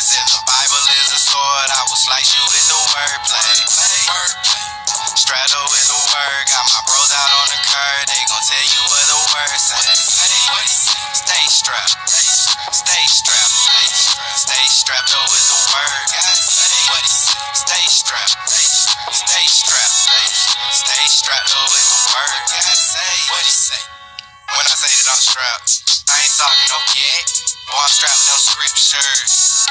words, and the Bible is a sword. I will slice you with the wordplay. Straddle with the word, got my bros out on the curb. They gon' tell you what the word say. Stay strapped, stay strapped, stay strapped though with the word. Stay strapped, stay strapped, stay strapped though with the word. What he say? When I say that I'm strapped, I ain't talking no kid. Boy, I'm strapped with them scriptures.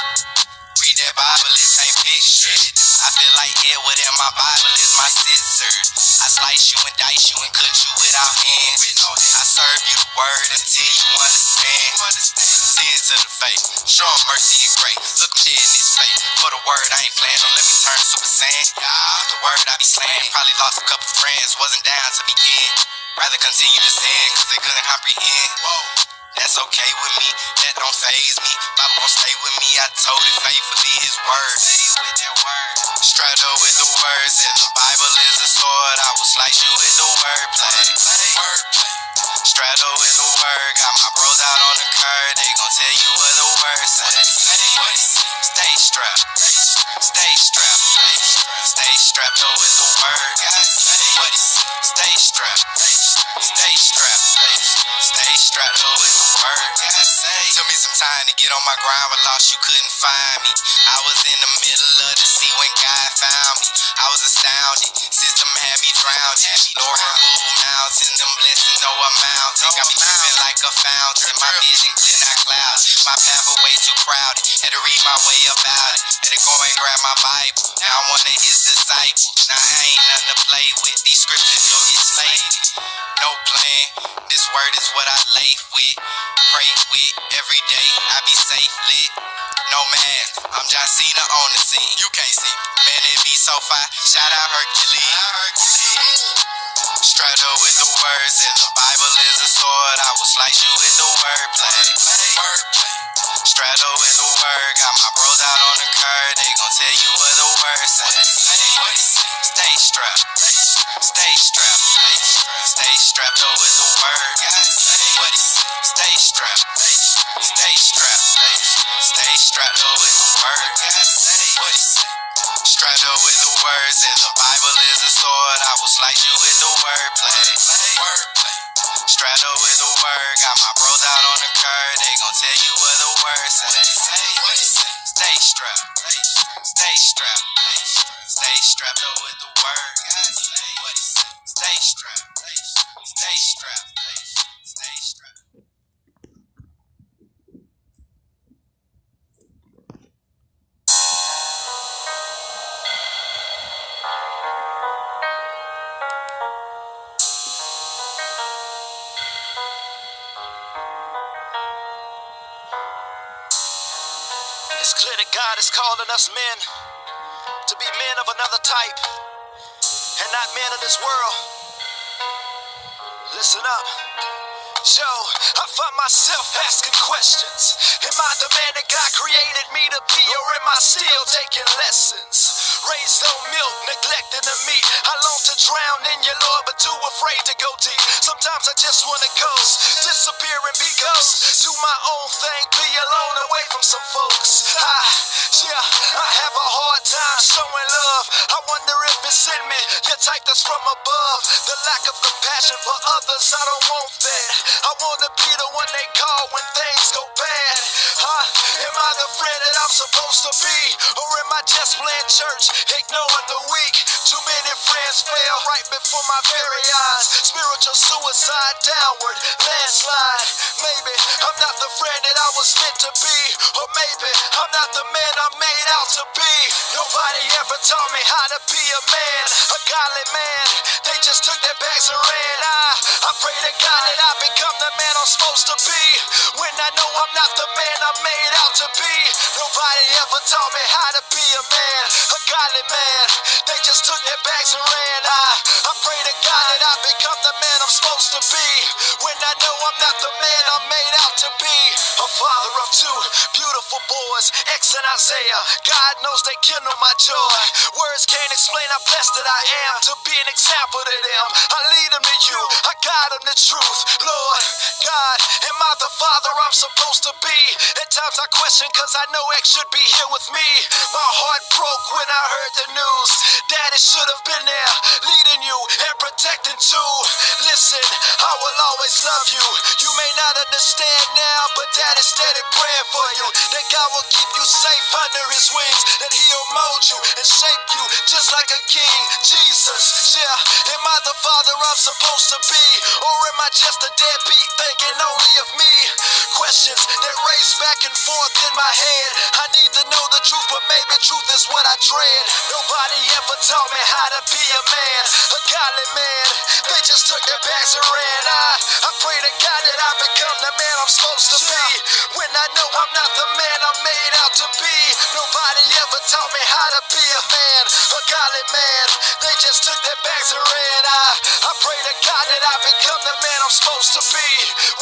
Read that Bible, it ain't pictures. I feel like Edward and my Bible is my scissors. I slice you and dice you and cut you without hands. I serve you the word until you understand. Sin to the face, show him mercy and grace. Look him dead in his face. For the word I ain't playing, don't let me turn Super Saiyan. The word I be slaying, probably lost a couple friends, wasn't down to begin. Rather continue to sin, cause they couldn't comprehend. That's okay with me, that don't faze me. Bible won't stay with me, I told it faithfully, his word. Straddle with the words, and the Bible is a sword. I will slice you with the wordplay. Straddle with the word, got my bros out on the curb. They gon' tell you what the word say. Stay strapped, stay strapped, stay strapped though with the word. Stay strapped, stay strapped, stay strapped though with the word. Took me some time to get on my grind, but lost you couldn't find me. I was in the middle of the sea when God found me. I was astounded, system had me drowning. Lord, I move mountains, them blessings no amount. Got me dripping like a fountain, my vision clear, not clouds. My path was way too crowded, had to read my way about it. Had to go and grab my Bible, now I'm one of his disciples. Now I ain't nothing to play with, these scriptures you'll get slayed. No plan, this word is what I lay with, pray with, every day I be safe lit. No man, I'm John Cena on the scene, you can't see me, man it be so fire, shout out Hercules. Straddle with the words, and the Bible is a sword. I will slice you with the wordplay. Straddle with the word, got my bros out on the curb. They gon' tell you what the word say. Stay strapped, stay strapped, stay strapped though with the word. Stay strapped, stay strapped, stay strapped though with the word. Straddle with the words, and the Bible is a sword. I will slice you with the wordplay. Straddle with the word, got my bros out on the curb. They gon' tell you what the word say. Stay strapped, stay strapped, stay strapped though with the word. Stay strapped, stay strapped, stay strapped. It's clear that God is calling us men to be men of another type and not men of this world. Listen up. Yo, I find myself asking questions. Am I the man that God created me to be, or am I still taking lessons? Raised on milk, neglecting the meat. I long to drown in you, Lord, but too afraid to go deep. Sometimes I just wanna ghost, disappear and be ghost. Do my own thing, be alone, away from some folks. I have a hard time showing love. I wonder if it's in me, your type that's from above. The lack of compassion for others, I don't want that. I wanna be the one they call when things go bad. Am I the friend that I'm supposed to be, or am I just playing church, ignoring the weak? Too many friends fail right before my very eyes. Spiritual suicide, downward landslide. Maybe I'm not the friend that I was meant to be, or maybe I'm not the man I'm made out to be. Nobody ever taught me how to be a man, a godly man. They just took their bags and ran. I pray to God that I become the man I'm supposed to be, when I know I'm not the man I'm made out to be. Nobody ever taught me how to be a man, a godly man. They just took their bags and ran. I pray to God that I become the man I'm supposed to be, when I know I'm not the man I'm made out out to be a father of two beautiful boys, X and Isaiah. God knows they kindle my joy. Words can't explain how blessed that I am to be an example to them. I lead them to you, I guide them to truth. Lord God, am I the father I'm supposed to be? At times I question cause I know X should be here with me. My heart broke when I heard the news. Daddy should have been there, leading you and protecting too. Listen, I will always love you. You may not understand now, but Daddy's steady praying for you. That God will keep you safe under his wings. That he'll mold you and shape you just like a king. Jesus, yeah, am I the father I'm supposed to be? Or am I just a deadbeat thinking only of me? Questions that race back and forth in my head. I need to know the truth, but maybe truth is what I dread. Nobody ever taught me how to be a man, a godly man. They just took their bags and ran. I pray to God that I become the man I'm supposed to be. When I know I'm not the man I'm made out to be. Nobody ever taught me how to be a man, a godly man. They just took their bags and ran. I pray to God that I become the man I'm supposed to be.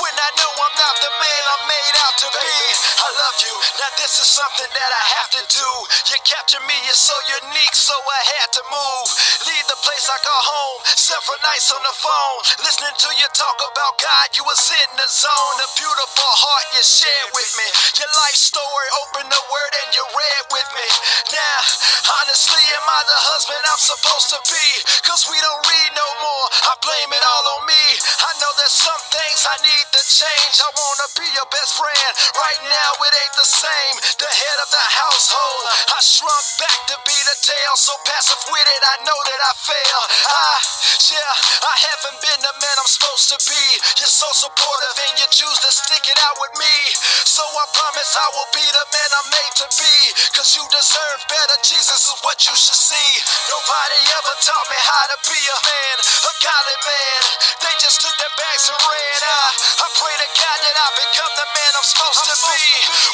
When I know I'm not the man I'm made out to be. I love you, now this is something that I have to do. You capture me, you're so unique, so I had to move. Leave the place I call home, several nights on the phone. Listening to you talk about God, you was in the zone. The beautiful heart you shared with me. Your life story, open the word and you read with me. Now, honestly, am I the husband I'm supposed to be? Cause we don't read no more, I blame it all on me. I know there's some things I need to change. I wanna be your best friend, right now it ain't the same. The head of the household, I shrunk back to be the tail. So passive with it, I know that I fail. I haven't been the man I'm supposed to be. You're so supportive and you choose to stick it out with me. So I promise I will be the man I'm made to be. Cause you deserve better, Jesus is what you should see. Nobody ever taught me how to be a man, a godly man. They just took their bags and ran. I pray to God that I become the man I'm supposed to be.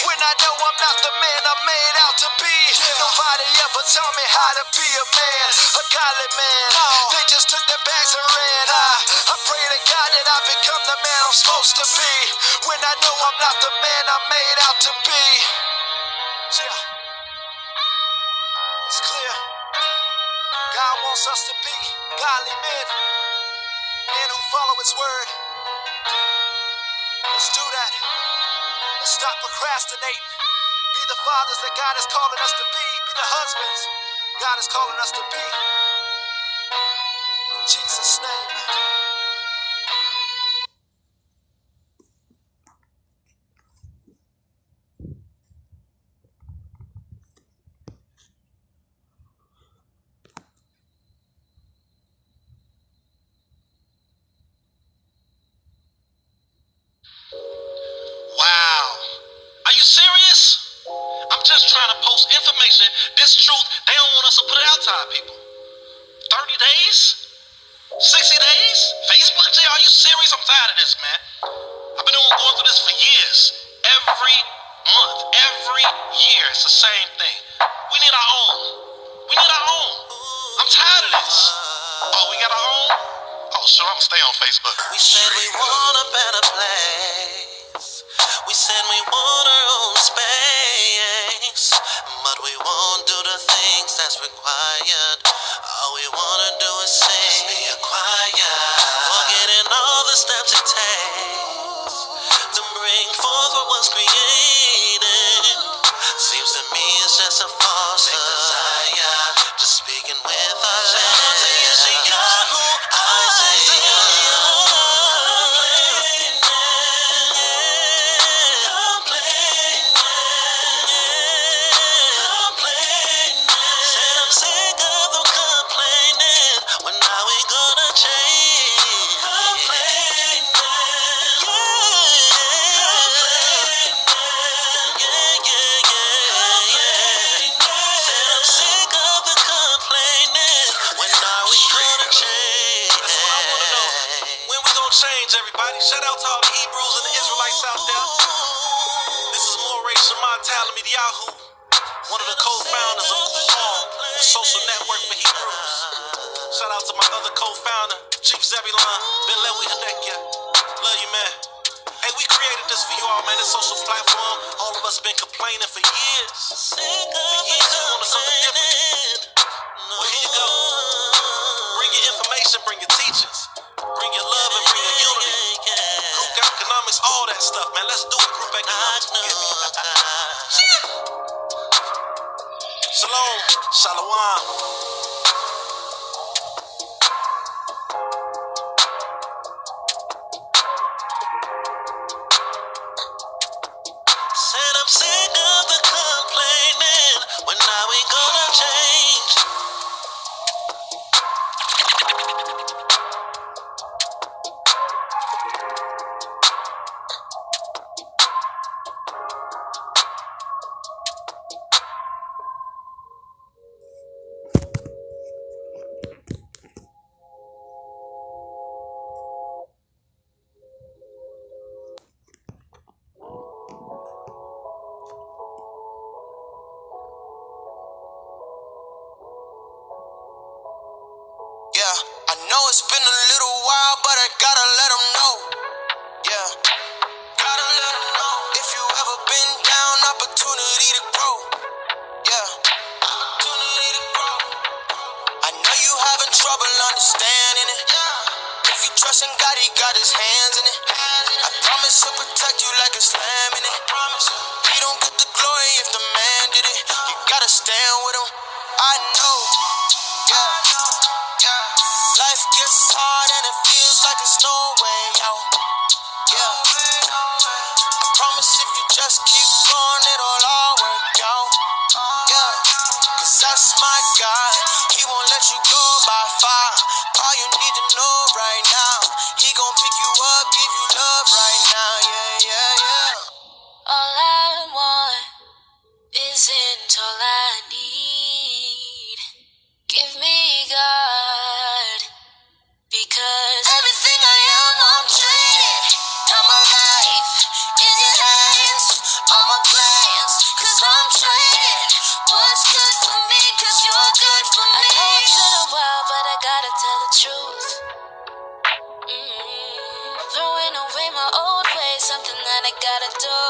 When I know I'm not the man I'm made out to be. Nobody ever taught me how to be a man, a godly man. They just took their bags and ran. I pray to God that I become the man I'm supposed to be. When I know I'm not the man I'm made out to be. Yeah, it's clear. God wants us to be godly men, men who follow his word. Let's do that. Let's stop procrastinating. Be the fathers that God is calling us to be. Be the husbands God is calling us to be. In Jesus' name. Wow. Are you serious? I'm just trying to post information. This truth, they don't want us to put it out to our people. 30 days? 60 days? Facebook jail? Are you serious? I'm tired of this, man. I've been going through this for years. Every month, every year, it's the same thing. We need our own. We need our own. I'm tired of this. Oh, we got our own? Oh, sure, I'm gonna stay on Facebook. We said we want a better place. We said we want our own space. But we won't do the things that's required. All we wanna do is sing. Just be quiet. Forgetting all the steps it takes to bring forth what was created. Seems to me it's just a false desire. Just speaking with our lips. Yahuah, Isaiah. Change, everybody. Shout out to all the Hebrews and the Israelites out there. This is Moray Shaman Talami Yahuah, one of the co-founders of Qual, the social network for Hebrews. Shout out to my other co-founder, Chief Zebulon Ben Lewi Hadekia. Love you, man. Hey, we created this this for you all, man. This social platform, all of us been complaining for years. For years, we wanted something different. Well, here you go. Bring your information, bring your teachers. Bring your love and bring your unity. Group economics, all that stuff, man. Let's do it. Group economics. Forgive me. Shalom. Shalom. Said I'm sick of the complaining, when now we gonna change. Yeah, I know it's been a little while, but I gotta let them know. Yeah, gotta let them know. If you ever been down, opportunity to grow. Yeah, opportunity to grow. I know you having trouble understanding it. Yeah, if you trust in God, He got His hands in it. I promise He'll protect you like a slam in it. He don't get the glory if the man did it. You gotta stand with Him. I know. Yeah. Life gets hard and it feels like there's no way out. Yeah, I promise if you just keep going, it'll all work out. Yeah, cause that's my God. He won't let you go by fire. All you need to know right now, He gon' pick you up, give you love right now. Yeah. All I want isn't all I need. Give me God, because everything I am, I'm trading. Got my life in your hands, all my plans, cause I'm trading. What's good for me, cause you're good for me. I know it's been a while, but I gotta tell the truth. Throwing away my old ways, something that I gotta do.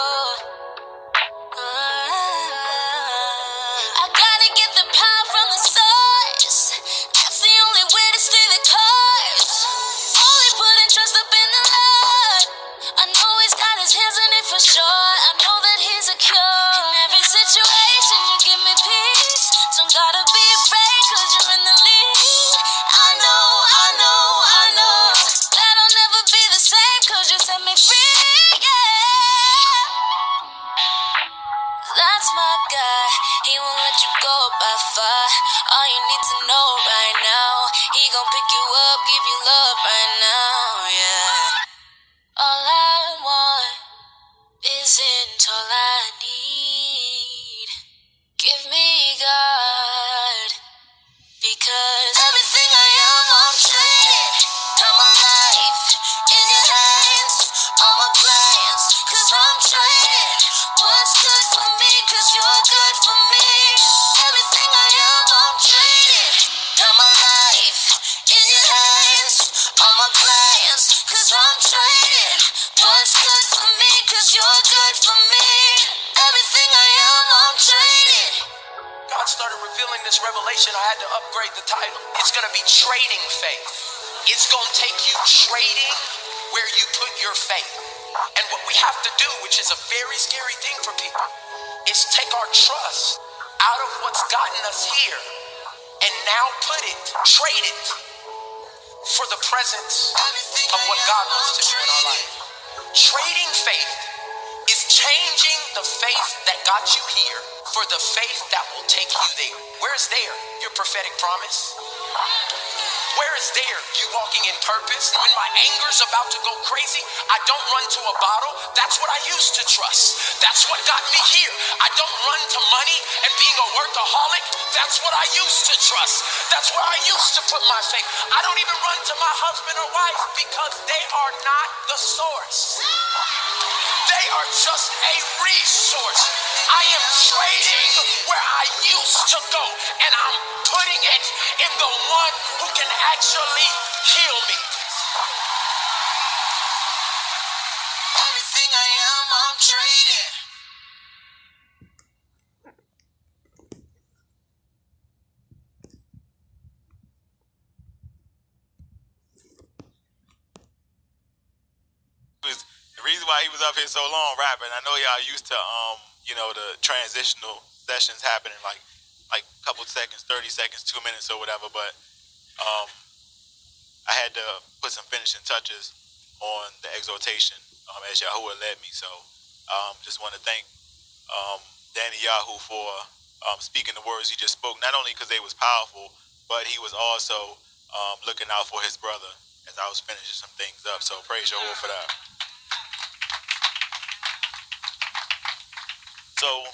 I gotta get the power from the source. That's the only way to stay the course. Only putting trust up in the Lord. I know He's got His hands in it for sure. I know that He's a cure. In every situation, you give me peace. Don't gotta be afraid, cause you're in the lead. I know that I'll never be the same, cause you set me free, yeah. That's my God, He won't let you go by far. All you need to know right now, He gon' pick you up, give you love right now, yeah. All I want isn't all I need. Give me God, because everything I am, I'm trading. Got my life in your hands, all my plans, cause I'm trading. What's good for me, cause you're good for me. Everything I am, I'm trading. Got my life in your hands, all my plans, cause I'm trading. What's good for me, cause you're good for me. Everything I am, I'm trading. God started revealing this revelation, I had to upgrade the title. It's gonna be trading faith. It's gonna take you trading where you put your faith. And what we have to do, which is a very scary thing for people, is take our trust out of what's gotten us here and now put it, trade it for the presence of what God wants to do in our life. Trading faith is changing the faith that got you here for the faith that will take you there. Where's there? Your prophetic promise. Where is there? You walking in purpose. When my anger's about to go crazy, I don't run to a bottle. That's what I used to trust. That's what got me here. I don't run to money and being a workaholic. That's what I used to trust. That's where I used to put my faith. I don't even run to my husband or wife because they are not the source. They are just a resource. I am trading where I used to go, and I'm putting it in the one who can actually heal me. Everything I am, traded. The reason why he was up here so long rapping, I know y'all used to the transitional sessions happening like a couple seconds, 30 seconds, 2 minutes or whatever, but I had to put some finishing touches on the exhortation as Yahuah led me. So just want to thank Danny Yahuah for speaking the words he just spoke, not only because they was powerful, but he was also looking out for his brother as I was finishing some things up. So praise Yahuah for that. So,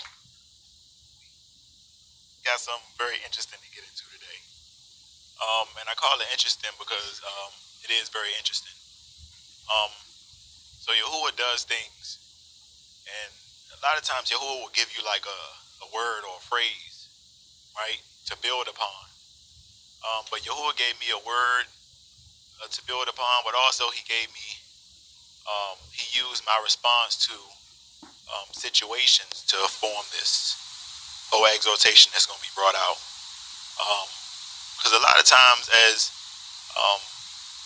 got something very interesting to get into today. And I call it interesting because it is very interesting. So Yahuah does things, and a lot of times Yahuah will give you like a word or a phrase, right, to build upon. But Yahuah gave me a word to build upon, but also he used my response to situations to form this whole exhortation that's going to be brought out. Because a lot of times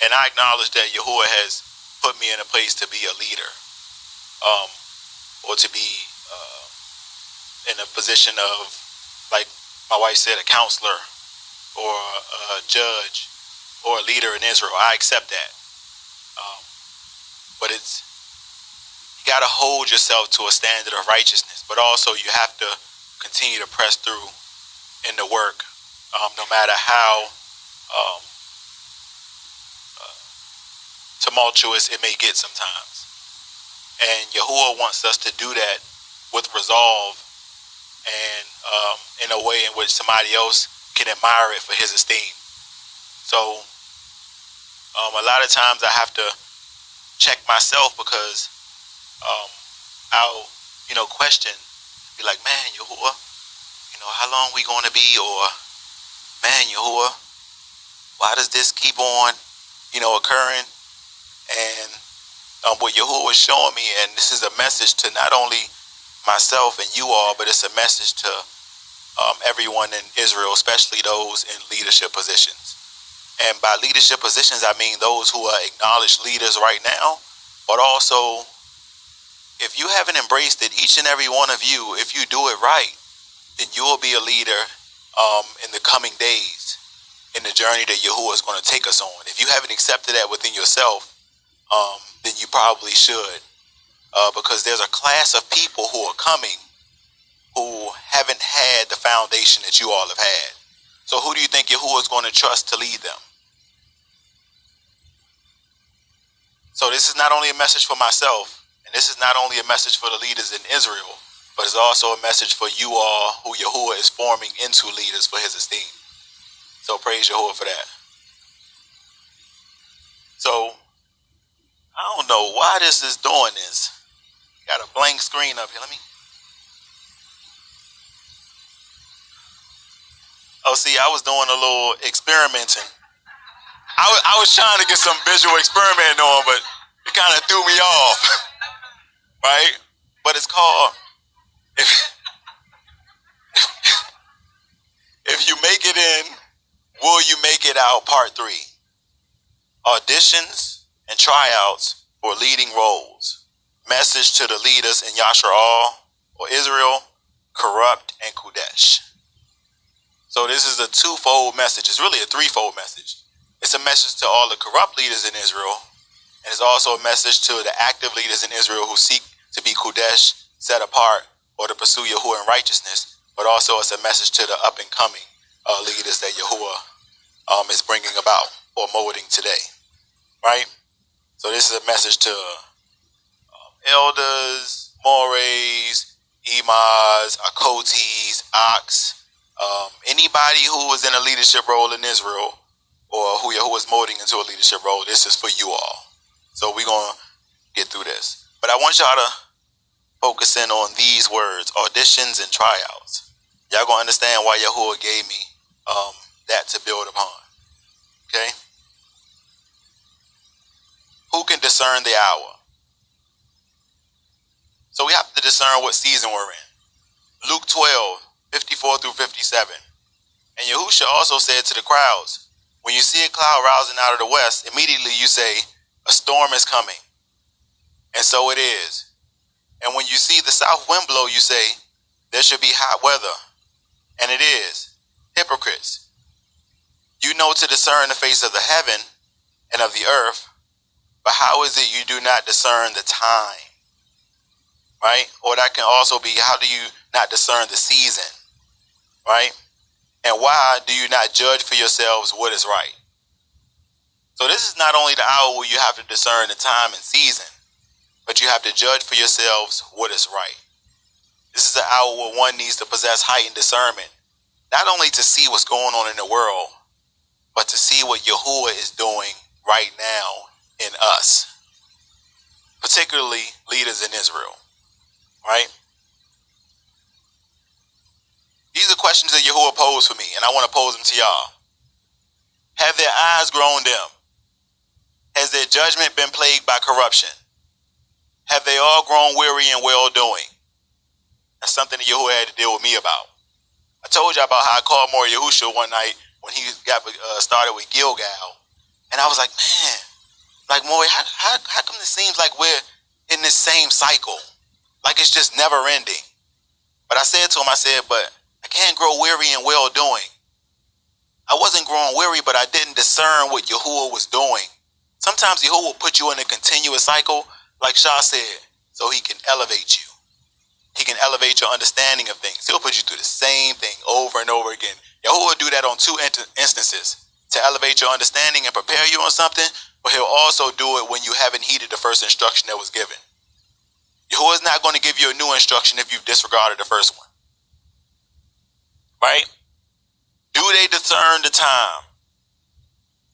and I acknowledge that Yahuah has put me in a place to be a leader, or to be in a position of, like my wife said, a counselor or a judge or a leader in Israel. I accept that. But you got to hold yourself to a standard of righteousness, but also you have to continue to press through in the work, no matter how tumultuous it may get sometimes. And Yahuah wants us to do that with resolve and in a way in which somebody else can admire it for his esteem. So a lot of times I have to check myself because I'll question, be like, man, Yahuah, how long we going to be? Or, man, Yahuah, why does this keep on occurring? And what Yahuah was showing me, and this is a message to not only myself and you all, but it's a message to everyone in Israel, especially those in leadership positions. And by leadership positions, I mean those who are acknowledged leaders right now, but also, if you haven't embraced it, each and every one of you, if you do it right, then you will be a leader in the coming days in the journey that Yahuah is going to take us on. If you haven't accepted that within yourself, then you probably should, because there's a class of people who are coming who haven't had the foundation that you all have had. So who do you think Yahuah is going to trust to lead them? So this is not only a message for myself, and this is not only a message for the leaders in Israel, but it's also a message for you all who Yahuah is forming into leaders for his esteem. So praise Yahuah for that. So I don't know why this is doing this. Got a blank screen up here. Oh, see, I was doing a little experimenting. I was trying to get some visual experimenting on, but it kind of threw me off. Right? But it's called, if you make it in, will you make it out? Part 3. Auditions and tryouts for leading roles. Message to the leaders in Yasharal or Israel, Corrupt, and Kudesh. So this is a twofold message. It's really a threefold message. It's a message to all the corrupt leaders in Israel, and it's also a message to the active leaders in Israel who seek to be Kudesh, set apart, or to pursue Yahuah in righteousness. But also it's a message to the up and coming leaders that Yahuah is bringing about or molding today, right? So this is a message to elders, mores, imams, akotis, ox, anybody who is in a leadership role in Israel, or who Yahuah is molding into a leadership role. This is for you all. So we're going to get through this. But I want y'all to focus in on these words, auditions and tryouts. Y'all going to understand why Yahuah gave me that to build upon. Okay? Who can discern the hour? So we have to discern what season we're in. Luke 12:54 through 57. And Yahushua also said to the crowds, when you see a cloud rising out of the west, immediately you say, a storm is coming. And so it is. And when you see the south wind blow, you say, there should be hot weather. And it is. Hypocrites. You know to discern the face of the heaven and of the earth, but how is it you do not discern the time? Right? Or that can also be, how do you not discern the season? Right? And why do you not judge for yourselves what is right? So this is not only the hour where you have to discern the time and season, but you have to judge for yourselves what is right. This is the hour where one needs to possess heightened discernment, not only to see what's going on in the world, but to see what Yahuah is doing right now in us, particularly leaders in Israel, right? These are questions that Yahuah posed for me, and I want to pose them to y'all. Have their eyes grown dim? Has their judgment been plagued by corruption? Have they all grown weary in well-doing? That's something that Yahuah had to deal with me about. I told you about how I called Mori Yahushua one night when he got started with Gilgal. And I was like, man, like, Mori, how come it seems like we're in this same cycle? Like it's just never ending. But I said to him, but I can't grow weary in well-doing. I wasn't growing weary, but I didn't discern what Yahuah was doing. Sometimes Yahuah will put you in a continuous cycle, like Shah said, so he can elevate you. He can elevate your understanding of things. He'll put you through the same thing over and over again. Yahuah will do that on two instances, to elevate your understanding and prepare you on something, but he'll also do it when you haven't heeded the first instruction that was given. Yahuah is not going to give you a new instruction if you've disregarded the first one. Right? Do they discern the time?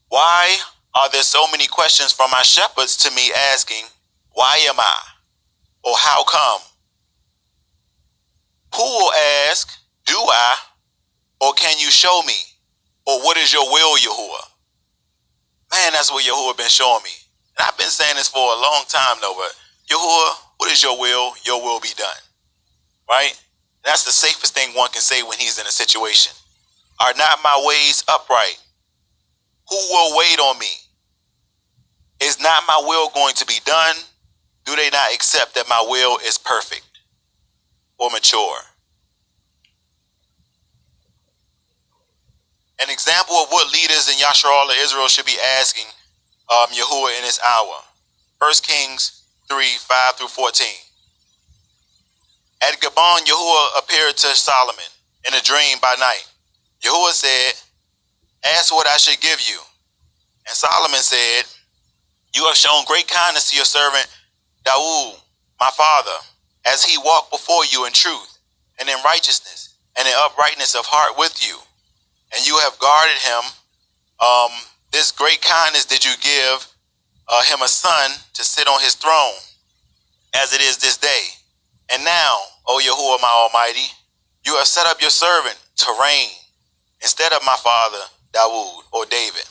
Why are there so many questions from my shepherds to me asking, why am I? Or how come? Who will ask, do I? Or can you show me? Or what is your will, Yahuah? Man, that's what Yahuah been showing me. And I've been saying this for a long time though, but Yahuah, what is your will? Your will be done. Right? That's the safest thing one can say when he's in a situation. Are not my ways upright? Who will wait on me? Is not my will going to be done? Do they not accept that my will is perfect or mature? An example of what leaders in Yasharallah Israel should be asking Yahuah in this hour. 1 Kings 3:5 through 14. At Gabon, Yahuah appeared to Solomon in a dream by night. Yahuah said, ask what I should give you. And Solomon said, you have shown great kindness to your servant Dawood, my father, as he walked before you in truth and in righteousness and in uprightness of heart with you. And you have guarded him. This great kindness did you give him a son to sit on his throne, as it is this day. And now, O Yahuah, my Almighty, you have set up your servant to reign instead of my father Dawood or David.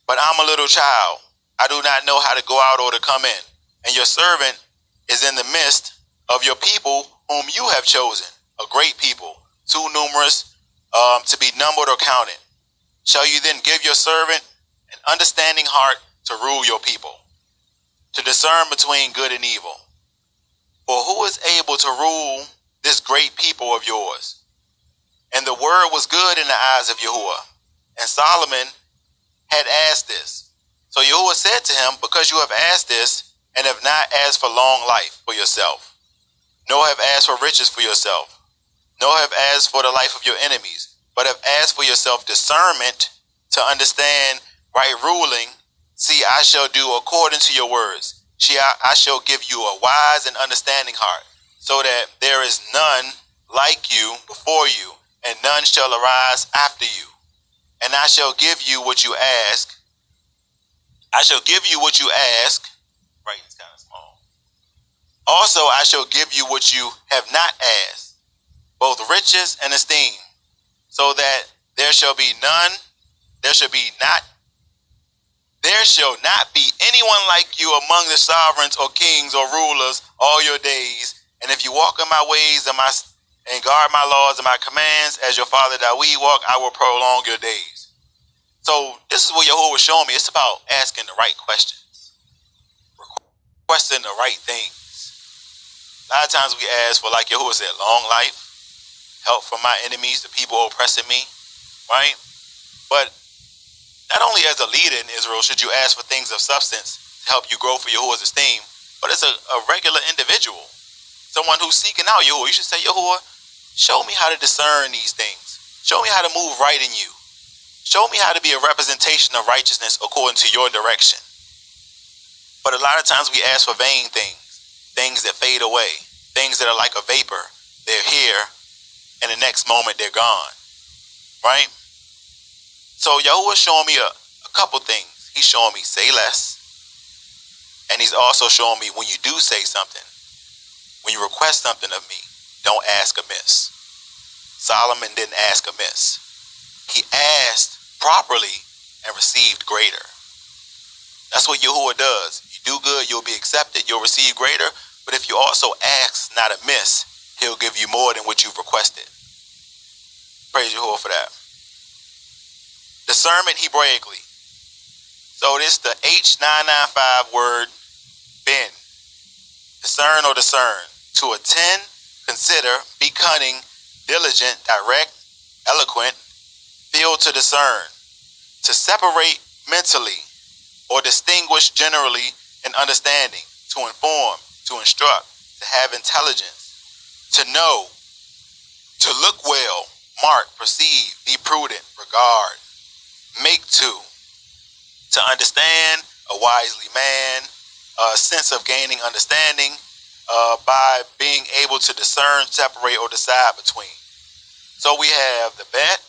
But I'm a little child. I do not know how to go out or to come in. And your servant is in the midst of your people whom you have chosen, a great people, too numerous to be numbered or counted. Shall you then give your servant an understanding heart to rule your people, to discern between good and evil? For who is able to rule this great people of yours? And the word was good in the eyes of Yahuah. And Solomon had asked this. So Yahuah said to him, because you have asked this and have not asked for long life for yourself, nor have asked for riches for yourself, nor have asked for the life of your enemies, but have asked for yourself discernment to understand right ruling, see, I shall do according to your words. See, I shall give you a wise and understanding heart, so that there is none like you before you, and none shall arise after you. And I shall give you what you ask. I shall give you what you ask. Right, it's kind of small. Also, I shall give you what you have not asked, both riches and esteem, so that there shall be none, there shall be not There shall not be anyone like you among the sovereigns or kings or rulers all your days. And if you walk in my ways and guard my laws and my commands, as your father David walked, I will prolong your days. So this is what Yahuah was showing me. It's about asking the right questions, requesting the right things. A lot of times we ask for, like Yahuah said, long life, help from my enemies, the people oppressing me, right? But not only as a leader in Israel should you ask for things of substance to help you grow for Yahuah's esteem, but as a regular individual, someone who's seeking out Yahuah, you should say, Yahuah, show me how to discern these things. Show me how to move right in you. Show me how to be a representation of righteousness according to your direction. But a lot of times we ask for vain things that fade away, things that are like a vapor. They're here, and the next moment they're gone, right? So Yahuah showing me a couple things. He's showing me say less, and he's also showing me when you do say something, when you request something of me, don't ask amiss. Solomon didn't ask amiss. He asked properly and received greater. That's what Yahuah does. You do good, you'll be accepted, you'll receive greater. But if you also ask not amiss, he'll give you more than what you've requested. Praise Yahuah for that. Discernment Hebraically. So this the H995 word, ben. Discern or discern. To attend, consider, be cunning, diligent, direct, eloquent, feel to discern. To separate mentally or distinguish generally in understanding. To inform, to instruct, to have intelligence. To know, to look well, mark, perceive, be prudent, regard. Make to understand, a wisely man, a sense of gaining understanding by being able to discern, separate, or decide between. So we have the bet,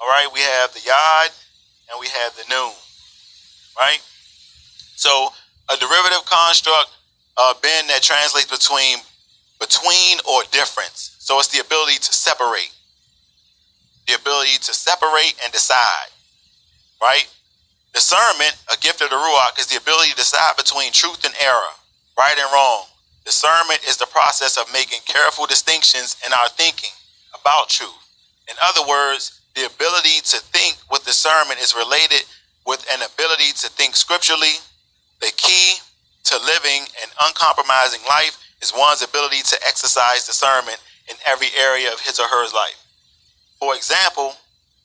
all right, we have the yod, and we have the noon, right? So a derivative construct, ben, that translates between or difference. So it's the ability to separate. The ability to separate and decide, right? Discernment, a gift of the Ruach, is the ability to decide between truth and error, right and wrong. Discernment is the process of making careful distinctions in our thinking about truth. In other words, the ability to think with discernment is related with an ability to think scripturally. The key to living an uncompromising life is one's ability to exercise discernment in every area of his or her life. For example,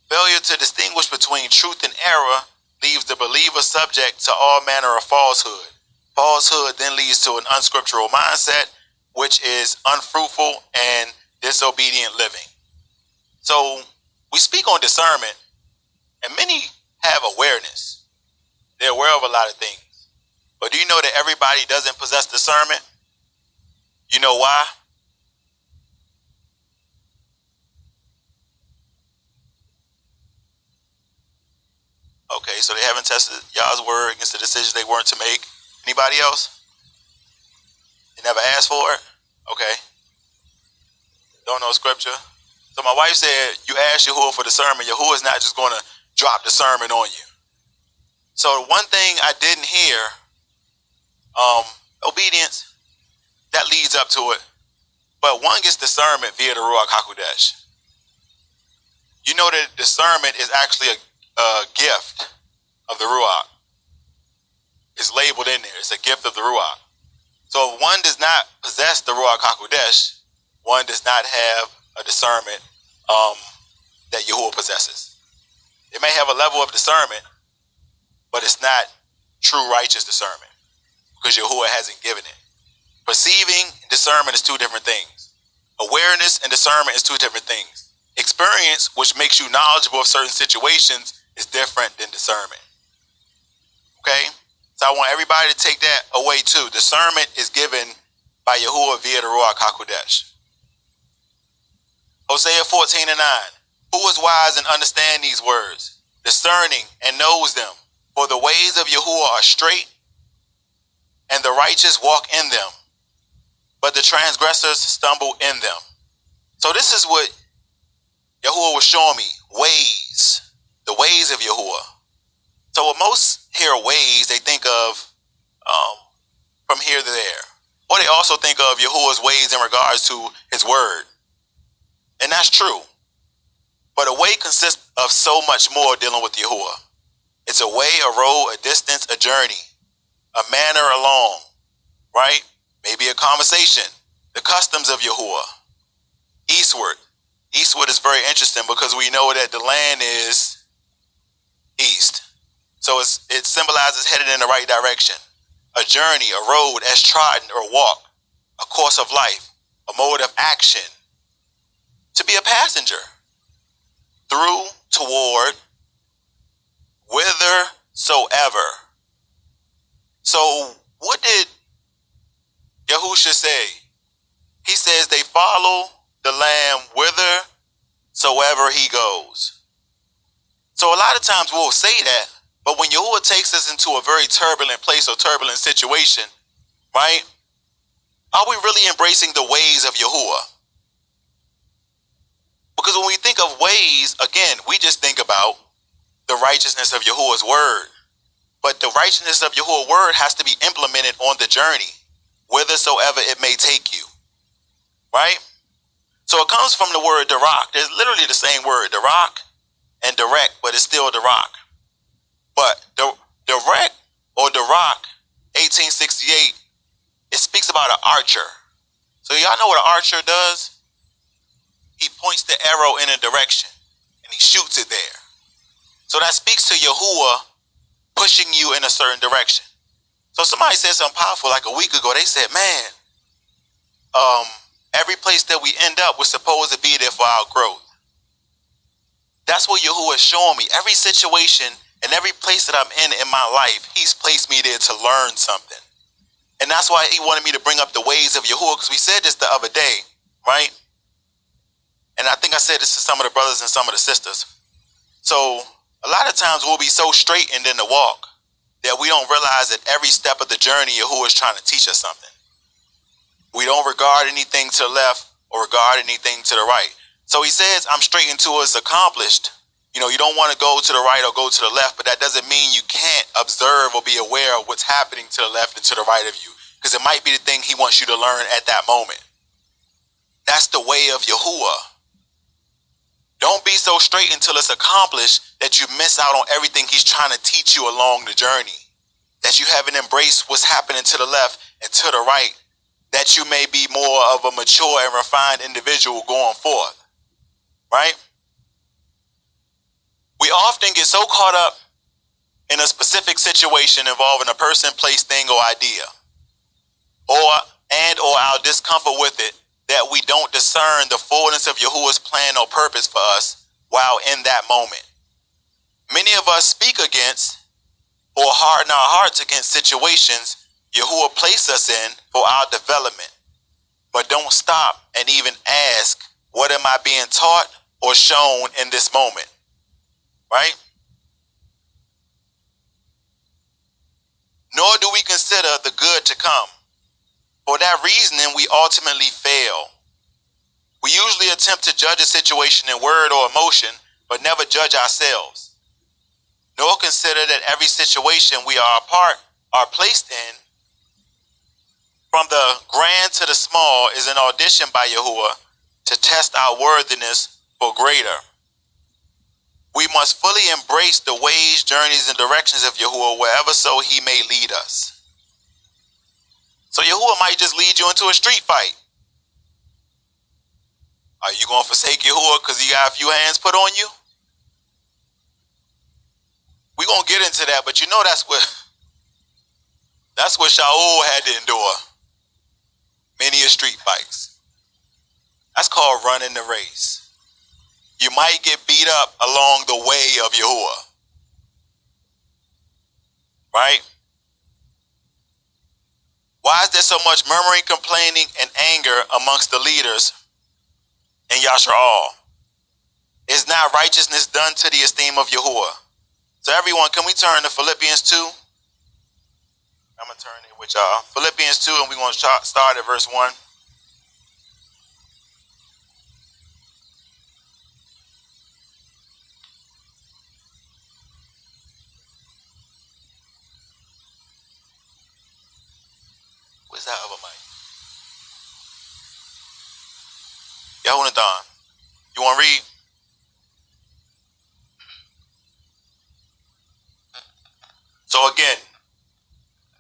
failure to distinguish between truth and error leaves the believer subject to all manner of falsehood. Falsehood then leads to an unscriptural mindset, which is unfruitful and disobedient living. So we speak on discernment, and many have awareness. They're aware of a lot of things. But do you know that everybody doesn't possess discernment? You know why? Okay, so they haven't tested Yah's word against the decisions they weren't to make. Anybody else? They never asked for it? Okay. Don't know scripture. So my wife said, you ask Yahuah for discernment. Yahuah is not just going to drop discernment on you. So one thing I didn't hear, obedience, that leads up to it. But one gets discernment via the Ruach HaKodesh. You know that discernment is actually a gift of the Ruach. It's labeled in there. It's a gift of the Ruach. So if one does not possess the Ruach HaKodesh, one does not have a discernment that Yahuah possesses. It may have a level of discernment, but it's not true righteous discernment because Yahuah hasn't given it. Perceiving and discernment is two different things. Awareness and discernment is two different things. Experience, which makes you knowledgeable of certain situations, is different than discernment. Okay? So I want everybody to take that away too. Discernment is given by Yahuah via the Ruach HaKodesh. Hosea 14:9. Who is wise and understand these words? Discerning and knows them. For the ways of Yahuah are straight, and the righteous walk in them, but the transgressors stumble in them. So this is what Yahuah was showing me. Ways. The ways of Yahuah. So when most hear ways, they think of from here to there. Or they also think of Yahuwah's ways in regards to his word. And that's true. But a way consists of so much more dealing with Yahuwah. It's a way, a road, a distance, a journey, a manner along, right? Maybe a conversation, the customs of Yahuwah. Eastward. Eastward is very interesting because we know that the land is east. So it symbolizes headed in the right direction. A journey, a road as trodden or walk, a course of life, a mode of action. To be a passenger. Through, toward, whithersoever. So what did Yahusha say? He says they follow the Lamb whithersoever he goes. So a lot of times we'll say that, but when Yahuwah takes us into a very turbulent place or turbulent situation, right? Are we really embracing the ways of Yahuwah? Because when we think of ways, again, we just think about the righteousness of Yahuwah's word. But the righteousness of Yahuwah's word has to be implemented on the journey, whithersoever it may take you. Right? So it comes from the word Darak. There's literally the same word, Darak and direct, but it's still Darak. But direct or Darak, 1868, it speaks about an archer. So y'all know what an archer does? He points the arrow in a direction and he shoots it there. So that speaks to Yahuwah pushing you in a certain direction. So somebody said something powerful like a week ago. They said, man, every place that we end up was supposed to be there for our growth. That's what Yahuwah is showing me. Every situation and every place that I'm in my life, he's placed me there to learn something. And that's why he wanted me to bring up the ways of Yahuwah, because we said this the other day, right? And I think I said this to some of the brothers and some of the sisters. So a lot of times we'll be so straightened in the walk that we don't realize that every step of the journey, Yahuwah is trying to teach us something. We don't regard anything to the left or regard anything to the right. So he says, I'm straight into it's accomplished. You know, you don't want to go to the right or go to the left, but that doesn't mean you can't observe or be aware of what's happening to the left and to the right of you, because it might be the thing he wants you to learn at that moment. That's the way of Yahuwah. Don't be so straight until it's accomplished that you miss out on everything he's trying to teach you along the journey, that you haven't embraced what's happening to the left and to the right, that you may be more of a mature and refined individual going forth, right? We often get so caught up in a specific situation involving a person, place, thing, or idea, or our discomfort with it, that we don't discern the fullness of Yahuwah's plan or purpose for us while in that moment. Many of us speak against or harden our hearts against situations Yahuwah placed us in for our development, but don't stop and even ask, what am I being taught or shown in this moment? Right? Nor do we consider the good to come. For that reasoning, we ultimately fail. We usually attempt to judge a situation in word or emotion, but never judge ourselves. Nor consider that every situation we are a part, are placed in, from the grand to the small, is an audition by Yahuwah to test our worthiness for greater. We must fully embrace the ways, journeys, and directions of Yahuwah wherever so he may lead us. So Yahuwah might just lead you into a street fight. Are you going to forsake Yahuwah because he got a few hands put on you? We're going to get into that, but you know that's what Shaul had to endure. Many a street fights. That's called running the race. You might get beat up along the way of Yahuwah. Right? Why is there so much murmuring, complaining, and anger amongst the leaders in Yasha'al? Is not righteousness done to the esteem of Yahuwah? So everyone, can we turn to Philippians 2? I'm going to turn it with y'all. Philippians 2, and we're going to start at verse 1. other mic. Yahuah, you want to read? So again,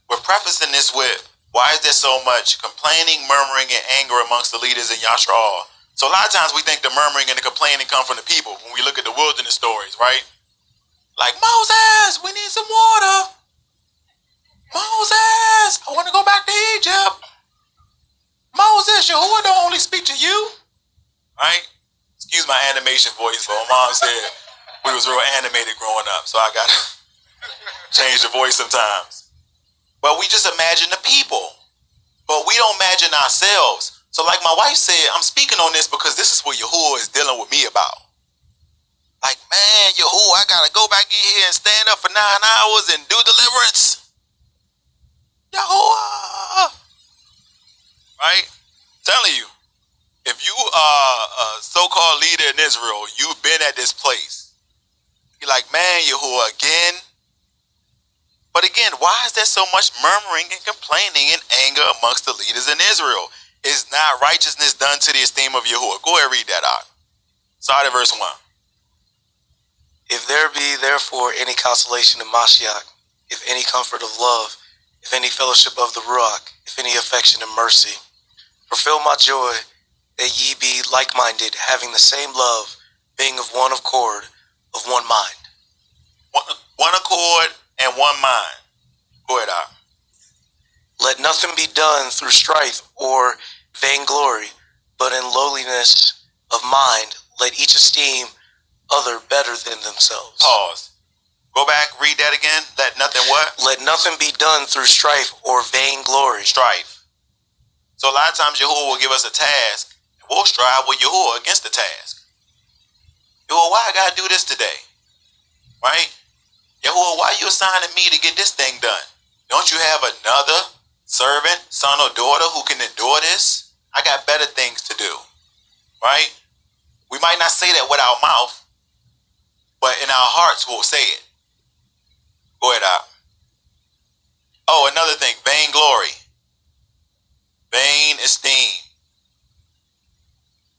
we're prefacing this with, why is there so much complaining, murmuring, and anger amongst the leaders in Yashar? So a lot of times we think the murmuring and the complaining come from the people when we look at the wilderness stories, right? Like, Moses, we need some water. Moses, I want to go back to Egypt. Moses, Yahuah don't only speak to you. Right? Excuse my animation voice, but my mom said we was real animated growing up, so I got to change the voice sometimes. But we just imagine the people. But we don't imagine ourselves. So like my wife said, I'm speaking on this because this is what Yahuah is dealing with me about. Like, man, Yahuah, I got to go back in here and stand up for 9 hours and do deliverance. Yahuah. Right? Telling you, if you are a so-called leader in Israel, you've been at this place. You're like, man, Yahuah, again? But again, why is there so much murmuring and complaining and anger amongst the leaders in Israel? Is not righteousness done to the esteem of Yahuah? Go ahead and read that out. Start at verse 1. If there be therefore any consolation in Mashiach, if any comfort of love, if any fellowship of the Ruach, if any affection and mercy, fulfill my joy, that ye be like-minded, having the same love, being of one accord, of one mind. One accord and one mind. Go ahead, Doc. Let nothing be done through strife or vainglory, but in lowliness of mind, let each esteem other better than themselves. Pause. Go back, read that again. Let nothing what? Let nothing be done through strife or vainglory. Strife. So a lot of times Yahuah will give us a task, and we'll strive with Yahuah against the task. Yahuah, why I gotta do this today? Right? Yahuah, why you assigning me to get this thing done? Don't you have another servant, son or daughter who can endure this? I got better things to do. Right? We might not say that with our mouth, but in our hearts we'll say it. Go ahead, Doc. Oh, another thing, vainglory. Vain esteem.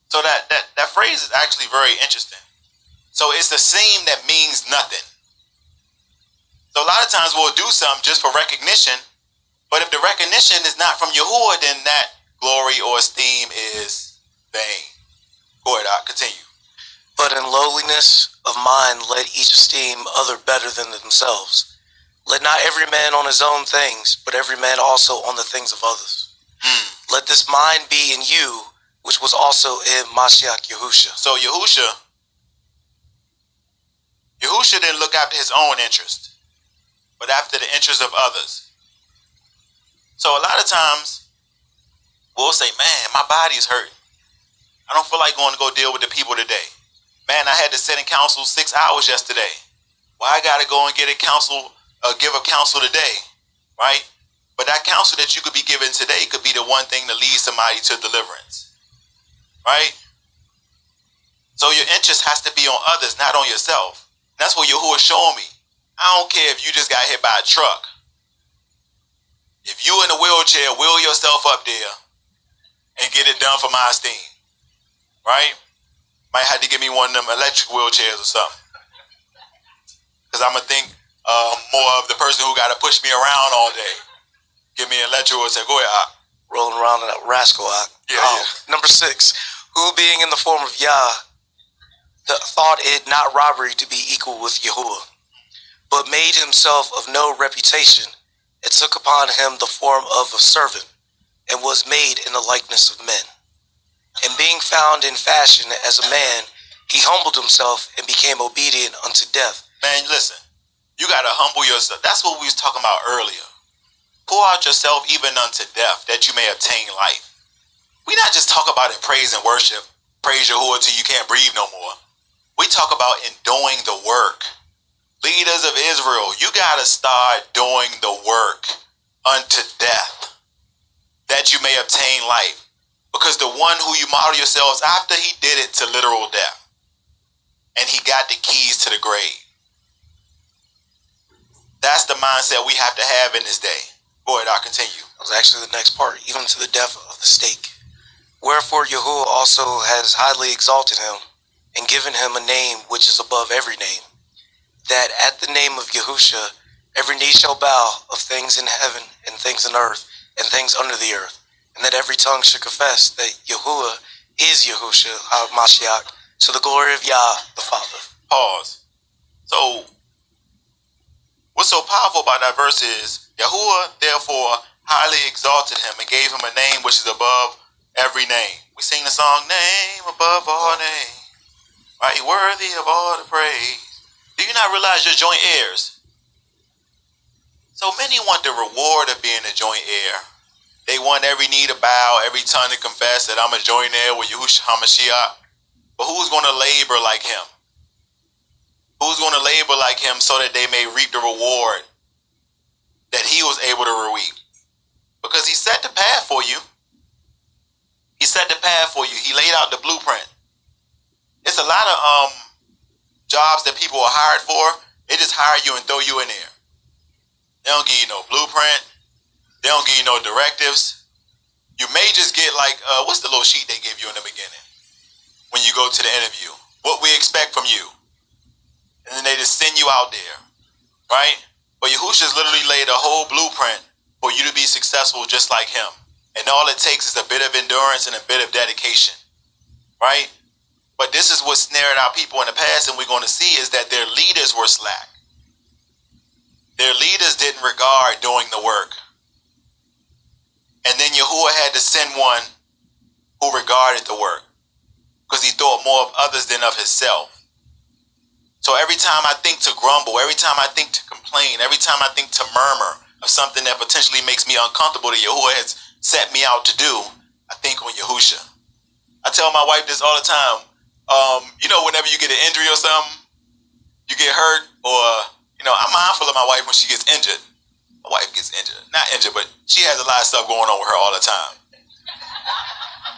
So that phrase is actually very interesting. So it's a seem that means nothing. So a lot of times we'll do something just for recognition, but if the recognition is not from Yahuah, then that glory or esteem is vain. Go ahead, I'll continue. But in lowliness of mind, let each esteem other better than themselves. Let not every man on his own things, but every man also on the things of others. Let this mind be in you, which was also in Mashiach Yahusha. So Yahusha didn't look after his own interest, but after the interest of others. So a lot of times we'll say, man, my body is hurting. I don't feel like going to go deal with the people today. Man, I had to sit in council 6 hours yesterday. Why I got to go and get give a counsel today, right? But that counsel that you could be given today could be the one thing to lead somebody to deliverance, right? So your interest has to be on others, not on yourself. And that's what Yahuah showing me. I don't care if you just got hit by a truck. If you in a wheelchair, wheel yourself up there and get it done for my esteem, right? Might have to give me one of them electric wheelchairs or something. Because I'm going to think more of the person who got to push me around all day. Give me an electric wheelchair. Go ahead, Ak. Rolling around in that rascal, Ak. Yeah. Number 6, who being in the form of Yah, thought it not robbery to be equal with Yahuah, but made himself of no reputation, and took upon him the form of a servant, and was made in the likeness of men. And being found in fashion as a man, he humbled himself and became obedient unto death. Man, listen, you got to humble yourself. That's what we was talking about earlier. Pour out yourself even unto death, that you may obtain life. We not just talk about in praise and worship, praise Yahuah till you can't breathe no more. We talk about in doing the work. Leaders of Israel, you got to start doing the work unto death, that you may obtain life. Because the one who you model yourselves after, he did it to literal death. And he got the keys to the grave. That's the mindset we have to have in this day. Go ahead, I'll continue. was actually the next part, even to the death of the stake. Wherefore Yahuah also has highly exalted him, and given him a name which is above every name, that at the name of Yahusha every knee shall bow, of things in heaven, and things in earth, and things under the earth, and that every tongue should confess that Yahuah is Yahusha HaMashiach, to the glory of Yah the Father. Pause. So, what's so powerful about that verse is, Yahuah therefore highly exalted him and gave him a name which is above every name. We sing the song, name above all names, right? Worthy of all the praise. Do you not realize you're joint heirs? So many want the reward of being a joint heir. They want every knee to bow, every tongue to confess that I'm a joint heir with Yahushua HaMashiach. But who's going to labor like him? Who's going to labor like him so that they may reap the reward that he was able to reap? Because he set the path for you. He set the path for you. He laid out the blueprint. It's a lot of jobs that people are hired for. They just hire you and throw you in there. They don't give you no blueprint. They don't give you no directives. You may just get like, what's the little sheet they give you in the beginning when you go to the interview? What we expect from you. And then they just send you out there, right? But Yahusha's literally laid a whole blueprint for you to be successful just like him. And all it takes is a bit of endurance and a bit of dedication, right? But this is what snared our people in the past, and we're going to see is that their leaders were slack. Their leaders didn't regard doing the work. And then Yahuah had to send one who regarded the work because he thought more of others than of himself. So every time I think to grumble, every time I think to complain, every time I think to murmur of something that potentially makes me uncomfortable that Yahuah has set me out to do, I think on Yahusha. I tell my wife this all the time. Whenever you get an injury or something, you get hurt, or, I'm mindful of my wife when she gets injured. My wife gets injured. Not injured, but she has a lot of stuff going on with her all the time.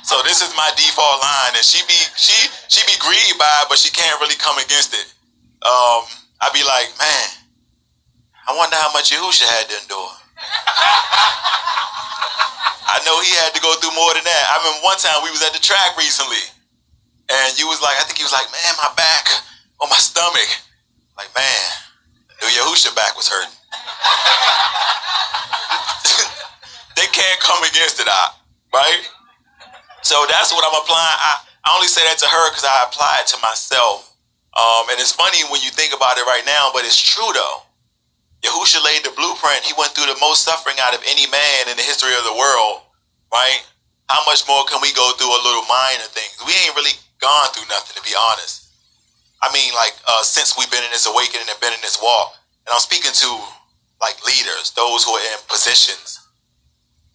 So this is my default line, and she be grieved by it, but she can't really come against it. I be like, man, I wonder how much Yahusha had to endure. I know he had to go through more than that. I remember one time we was at the track recently, and I think he was like, man, my back or my stomach. Like, man, I knew Yahusha back was hurting. They can't come against it, right? So that's what I'm applying. I only say that to her because I apply it to myself. And it's funny when you think about it right now, but it's true though. Yahusha laid the blueprint. He went through the most suffering out of any man in the history of the world, right? How much more can we go through a little minor things? We ain't really gone through nothing, to be honest. I mean, since we've been in this awakening and been in this walk, and I'm speaking to leaders, those who are in positions.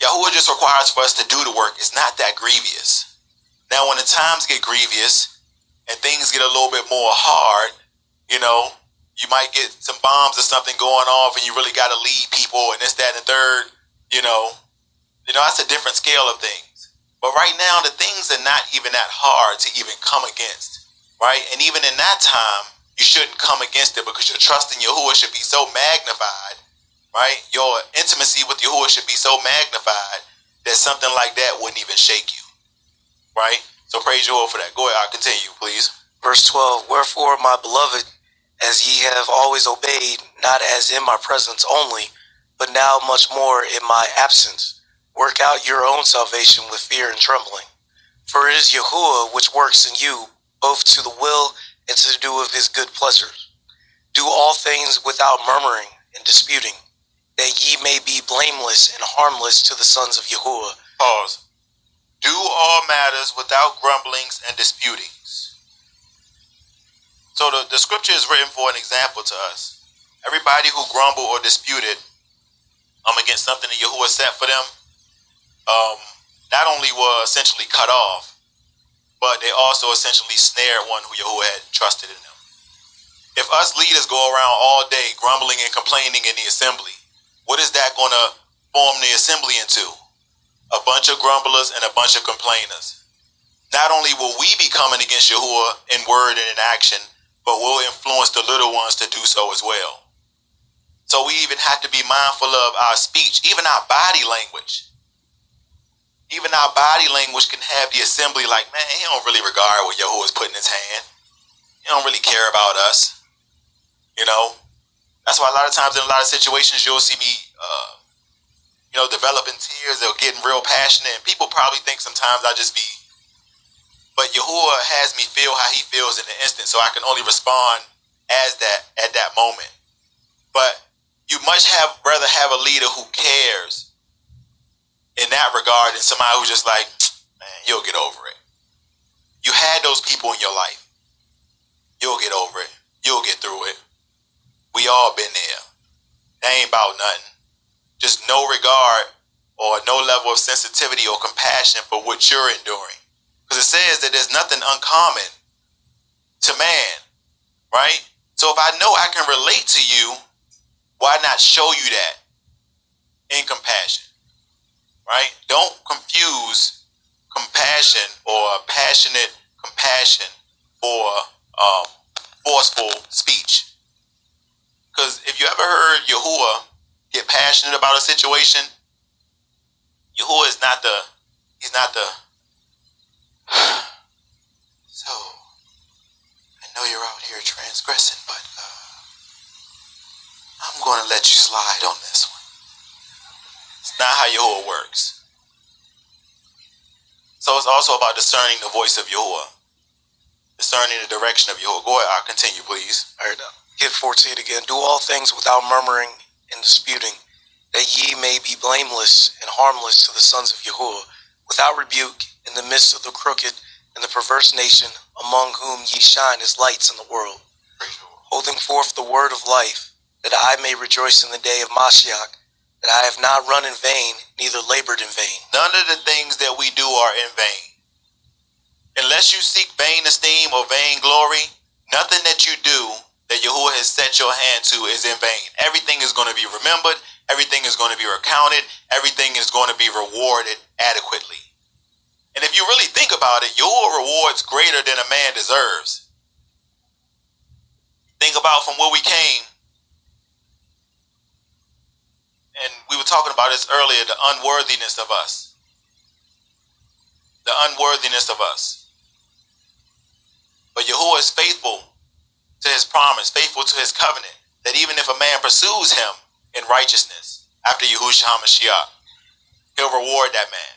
Yahuah just requires for us to do the work. It's not that grievous. Now, when the times get grievous and things get a little bit more hard, you might get some bombs or something going off and you really got to lead people and this, that, and the third, that's a different scale of things. But right now, the things are not even that hard to even come against, right? And even in that time, you shouldn't come against it because your trust in Yahuah should be so magnified, right? Your intimacy with Yahuah should be so magnified that something like that wouldn't even shake you, right? So praise Yahuah for that. Go ahead, I'll continue, please. Verse 12, wherefore, my beloved, as ye have always obeyed, not as in my presence only, but now much more in my absence, work out your own salvation with fear and trembling. For it is Yahuah which works in you, both to the will and to do of his good pleasures. Do all things without murmuring and disputing, that ye may be blameless and harmless to the sons of Yahuah. Pause. Do all matters without grumblings and disputings. So the scripture is written for an example to us. Everybody who grumbled or disputed against something that Yahuah set for them, not only were essentially cut off, but they also essentially snared one who Yahuah had trusted in them. If us leaders go around all day grumbling and complaining in the assembly, what is that going to form the assembly into? A bunch of grumblers and a bunch of complainers. Not only will we be coming against Yahuah in word and in action, but we'll influence the little ones to do so as well. So we even have to be mindful of our speech, even our body language. Even our body language can have the assembly like, man, he don't really regard what Yahuah is putting in his hand. He don't really care about us. You know? That's why a lot of times in a lot of situations you'll see me, developing tears or getting real passionate. And people probably think sometimes I just be, but Yahuah has me feel how he feels in the instant, so I can only respond as that at that moment. But you much rather have a leader who cares in that regard than somebody who's just like, man, you'll get over it. You had those people in your life. You'll get over it. You'll get through it. We all been there. That ain't about nothing. Just no regard or no level of sensitivity or compassion for what you're enduring. Because it says that there's nothing uncommon to man, right? So if I know I can relate to you, why not show you that in compassion, right? Don't confuse compassion or passionate compassion for forceful speech. Because if you ever heard Yahuah get passionate about a situation, Yahuah is not the, so, I know you're out here transgressing, but I'm going to let you slide on this one. It's not how Yahuah works. So it's also about discerning the voice of Yahuah. Discerning the direction of Yahuah. Go ahead, I'll continue, please. All right, hit 14 again. Do all things without murmuring and disputing, that ye may be blameless and harmless to the sons of Yahuah, without rebuke, in the midst of the crooked and the perverse nation, among whom ye shine as lights in the world, holding forth the word of life, that I may rejoice in the day of Mashiach, that I have not run in vain, neither labored in vain. None of the things that we do are in vain. Unless you seek vain esteem or vain glory, nothing that you do that Yahuah has set your hand to is in vain. Everything is going to be remembered. Everything is going to be recounted. Everything is going to be rewarded adequately. And if you really think about it, Yahuah rewards greater than a man deserves. Think about from where we came. And we were talking about this earlier, the unworthiness of us. The unworthiness of us. But Yahuah is faithful to his promise, faithful to his covenant, that even if a man pursues him in righteousness after Yahushua HaMashiach, he'll reward that man.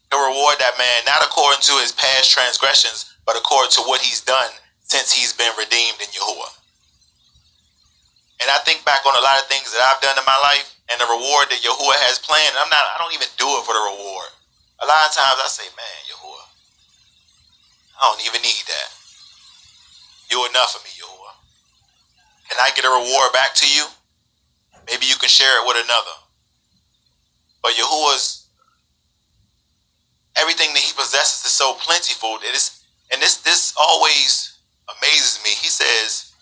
He'll reward that man not according to his past transgressions, but according to what he's done since he's been redeemed in Yahuah. And I think back on a lot of things that I've done in my life and the reward that Yahuah has planned. I don't even do it for the reward. A lot of times I say, man, Yahuah, I don't even need that. You're enough for me, Yahuah. Can I get a reward back to you? Maybe you can share it with another. But Yahuah's, everything that he possesses is so plentiful. And this always amazes me. He says,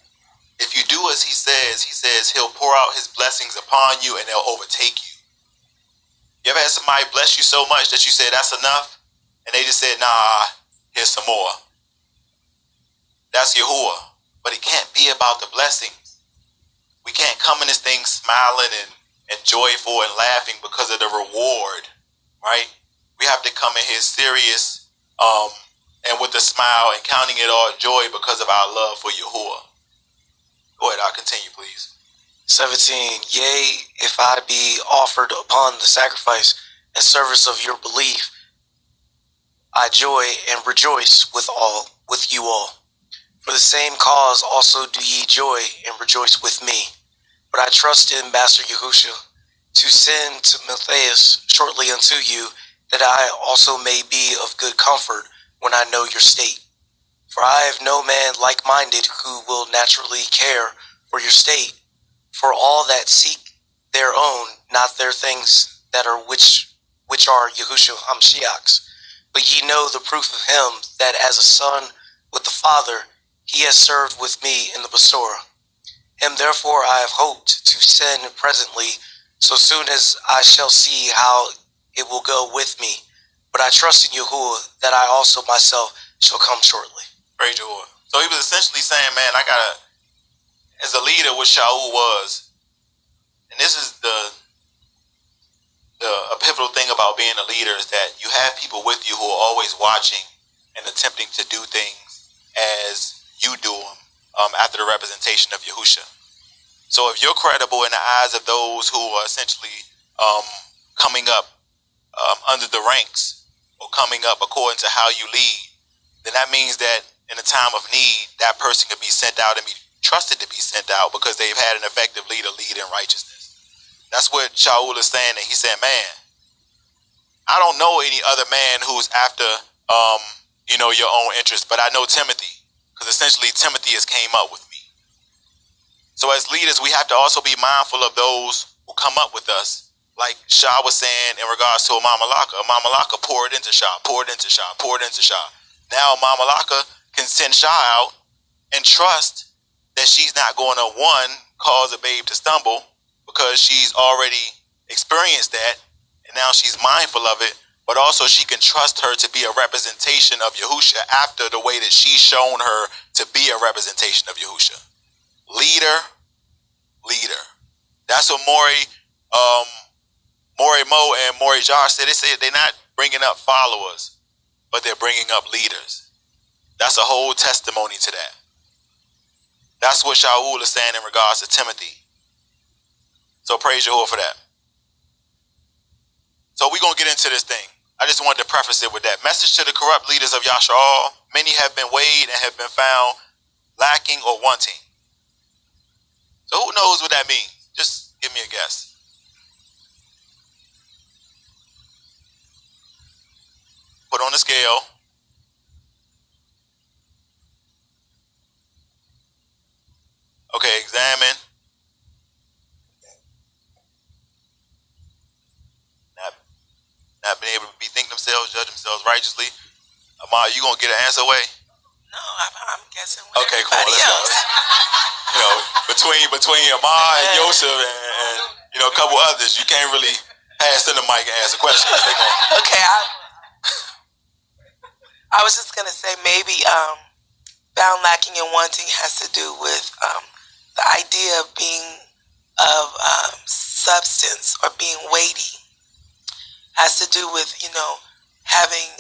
if you do as he says he'll pour out his blessings upon you and they'll overtake you. You ever had somebody bless you so much that you said that's enough? And they just said, nah, here's some more. That's Yahuah. But it can't be about the blessings. We can't come in this thing smiling and joyful and laughing because of the reward, right? We have to come in here serious and with a smile and counting it all joy because of our love for Yahuah. Go ahead, I'll continue, please. 17. Yea, if I be offered upon the sacrifice and service of your belief, I joy and rejoice with you all. For the same cause also do ye joy and rejoice with me. But I trust in Master Yahushua to send Timotheus shortly unto you, that I also may be of good comfort when I know your state. For I have no man like-minded who will naturally care for your state. For all that seek their own, not their things that are which are Yahushua HaMashiach's. But ye know the proof of him, that as a son with the Father, he has served with me in the Basora. Him therefore I have hoped to send presently, so soon as I shall see how it will go with me. But I trust in Yahuah that I also myself shall come shortly. Praise Yahuah. So he was essentially saying, man, I gotta, as a leader, what Shaul was, and this is a pivotal thing about being a leader, is that you have people with you who are always watching and attempting to do things as you do them after the representation of Yahushua. So if you're credible in the eyes of those who are essentially coming up under the ranks, or coming up according to how you lead, then that means that in a time of need, that person could be sent out and be trusted to be sent out because they've had an effective leader lead in righteousness. That's what Shaul is saying. And he said, man, I don't know any other man who's after, your own interest, but I know Timothy, because essentially Timothy has came up with me. So as leaders, we have to also be mindful of those who come up with us. Like Shah was saying in regards to Imam Malaka poured into Shah, poured into Shah, poured into Shah. Now Imam Malaka can send Shah out and trust that she's not going to, one, cause a babe to stumble, because she's already experienced that, and now she's mindful of it, but also she can trust her to be a representation of Yahushua after the way that she's shown her to be a representation of Yahushua. Leader. That's what Maury Mo and Maury Jar said. They say they're not bringing up followers, but they're bringing up leaders. That's a whole testimony to that. That's what Shaul is saying in regards to Timothy. So praise Yahuah for that. So we're going to get into this thing. I just wanted to preface it with that. Message to the corrupt leaders of Yasha'al. Many have been weighed and have been found lacking or wanting. So who knows what that means? Just give me a guess. Put on the scale. Okay, examine. Not being able to bethink themselves, judge themselves righteously. Amar, you gonna get an answer away? No, I'm guessing with okay, cool. everybody Let's else. go. Between Amar and Yosef and a couple others, you can't really pass in the mic and ask a question. Okay, I was just gonna say maybe found lacking and wanting has to do with the idea of being of substance or being weighty. Has to do with having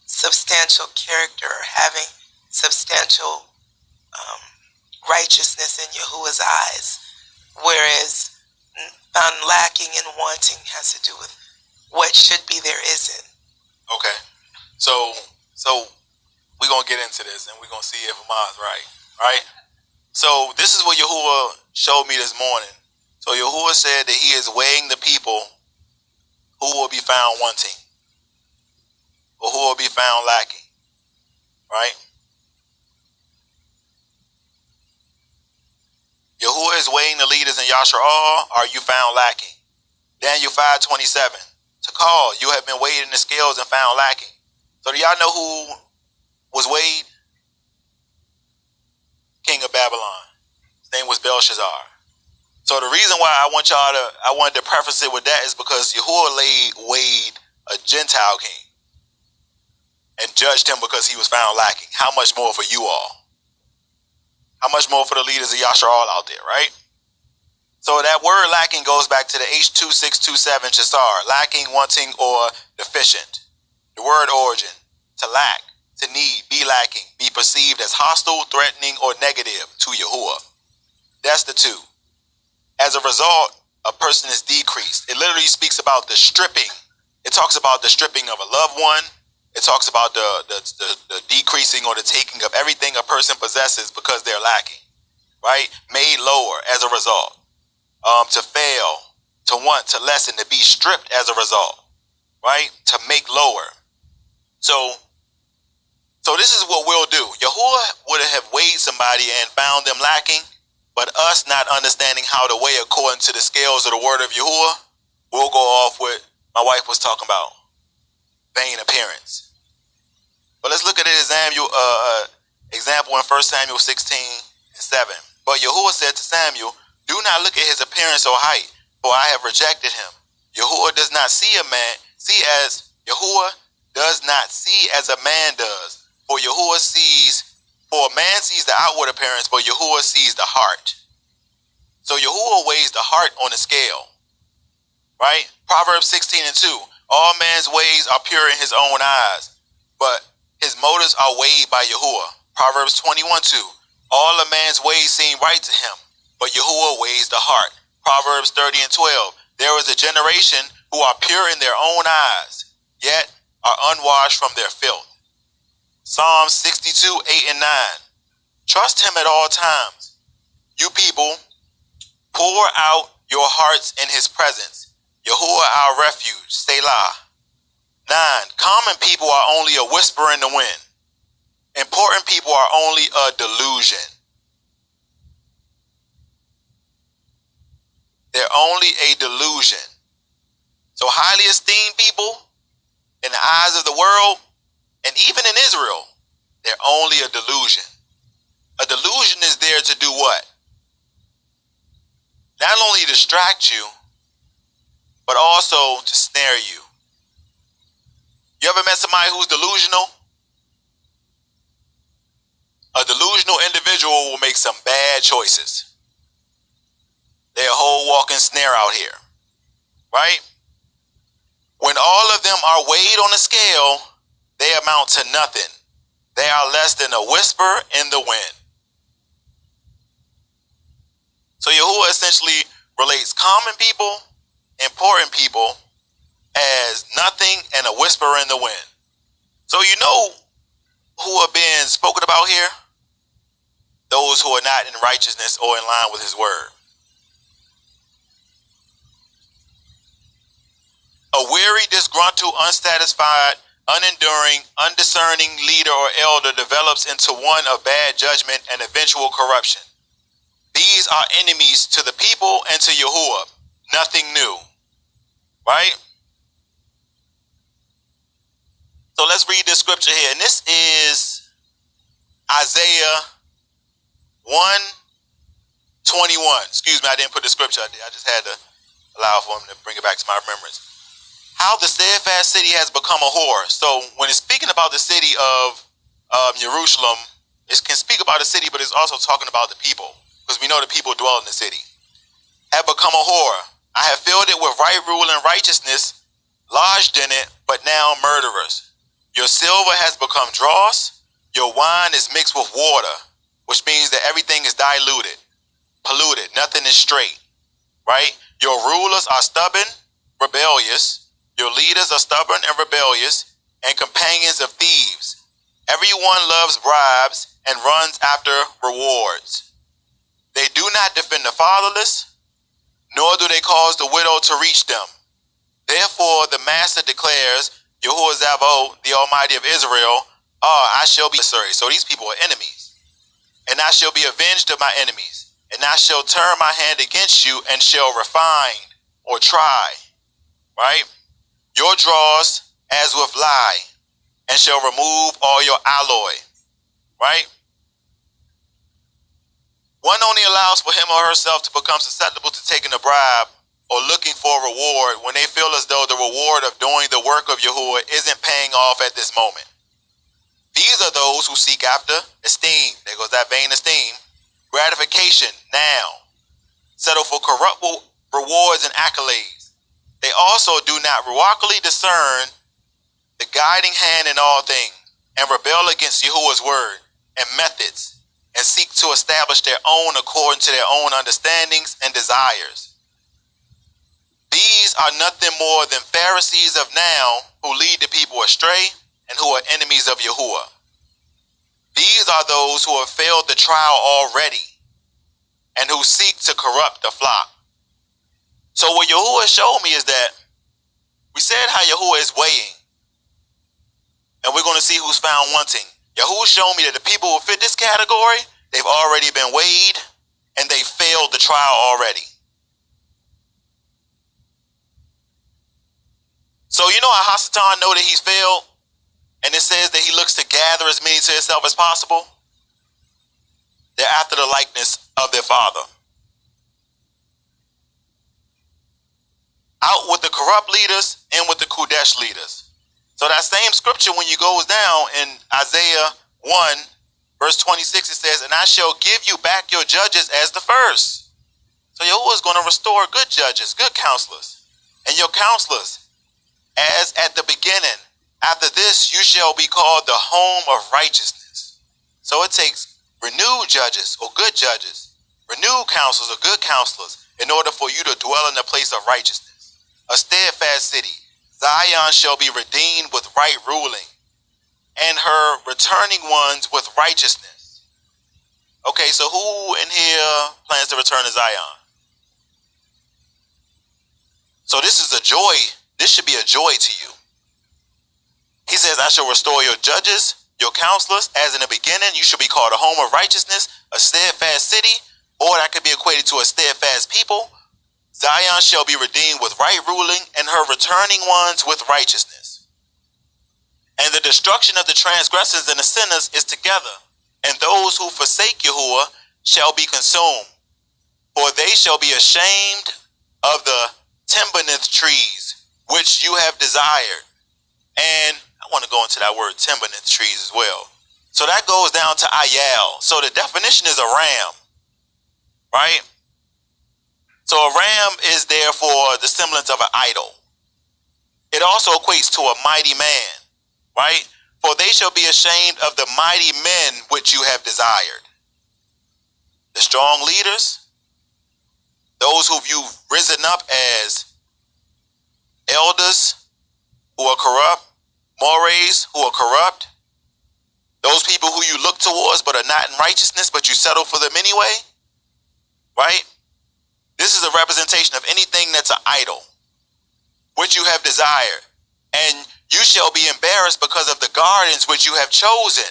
substantial character, or having substantial righteousness in Yahuwah's eyes, whereas found lacking and wanting has to do with what should be there isn't. Okay, so we're gonna get into this and we're gonna see if Amar's right? So this is what Yahuwah showed me this morning. So Yahuwah said that he is weighing the people who will be found wanting, or who will be found lacking, right? Yahuwah is weighing the leaders in Yasha'al. Are you found lacking? Daniel 5:27. To call, you have been weighed in the scales and found lacking. So do y'all know who was weighed? King of Babylon. His name was Belshazzar. So the reason why I wanted to preface it with that is because Yahuwah weighed a Gentile king and judged him because he was found lacking. How much more for you all? How much more for the leaders of Yasha'al out there, right? So that word lacking goes back to the H2627 Chasar, lacking, wanting, or deficient. The word origin, to lack, to need, be lacking, be perceived as hostile, threatening, or negative to Yahuwah. That's the two. As a result, a person is decreased. It literally speaks about the stripping. It talks about the stripping of a loved one. It talks about the decreasing or the taking of everything a person possesses because they're lacking, right? Made lower as a result. To fail, to want, to lessen, to be stripped as a result, right? To make lower. So this is what we'll do. Yahuwah would have weighed somebody and found them lacking, but us not understanding how to weigh according to the scales of the word of Yahuwah, we'll go off what my wife was talking about, vain appearance. But let's look at an example in 1 Samuel 16:7. But Yahuwah said to Samuel, do not look at his appearance or height, for I have rejected him. Yahuwah does not see a man, Yahuwah does not see as a man does. For a man sees the outward appearance, but Yahuwah sees the heart. So Yahuah weighs the heart on the scale, right? Proverbs 16:2. All man's ways are pure in his own eyes, but his motives are weighed by Yahuah. Proverbs 21:2. All a man's ways seem right to him, but Yahuah weighs the heart. Proverbs 30:12. There is a generation who are pure in their own eyes, yet are unwashed from their filth. Psalms 62:8-9. Trust him at all times. You people, pour out your hearts in his presence. Yahuah our refuge, Selah. 9. Common people are only a whisper in the wind. Important people are only a delusion. They're only a delusion. So highly esteemed people in the eyes of the world, and even in Israel, they're only a delusion. A delusion is there to do what? Not only distract you, but also to snare you. You ever met somebody who's delusional? A delusional individual will make some bad choices. They're a whole walking snare out here, right? When all of them are weighed on a scale, they amount to nothing. They are less than a whisper in the wind. So Yahuah essentially relates common people, important people, as nothing and a whisper in the wind. So you know who are being spoken about here? Those who are not in righteousness or in line with his word. A weary, disgruntled, unsatisfied, unenduring, undiscerning leader or elder develops into one of bad judgment and eventual corruption. These are enemies to the people and to Yahuah. Nothing new. Right? So let's read this scripture here. And this is Isaiah 1:21. Excuse me, I didn't put the scripture. I just had to allow for him to bring it back to my remembrance. How the steadfast city has become a whore. So when it's speaking about the city of Jerusalem, it can speak about the city, but it's also talking about the people, because we know the people dwell in the city. Have become a whore. I have filled it with right rule and righteousness, lodged in it, but now murderers. Your silver has become dross. Your wine is mixed with water, which means that everything is diluted, polluted. Nothing is straight, right? Your rulers are stubborn, rebellious. Your leaders are stubborn and rebellious, and companions of thieves. Everyone loves bribes and runs after rewards. They do not defend the fatherless, nor do they cause the widow to reach them. Therefore, the master declares, Yahuah Zavaot, the Almighty of Israel, I shall be sorry. So these people are enemies. And I shall be avenged of my enemies. And I shall turn my hand against you and shall refine or try. Right? Your dross as with lye, and shall remove all your alloy. Right? One only allows for him or herself to become susceptible to taking a bribe or looking for a reward when they feel as though the reward of doing the work of Yahuah isn't paying off at this moment. These are those who seek after esteem. There goes that vain esteem. Gratification now. Settle for corrupt rewards and accolades. They also do not ruachally discern the guiding hand in all things, and rebel against Yahuah's word and methods, and seek to establish their own according to their own understandings and desires. These are nothing more than Pharisees of now who lead the people astray and who are enemies of Yahuah. These are those who have failed the trial already and who seek to corrupt the flock. So what Yahuah showed me is that we said how Yahuah is weighing, and we're going to see who's found wanting. Yahuah showed me that the people who fit this category, they've already been weighed and they failed the trial already. So you know how Hasatan know that he's failed, and it says that he looks to gather as many to himself as possible? They're after the likeness of their father. Out with the corrupt leaders, in with the Kodesh leaders. So that same scripture, when you goes down in Isaiah 1, verse 26, it says, and I shall give you back your judges as the first. So So Yahuwah is going to restore good judges, good counselors. And your counselors, as at the beginning, after this you shall be called the home of righteousness. So it takes renewed judges or good judges, renewed counselors or good counselors in order for you to dwell in the place of righteousness. A steadfast city. Zion shall be redeemed with right ruling, and her returning ones with righteousness. Okay, so who in here plans to return to Zion? So this is a joy. This should be a joy to you. He says, I shall restore your judges, your counselors, as in the beginning. You shall be called a home of righteousness, a steadfast city, or that could be equated to a steadfast people. Zion shall be redeemed with right ruling, and her returning ones with righteousness. And the destruction of the transgressors and the sinners is together, and those who forsake Yahuwah shall be consumed. For they shall be ashamed of the terebinth trees, which you have desired. And I want to go into that word terebinth trees as well. So that goes down to ayal. So the definition is a ram, right? So a ram is therefore the semblance of an idol. It also equates to a mighty man, right? For they shall be ashamed of the mighty men which you have desired. The strong leaders, those who you've risen up as elders who are corrupt, mores who are corrupt, those people who you look towards but are not in righteousness, but you settle for them anyway, right? This is a representation of anything that's an idol, which you have desired. And you shall be embarrassed because of the gardens which you have chosen.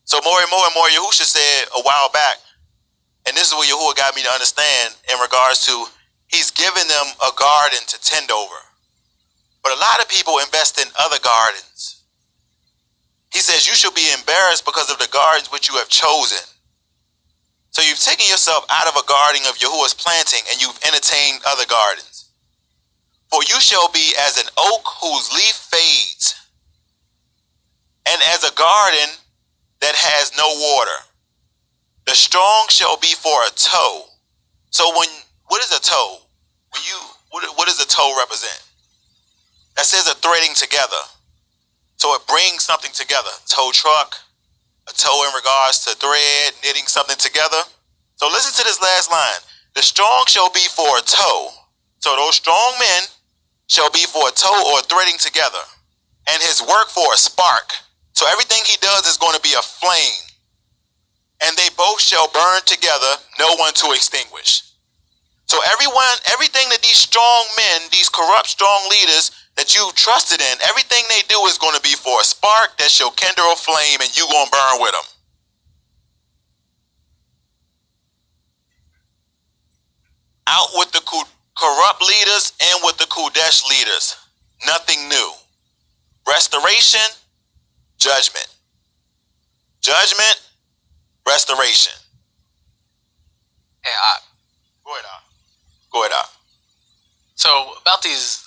So more and more, Yahushua said a while back, and this is what Yahuwah got me to understand in regards to, he's given them a garden to tend over. But a lot of people invest in other gardens. He says you shall be embarrassed because of the gardens which you have chosen. So you've taken yourself out of a garden of Yahuwah's planting, and you've entertained other gardens. For you shall be as an oak whose leaf fades, and as a garden that has no water. The strong shall be for a toe. So what is a toe? What does a toe represent? That says a threading together. So it brings something together. Tow truck, a toe in regards to thread, knitting something together. So listen to this last line. The strong shall be for a toe. So those strong men shall be for a toe or threading together. And his work for a spark. So everything he does is going to be a flame. And they both shall burn together, no one to extinguish. So everything that these strong men, these corrupt strong leaders that you trusted in, everything they do is going to be for a spark that shall kindle a flame, and you going to burn with them. Out with the corrupt leaders and with the Kudesh leaders. Nothing new. Restoration, judgment. Judgment, restoration. Hey, Go ahead, Op. So about these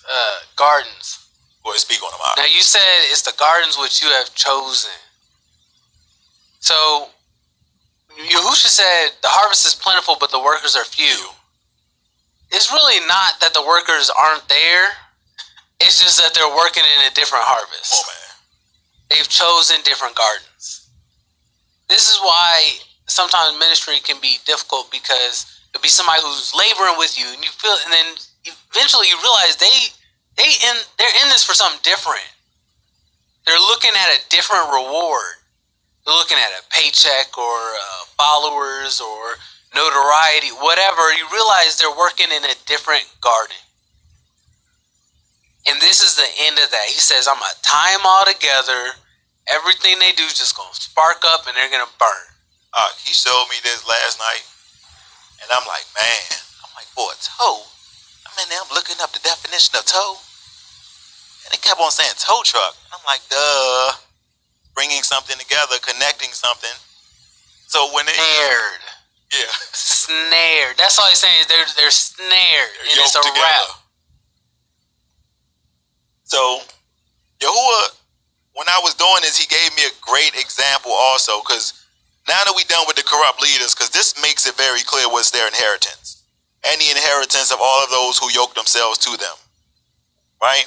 gardens. Go ahead, speak on them, Op. Now you said it's the gardens which you have chosen. So Yahushua said the harvest is plentiful, but the workers are few. It's really not that the workers aren't there. It's just that they're working in a different harvest. Oh, man. They've chosen different gardens. This is why sometimes ministry can be difficult, because it'll be somebody who's laboring with you, and you feel, and then eventually you realize they're in this for something different. They're looking at a different reward. They're looking at a paycheck or followers or notoriety, whatever. You realize they're working in a different garden. And this is the end of that. He says, I'm going to tie them all together. Everything they do is just going to spark up, and they're going to burn. He showed me this last night, and I'm like, man, for a toe? I'm looking up the definition of toe, and it kept on saying tow truck. I'm like, duh. Bringing something together, connecting something. So when they... Snared. Yeah. Snared. That's all he's saying, is they're snared. And it's a wrap. So, Yahuwah, when I was doing this, he gave me a great example also, because now that we're done with the corrupt leaders, because this makes it very clear what's their inheritance. and the inheritance of all of those who yoke themselves to them. Right?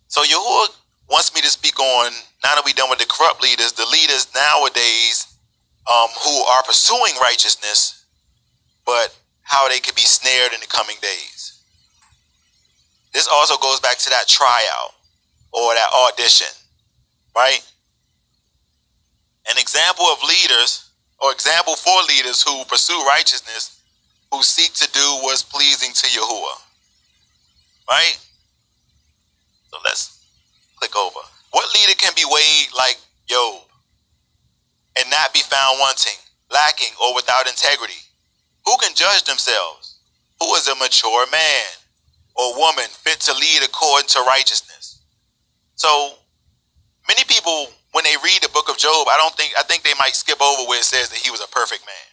So Yahuah wants me to speak on, now that we're done with the corrupt leaders, the leaders nowadays who are pursuing righteousness, but how they could be snared in the coming days. This also goes back to that tryout or that audition, right? An example of leaders, or example for leaders who pursue righteousness, who seek to do what's pleasing to Yahuah, right? So let's click over. What leader can be weighed like Job and not be found wanting, lacking, or without integrity? Who can judge themselves? Who is a mature man or woman fit to lead according to righteousness? So many people, when they read the book of Job, I think they might skip over where it says that he was a perfect man.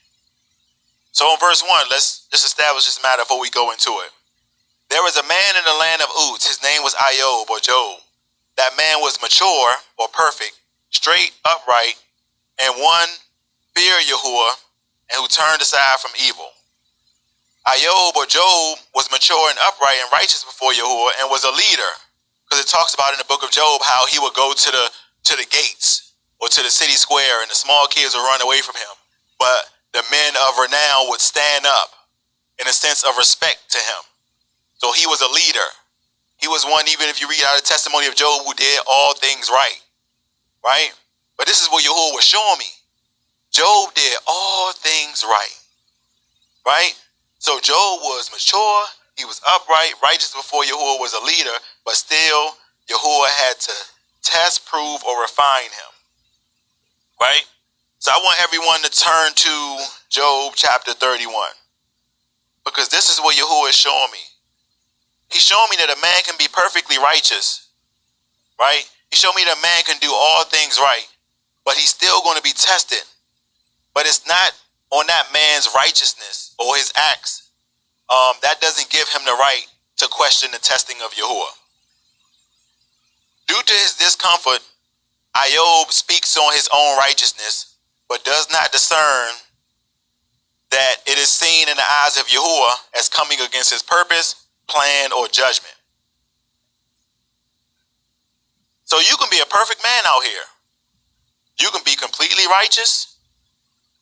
So in verse 1, let's just establish this matter before we go into it. There was a man in the land of Uz. His name was Iob or Job. That man was mature or perfect, straight, upright, and one feared Yahuah and who turned aside from evil. Iob or Job was mature and upright and righteous before Yahuah and was a leader, because it talks about in the book of Job how he would go to the gates or to the city square and the small kids would run away from him, but the men of renown would stand up in a sense of respect to him. So he was a leader. He was one, even if you read out the testimony of Job, who did all things right, right? But this is what Yahuah was showing me. Job did all things right, right? So Job was mature, he was upright, righteous before Yahuah, was a leader, but still Yahuah had to test, prove, or refine him, right? So I want everyone to turn to Job chapter 31, because this is what Yahuah is showing me. He's showing me that a man can be perfectly righteous, right? He showed me that a man can do all things right, but he's still going to be tested. But it's not on that man's righteousness or his acts. That doesn't give him the right to question the testing of Yahuah. Due to his discomfort, Iob speaks on his own righteousness, but does not discern that it is seen in the eyes of Yahuah as coming against his purpose, plan, or judgment. So you can be a perfect man out here. You can be completely righteous,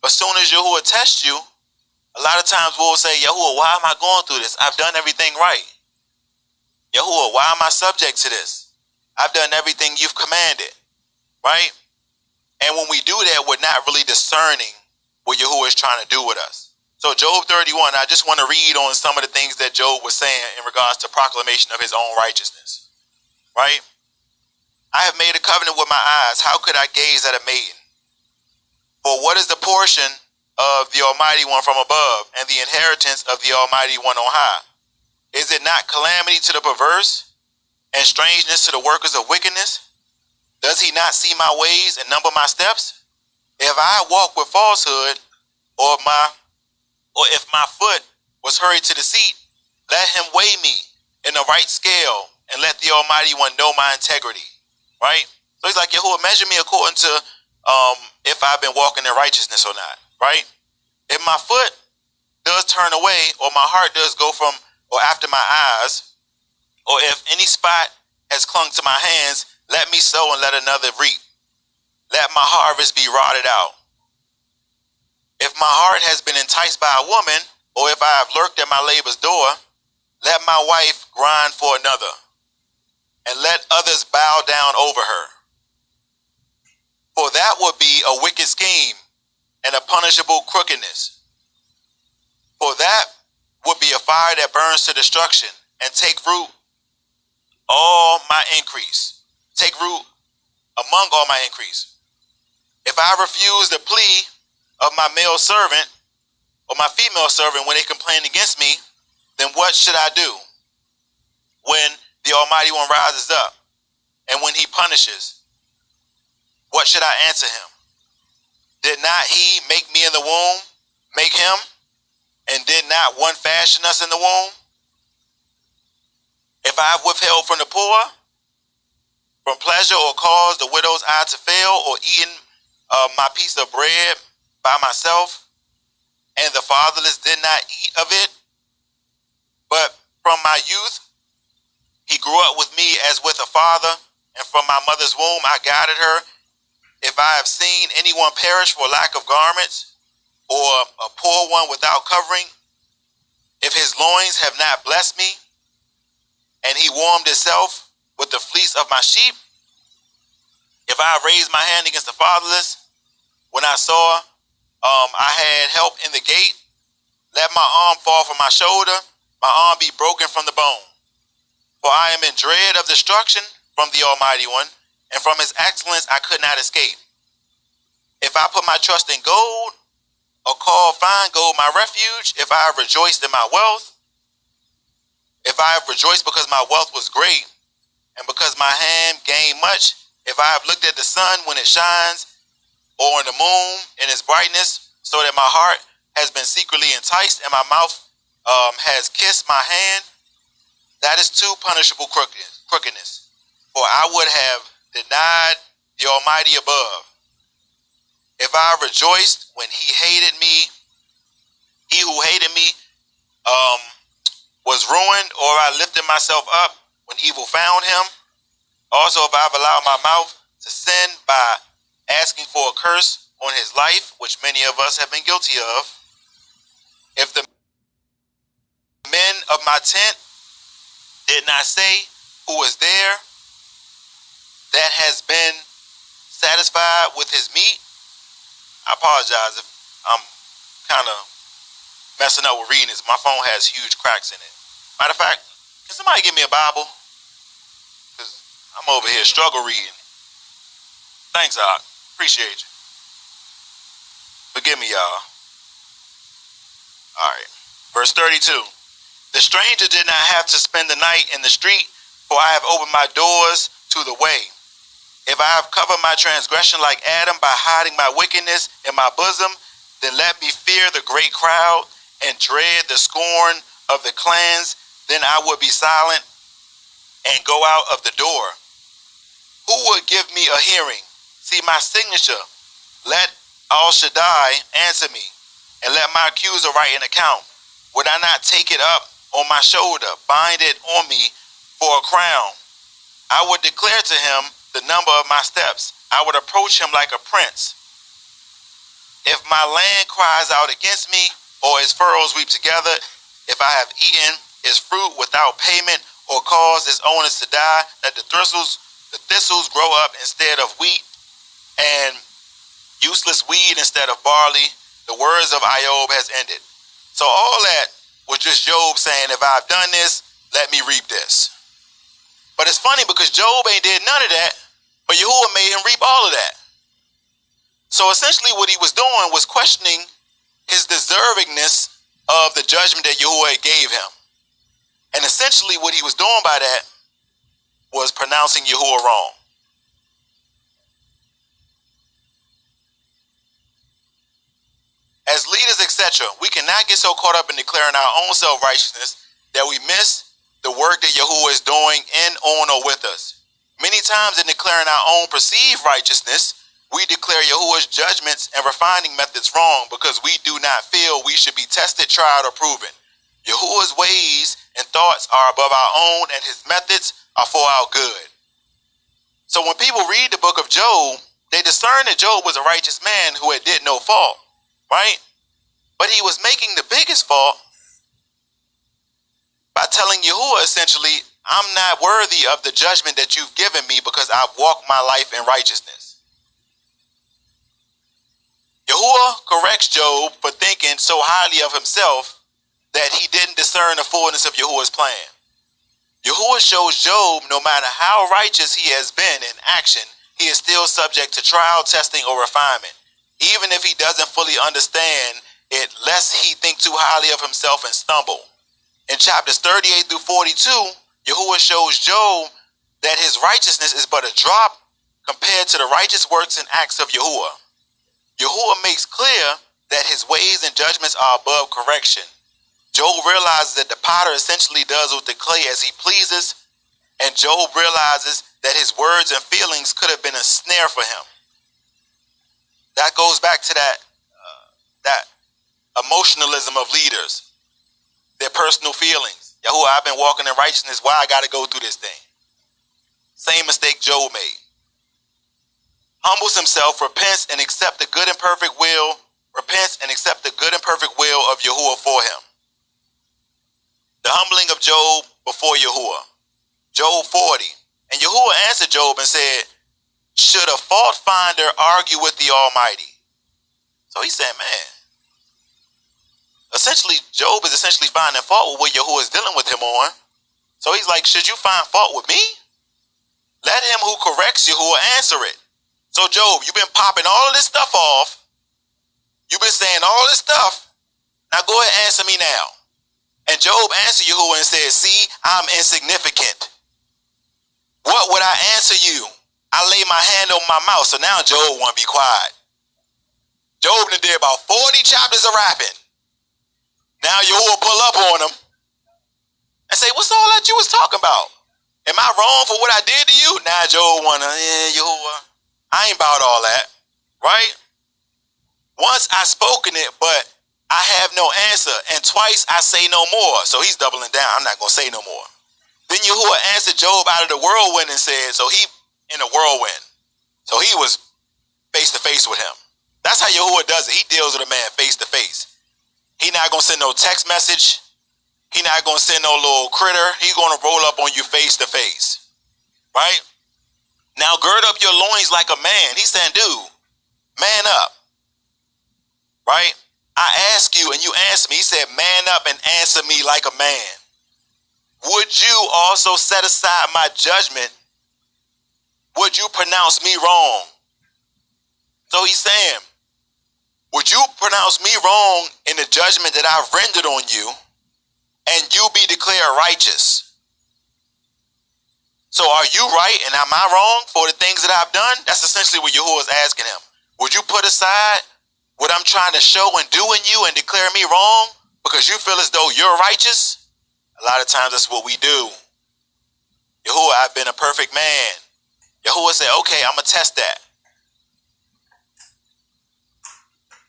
but as soon as Yahuah tests you, a lot of times we'll say, Yahuah, why am I going through this? I've done everything right. Yahuah, why am I subject to this? I've done everything you've commanded, right? And when we do that, we're not really discerning what Yahuah is trying to do with us. So Job 31, I just want to read on some of the things that Job was saying in regards to proclamation of his own righteousness, right? I have made a covenant with my eyes. How could I gaze at a maiden? For what is the portion of the Almighty One from above, and the inheritance of the Almighty One on high? Is it not calamity to the perverse, and strangeness to the workers of wickedness? Does he not see my ways and number my steps? If I walk with falsehood, or if my foot was hurried to the seat, let him weigh me in the right scale, and let the Almighty One know my integrity. Right? So he's like, Yahuah, measure me according to if I've been walking in righteousness or not. Right? If my foot does turn away, or my heart does go from or after my eyes, or if any spot has clung to my hands, let me sow and let another reap. Let my harvest be rotted out. If my heart has been enticed by a woman, or if I have lurked at my labor's door, let my wife grind for another, and let others bow down over her. For that would be a wicked scheme and a punishable crookedness. For that would be a fire that burns to destruction and take root all my increase. Take root among all my increase. If I refuse the plea of my male servant or my female servant when they complain against me, then what should I do when the Almighty One rises up and when he punishes? What should I answer him? Did not he make me in the womb, make him? And did not one fashion us in the womb? If I have withheld from the poor, from pleasure, or caused the widow's eye to fail, or eaten my piece of bread by myself, and the fatherless did not eat of it, But from my youth, he grew up with me as with a father, and from my mother's womb I guided her. If I have seen anyone perish for lack of garments, or a poor one without covering, if his loins have not blessed me, and he warmed himself with the fleece of my sheep, if I have raised my hand against the fatherless, when I saw I had help in the gate, let my arm fall from my shoulder, my arm be broken from the bone. For I am in dread of destruction from the Almighty One, and from his excellence I could not escape. If I put my trust in gold, or call fine gold my refuge, if I have rejoiced in my wealth, if I have rejoiced because my wealth was great, and because my hand gained much, if I have looked at the sun when it shines, or in the moon in its brightness, so that my heart has been secretly enticed, and my mouth has kissed my hand, that is too punishable crookedness. For I would have denied the Almighty above. If I rejoiced when he hated me, he who hated me was ruined, or I lifted myself up when evil found him. Also, if I have allowed my mouth to sin by asking for a curse on his life, which many of us have been guilty of, if the men of my tent did not say who was there that has been satisfied with his meat, I apologize if I'm kind of messing up with reading this. My phone has huge cracks in it. Matter of fact, can somebody give me a Bible? Because I'm over here struggle reading. Thanks, Doc. Appreciate you. Forgive me, y'all. All right. Verse 32. The stranger did not have to spend the night in the street, for I have opened my doors to the way. If I have covered my transgression like Adam by hiding my wickedness in my bosom, then let me fear the great crowd and dread the scorn of the clans. Then I would be silent and go out of the door. Who would give me a hearing? See my signature. Let Al Shaddai answer me, and let my accuser write an account. Would I not take it up on my shoulder, bind it on me for a crown? I would declare to him the number of my steps. I would approach him like a prince. If my land cries out against me, or its furrows weep together, if I have eaten its fruit without payment, or caused its owners to die, that the thistles grow up instead of wheat, and useless weed instead of barley, the words of Iob has ended. So all that was just Job saying, if I've done this, let me reap this. But it's funny because Job ain't did none of that, but Yahuah made him reap all of that. So essentially what he was doing was questioning his deservingness of the judgment that Yahuah gave him. And essentially what he was doing by that was pronouncing Yahuah wrong. As leaders, etc., we cannot get so caught up in declaring our own self-righteousness that we miss the work that Yahuah is doing in, on, or with us. Many times in declaring our own perceived righteousness, we declare Yahuah's judgments and refining methods wrong because we do not feel we should be tested, tried, or proven. Yahuah's ways and thoughts are above our own, and his methods are for our good. So when people read the book of Job, they discern that Job was a righteous man who had did no fault, right? But he was making the biggest fault by telling Yahuah essentially, I'm not worthy of the judgment that you've given me because I've walked my life in righteousness. Yahuah corrects Job for thinking so highly of himself that he didn't discern the fullness of Yahuah's plan. Yahuah shows Job no matter how righteous he has been in action, he is still subject to trial, testing, or refinement. Even if he doesn't fully understand it, lest he think too highly of himself and stumble. In chapters 38 through 42, Yahuah shows Job that his righteousness is but a drop compared to the righteous works and acts of Yahuah. Yahuah makes clear that his ways and judgments are above correction. Job realizes that the potter essentially does with the clay as he pleases, and Job realizes that his words and feelings could have been a snare for him. That goes back to that emotionalism of leaders, their personal feelings. Yahuah, I've been walking in righteousness. Why I got to go through this thing? Same mistake Job made. Humbles himself, repents, and accepts the good and perfect will. Repents and accepts the good and perfect will of Yahuah for him. The humbling of Job before Yahuah. Job 40. And Yahuah answered Job and said, should a fault finder argue with the Almighty? So he said, man, essentially, Job is essentially finding fault with what Yahuah is dealing with him on. So he's like, should you find fault with me? Let him who corrects Yahuah answer it. So Job, you've been popping all of this stuff off. You've been saying all this stuff. Now go ahead and answer me now. And Job answered Yahuah and said, see, I'm insignificant. What would I answer you? I lay my hand on my mouth. So now Job want to be quiet. Job done did about 40 chapters of rapping. Now Yahuah pull up on him and say, what's all that you was talking about? Am I wrong for what I did to you? Now Job wanna, Yahuah, I ain't about all that, right? Once I spoken it, but I have no answer, and twice I say no more. So he's doubling down. I'm not gonna say no more. Then Yahuah answered Job out of the whirlwind and said, so he in a whirlwind. So he was face to face with him. That's how Yahuah does it. He deals with a man face to face. He not gonna send no text message. He not gonna send no little critter. He gonna roll up on you face to face, right? Now gird up your loins like a man. He said, dude, man up, right? I ask you and you answer me. He said, man up and answer me like a man. Would you also set aside my judgment? Would you pronounce me wrong? So he's saying, would you pronounce me wrong in the judgment that I've rendered on you, and you be declared righteous? So are you right and am I wrong for the things that I've done? That's essentially what Yahuah is asking him. Would you put aside what I'm trying to show and do in you and declare me wrong because you feel as though you're righteous? A lot of times that's what we do. Yahuah, I've been a perfect man. Yahuah said, okay, I'm going to test that.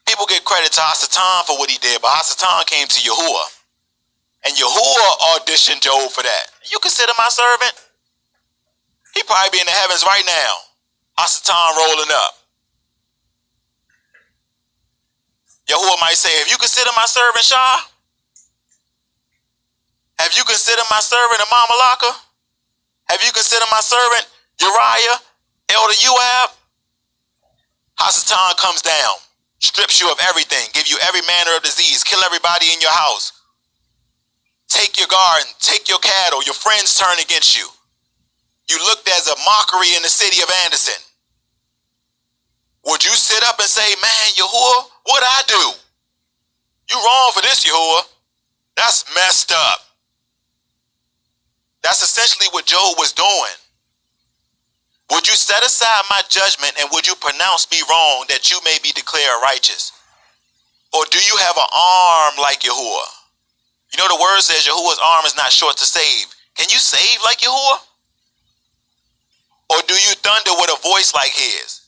People get credit to Hasatan for what he did, but Hasatan came to Yahuah. And Yahuah auditioned Job for that. You consider my servant? He probably be in the heavens right now. Hasatan rolling up. Yahuah might say, have you considered my servant Shah? Have you considered my servant Imam Malaka? Have you considered my servant Uriah, Elder Uab? Hasatan comes down, strips you of everything, give you every manner of disease, kill everybody in your house. Take your garden, take your cattle, your friends turn against you. You looked as a mockery in the city of Anderson. Would you sit up and say, man, Yahuah, what'd I do? You wrong for this, Yahuah. That's messed up. That's essentially what Job was doing. Would you set aside my judgment and would you pronounce me wrong that you may be declared righteous? Or do you have an arm like Yahuah? You know the word says Yahuah's arm is not short to save. Can you save like Yahuah? Or do you thunder with a voice like his?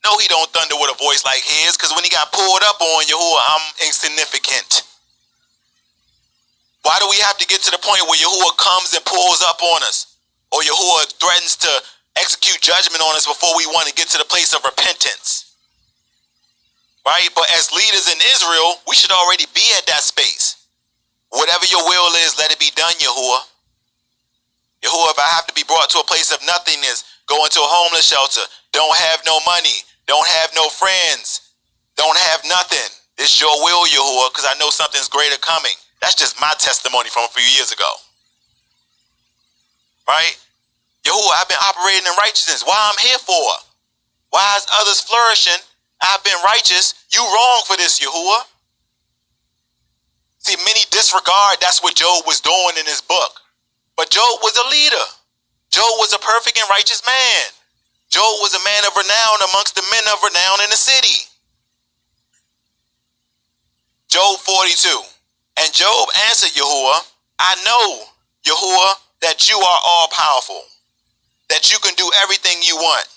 No, he don't thunder with a voice like his, because when he got pulled up on Yahuah, I'm insignificant. Why do we have to get to the point where Yahuah comes and pulls up on us? Or Yahuah threatens to execute judgment on us before we want to get to the place of repentance? Right? But as leaders in Israel, we should already be at that space. Whatever your will is, let it be done, Yahuah. Yahuah, if I have to be brought to a place of nothingness, go into a homeless shelter, don't have no money, don't have no friends, don't have nothing. It's your will, Yahuah, because I know something's greater coming. That's just my testimony from a few years ago. Right? Yahuah, I've been operating in righteousness. Why I'm here for? Why is others flourishing? I've been righteous. You wrong for this, Yahuah. See, many disregard that's what Job was doing in his book. But Job was a leader. Job was a perfect and righteous man. Job was a man of renown amongst the men of renown in the city. Job 42. And Job answered Yahuah, I know, Yahuah, that you are all powerful, that you can do everything you want.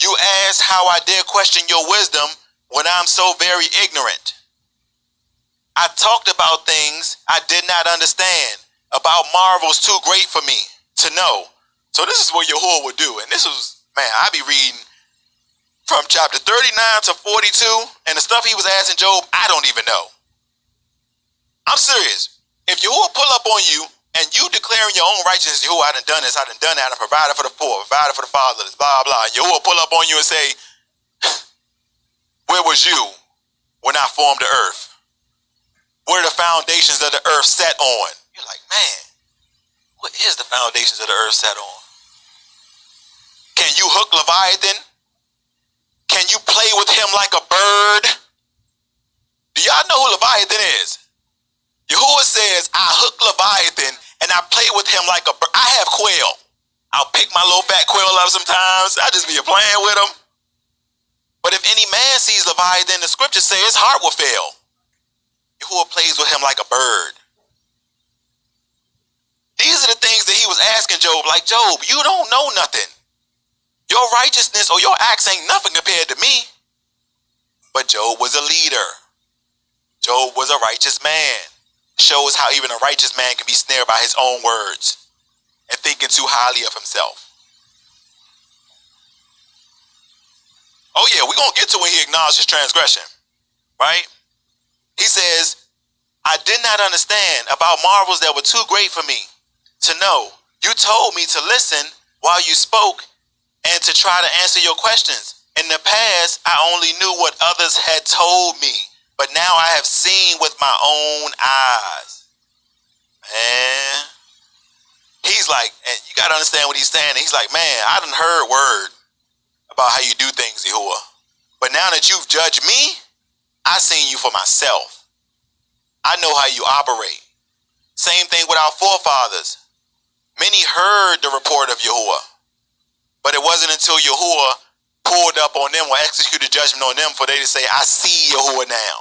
You ask how I dare question your wisdom when I'm so very ignorant. I talked about things I did not understand, about marvels too great for me to know. So this is what Yahuah would do. And this was, man, I be reading from chapter 39 to 42, and the stuff he was asking Job, I don't even know. I'm serious. If Yahuah pull up on you and you declaring your own righteousness, Yahuah, I done done this, I done done that, I provided for the poor, provided for the fatherless, blah, blah. And Yahuah pull up on you and say, where was you when I formed the earth? Where the foundations of the earth set on? You're like, man, what is the foundations of the earth set on? Can you hook Leviathan? Can you play with him like a bird? Do y'all know who Leviathan is? Yahuah says, I hook Leviathan and I play with him like a bird. I have quail. I'll pick my little fat quail up sometimes. I just be playing with him. But if any man sees Leviathan, the scriptures say his heart will fail. Yahuah plays with him like a bird. These are the things that he was asking Job, like, Job, you don't know nothing. Your righteousness or your acts ain't nothing compared to me. But Job was a leader. Job was a righteous man. Shows how even a righteous man can be snared by his own words and thinking too highly of himself. Oh yeah, we're going to get to when he acknowledged his transgression, right? He says, I did not understand about marvels that were too great for me to know. You told me to listen while you spoke and to try to answer your questions. In the past, I only knew what others had told me, but now I have seen with my own eyes. Man, he's like, and you got to understand what he's saying. He's like, man, I done heard word about how you do things, Yahuah. But now that you've judged me, I seen you for myself. I know how you operate. Same thing with our forefathers. Many heard the report of Yahuah, but it wasn't until Yahuah pulled up on them or executed judgment on them for they to say, I see Yahuah now.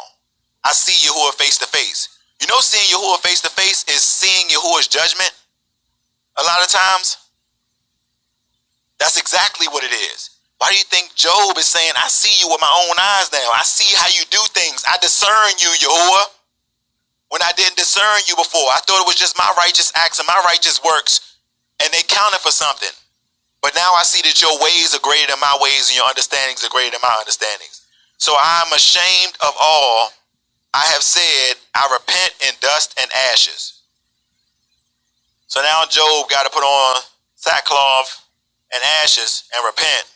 I see Yahuah face to face. You know, seeing Yahuah face to face is seeing Yahuah's judgment a lot of times. That's exactly what it is. Why do you think Job is saying, I see you with my own eyes now. I see how you do things. I discern you, Yahuah. When I didn't discern you before, I thought it was just my righteous acts and my righteous works, and they counted for something. But now I see that your ways are greater than my ways and your understandings are greater than my understandings. So I'm ashamed of all I have said. I repent in dust and ashes. So now Job got to put on sackcloth and ashes and repent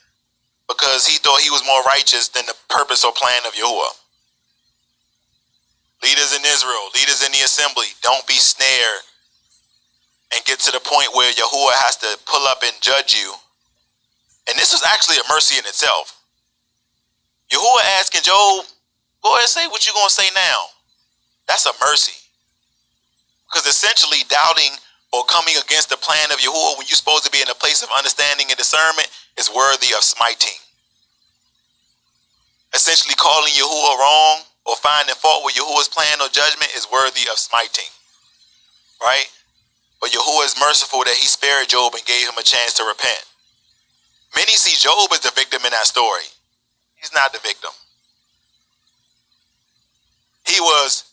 because he thought he was more righteous than the purpose or plan of Yahuah. Leaders in Israel, leaders in the assembly, don't be snared and get to the point where Yahuah has to pull up and judge you. And this was actually a mercy in itself. Yahuah asking Job, go ahead and say what you're going to say now. That's a mercy. Because essentially doubting or coming against the plan of Yahuah when you're supposed to be in a place of understanding and discernment is worthy of smiting. Essentially calling Yahuah wrong or finding fault with Yahuah's plan or judgment is worthy of smiting. Right? But Yahuah is merciful that he spared Job and gave him a chance to repent. Many see Job as the victim in that story. He's not the victim. He was,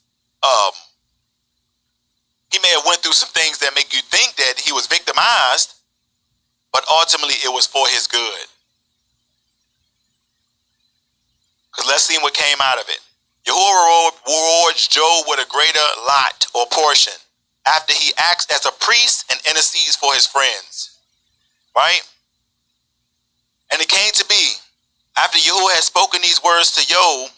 he may have went through some things that make you think that he was victimized, but ultimately it was for his good. Because let's see what came out of it. Yahuah rewards Job with a greater lot or portion after he acts as a priest and intercedes for his friends. Right? And it came to be, after Yahuah had spoken these words to Job,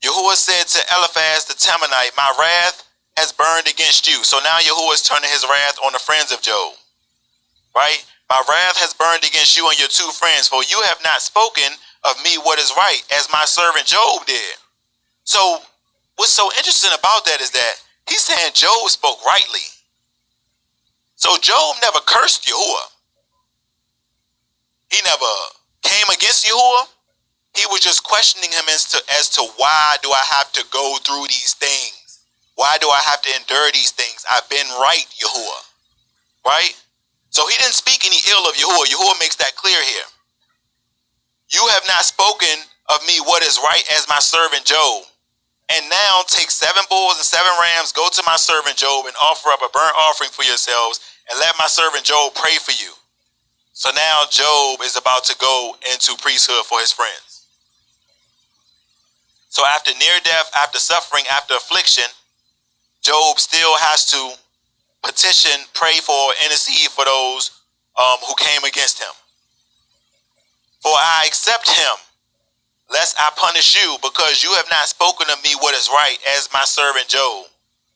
Yahuah said to Eliphaz the Temanite, my wrath has burned against you. So now Yahuah is turning his wrath on the friends of Job. Right? My wrath has burned against you and your two friends, for you have not spoken of me what is right, as my servant Job did. So what's so interesting about that is that he's saying Job spoke rightly. So Job never cursed Yahuah. He never came against Yahuah. He was just questioning him as to why do I have to go through these things? Why do I have to endure these things? I've been right, Yahuah. Right? So he didn't speak any ill of Yahuah. Yahuah makes that clear here. You have not spoken of me what is right, as my servant Job. And now take 7 bulls and 7 rams, go to my servant Job and offer up a burnt offering for yourselves, and let my servant Job pray for you. So now Job is about to go into priesthood for his friends. So after near death, after suffering, after affliction, Job still has to petition, pray for, intercede for those who came against him. For I accept him, lest I punish you, because you have not spoken of me what is right, as my servant Job.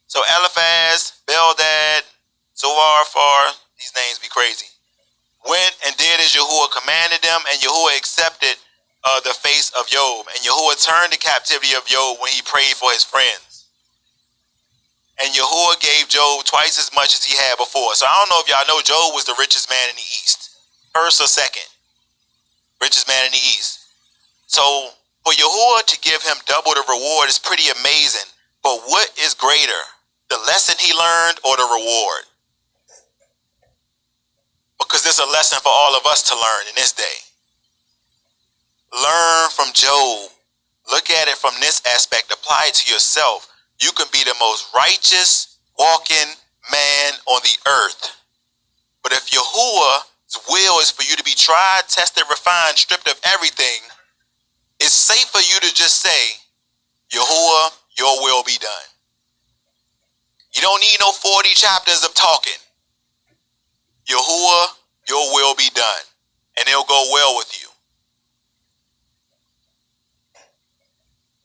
So Eliphaz, Bildad, Zophar, these names be crazy, went and did as Yahuah commanded them, and Yahuah accepted the face of Job. And Yahuah turned the captivity of Job when he prayed for his friends. And Yahuah gave Job twice as much as he had before. So I don't know if y'all know, Job was the richest man in the East. First or second richest man in the East. So for Yahuah to give him double the reward is pretty amazing. But what is greater, the lesson he learned or the reward? Because there's a lesson for all of us to learn in this day. Learn from Job. Look at it from this aspect. Apply it to yourself. You can be the most righteous walking man on the earth. But if Yahuah's will is for you to be tried, tested, refined, stripped of everything, it's safe for you to just say, Yahuah, your will be done. You don't need no 40 chapters of talking. Yahuah, your will be done. And it'll go well with you.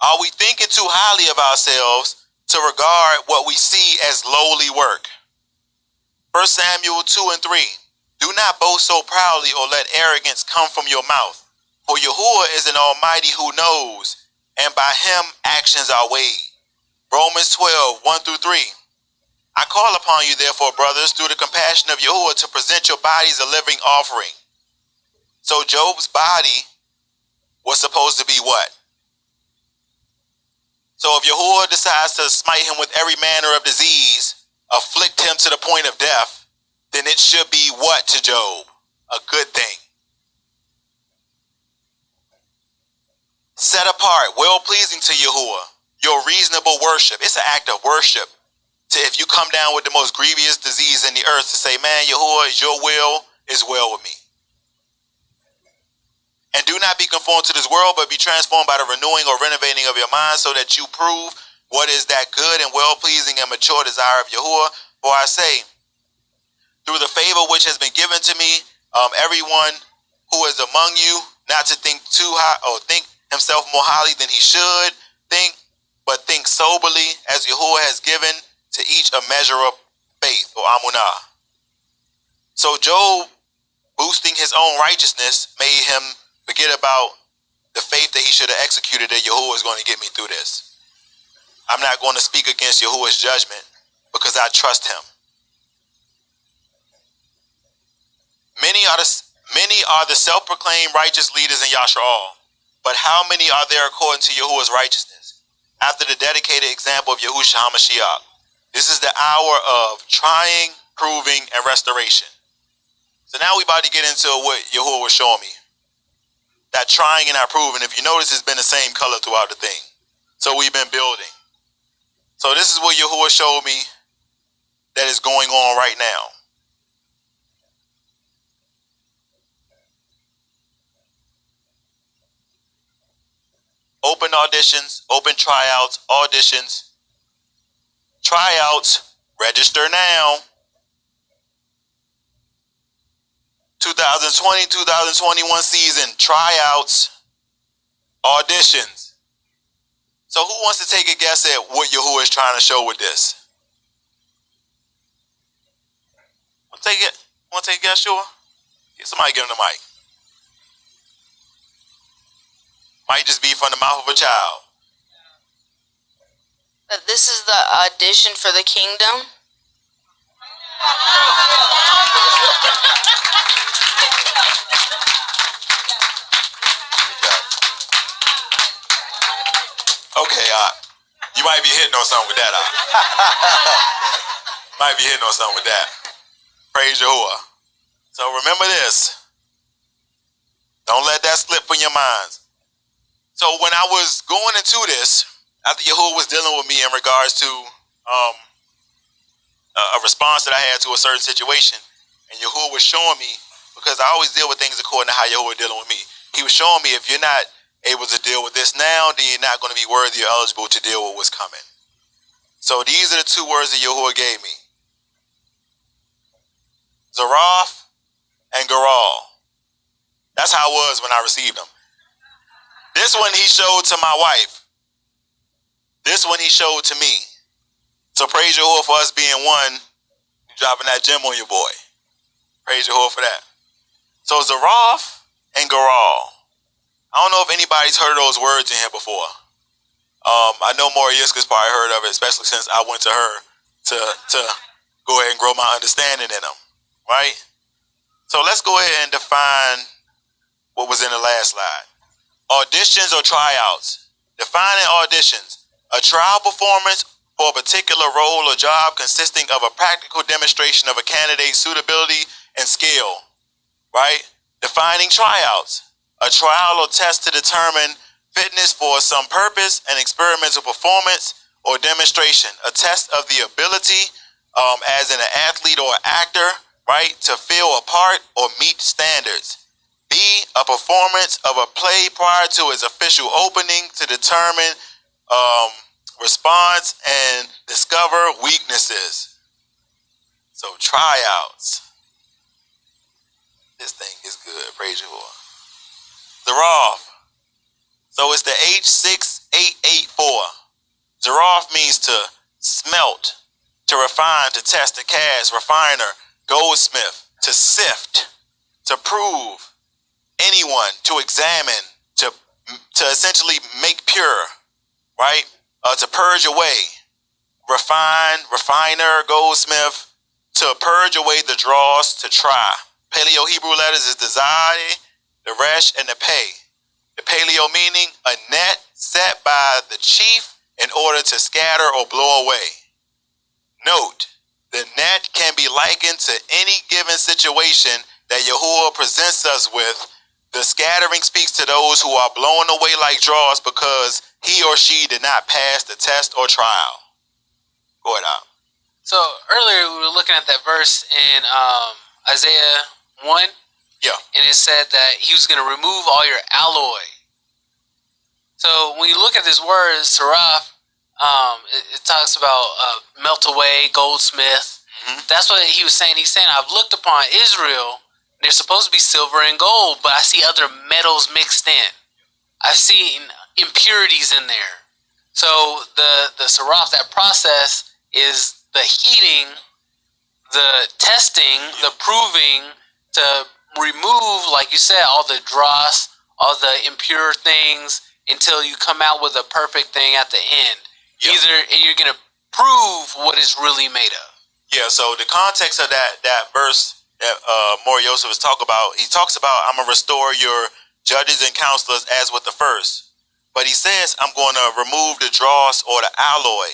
Are we thinking too highly of ourselves to regard what we see as lowly work? 1 Samuel 2 and 3. Do not boast so proudly or let arrogance come from your mouth. For Yahuah is an Almighty who knows, and by him actions are weighed. Romans 12, 1 through 3. I call upon you, therefore, brothers, through the compassion of Yahuah, to present your bodies a living offering. So Job's body was supposed to be what? So if Yahuah decides to smite him with every manner of disease, afflict him to the point of death, then it should be what to Job? A good thing. Set apart, well-pleasing to Yahuah, your reasonable worship. It's an act of worship. If you come down with the most grievous disease in the earth, to say, man, Yahuah, your will is well with me. And do not be conformed to this world, but be transformed by the renewing or renovating of your mind, so that you prove what is that good and well-pleasing and mature desire of Yahuah. For I say, through the favor which has been given to me, everyone who is among you, not to think too high or think himself more highly than he should think, but think soberly, as Yahuah has given to each a measure of faith or amunah. So Job, boosting his own righteousness, made him forget about the faith that he should have executed, that Yahuah is going to get me through this. I'm not going to speak against Yahuah's judgment because I trust him. Many are the self-proclaimed righteous leaders in Yasha'al, but how many are there according to Yahuah's righteousness? After the dedicated example of Yahushua HaMashiach. This is the hour of trying, proving, and restoration. So now we about to get into what Yahuah was showing me. That trying and not proving, if you notice, it's been the same color throughout the thing. So we've been building. So this is what Yahuah showed me that is going on right now. Open auditions, open tryouts, auditions, tryouts, register now. 2020-2021 season, tryouts, auditions. So who wants to take a guess at what Yahuah is trying to show with this? Want to take a guess, sure? Yeah, somebody give him the mic. Might just be from the mouth of a child. But this is the audition for the kingdom. Okay, you might be hitting on something with that. Might be hitting on something with that. Praise Yahuah. So remember this. Don't let that slip from your minds. So when I was going into this, after Yahuah was dealing with me in regards to a response that I had to a certain situation, and Yahuah was showing me, because I always deal with things according to how Yahuah was dealing with me. He was showing me, if you're not able to deal with this now, then you're not going to be worthy or eligible to deal with what's coming. So these are the two words that Yahuah gave me: Zaraf and Garal. That's how it was when I received them. This one he showed to my wife. This one he showed to me. So praise Yahuah for us being one, dropping that gem on your boy. Praise Yahuah for that. So Zaraf and Garal. I don't know if anybody's heard of those words in here before. I know Moriuska's probably heard of it, especially since I went to her to go ahead and grow my understanding in them, right? So let's go ahead and define what was in the last slide. Auditions or tryouts. Defining auditions: a trial performance for a particular role or job consisting of a practical demonstration of a candidate's suitability and skill, right? Defining tryouts: a trial or test to determine fitness for some purpose, an experimental performance or demonstration, a test of the ability as an athlete or actor, right, to fill a part or meet standards. B, a performance of a play prior to its official opening to determine response and discover weaknesses. So tryouts. This thing is good. Praise Yahuah. Zaraf. So it's the H6884. Zaraf means to smelt, to refine, to test, to cast, refiner, goldsmith, to sift, to prove, anyone, to examine, to essentially make pure, right? To purge away, refine, refiner, goldsmith, to purge away the dross, to try. Paleo Hebrew letters is the Zai, the Resh, and the Pei. The Paleo meaning a net set by the chief in order to scatter or blow away. Note, the net can be likened to any given situation that Yahuah presents us with. The scattering speaks to those who are blown away like dross because he or she did not pass the test or trial. Go ahead, Al. So earlier we were looking at that verse in Isaiah 1. Yeah. And it said that he was going to remove all your alloy. So when you look at this word, Seraph, it talks about melt away, goldsmith. Mm-hmm. That's what he was saying. He's saying, I've looked upon Israel. They're supposed to be silver and gold, but I see other metals mixed in. I've seen impurities in there. So the Seraph, that process is the heating, the testing, the proving to remove, like you said, all the dross, all the impure things until you come out with a perfect thing at the end. Yeah. And you're going to prove what it's really made of. Yeah, so the context of that verse that Mor Yosef is talking about, he talks about, I'm going to restore your judges and counselors as with the first. But he says, I'm going to remove the dross or the alloy.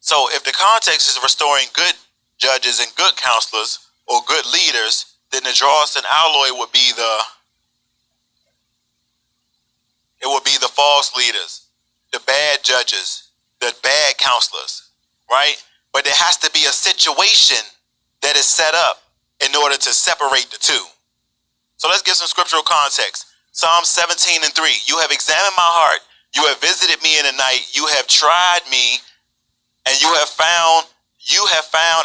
So if the context is restoring good judges and good counselors or good leaders, then the dross and alloy would be the false leaders, the bad judges, the bad counselors, right? But there has to be a situation that is set up in order to separate the two. So let's get some scriptural context. Psalm 17:3. You have examined my heart. You have visited me in the night. You have tried me, and you have found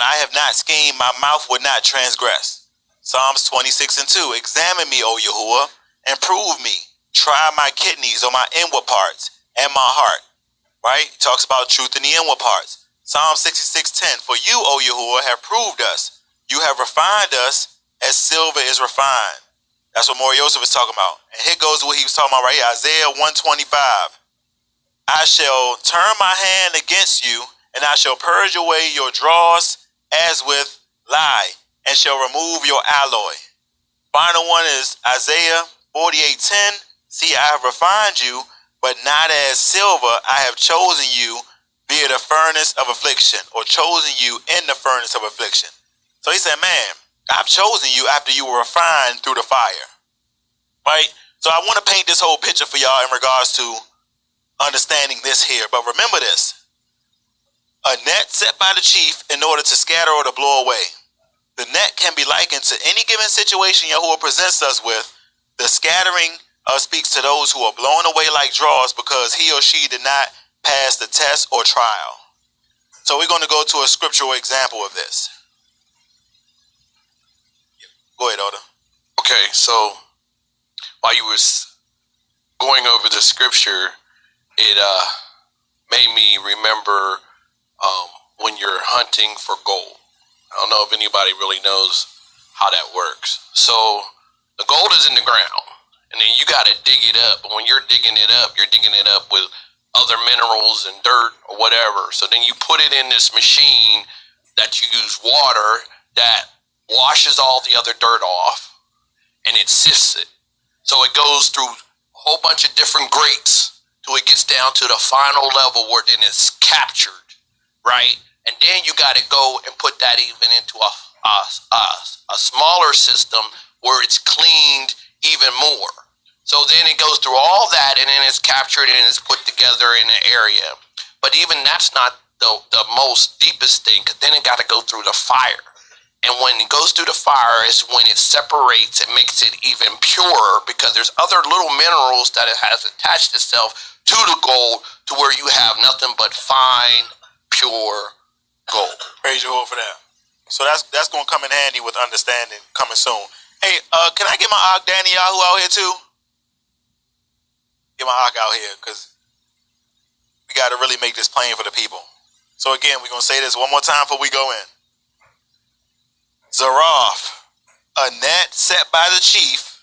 I have not schemed. My mouth would not transgress. Psalms 26:2. Examine me, O Yahuah, and prove me. Try my kidneys or my inward parts and my heart. Right? It talks about truth in the inward parts. Psalm 66:10. For you, O Yahuah, have proved us. You have refined us as silver is refined. That's what Mor Yosef is talking about. And here goes what he was talking about right here. Isaiah 125. I shall turn my hand against you, and I shall purge away your dross as with lye, and shall remove your alloy. Final one is Isaiah 48:10. See, I have refined you, but not as silver. I have chosen you via the furnace of affliction, or chosen you in the furnace of affliction. So he said, man, I've chosen you after you were refined through the fire. Right? So I want to paint this whole picture for y'all in regards to understanding this here. But remember this. A net set by the chief in order to scatter or to blow away. The net can be likened to any given situation Yahuah presents us with. The scattering speaks to those who are blown away like draws because he or she did not pass the test or trial. So we're going to go to a scriptural example of this. Go ahead, Oda. Okay, so while you was going over the scripture, it made me remember when you're hunting for gold. I don't know if anybody really knows how that works. So the gold is in the ground, and then you got to dig it up. But when you're digging it up, you're digging it up with other minerals and dirt or whatever. So then you put it in this machine that you use water that washes all the other dirt off, and it sifts it. So it goes through a whole bunch of different grates till it gets down to the final level where then it's captured, right? And then you got to go and put that even into a smaller system where it's cleaned even more. So then it goes through all that, and then it's captured and it's put together in an area. But even that's not the most deepest thing, because then it got to go through the fire. And when it goes through the fire is when it separates and makes it even purer, because there's other little minerals that it has attached itself to the gold to where you have nothing but fine, pure gold. Praise Yahuah for that. So that's going to come in handy with understanding coming soon. Hey, can I get my Ak Danny Yahuah out here too? Get my Ak out here, because we got to really make this plain for the people. So again, we're going to say this one more time before we go in. Zaraf, a net set by the chief,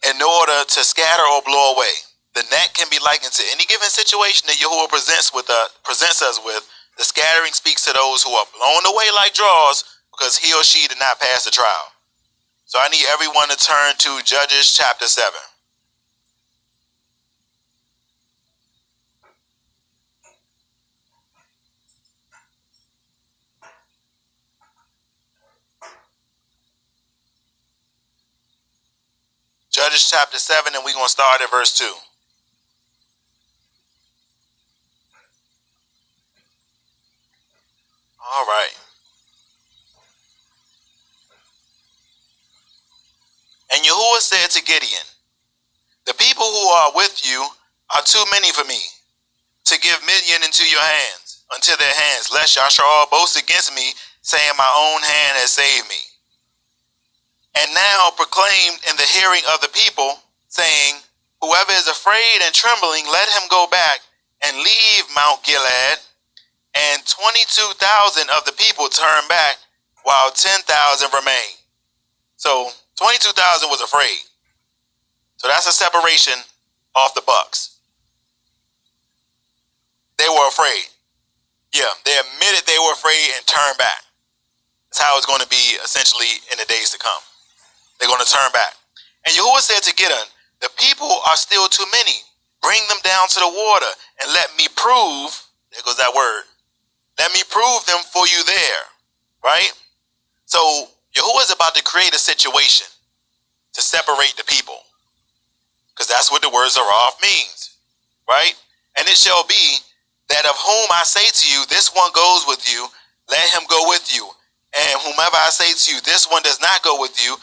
in order to scatter or blow away. The net can be likened to any given situation that Yahuah presents us with. The scattering speaks to those who are blown away like draws because he or she did not pass the trial. So I need everyone to turn to Judges chapter 7. Judges chapter 7, and we're going to start at verse 2. All right. And Yahuah said to Gideon, the people who are with you are too many for me to give Midian into their hands, lest Yasharal boast against me, saying my own hand has saved me. And now proclaimed in the hearing of the people, saying, whoever is afraid and trembling, let him go back and leave Mount Gilead. And 22,000 of the people turned back, while 10,000 remained. So 22,000 was afraid. So that's a separation off the bucks. They were afraid. Yeah, they admitted they were afraid and turned back. That's how it's going to be essentially in the days to come. They're going to turn back. And Yahuah said to Gideon, the people are still too many. Bring them down to the water and let me prove, there goes that word, let me prove them for you there. Right? So Yahuah is about to create a situation to separate the people. Because that's what the word Zaraf means. Right? And it shall be that of whom I say to you, this one goes with you, let him go with you. And whomever I say to you, this one does not go with you,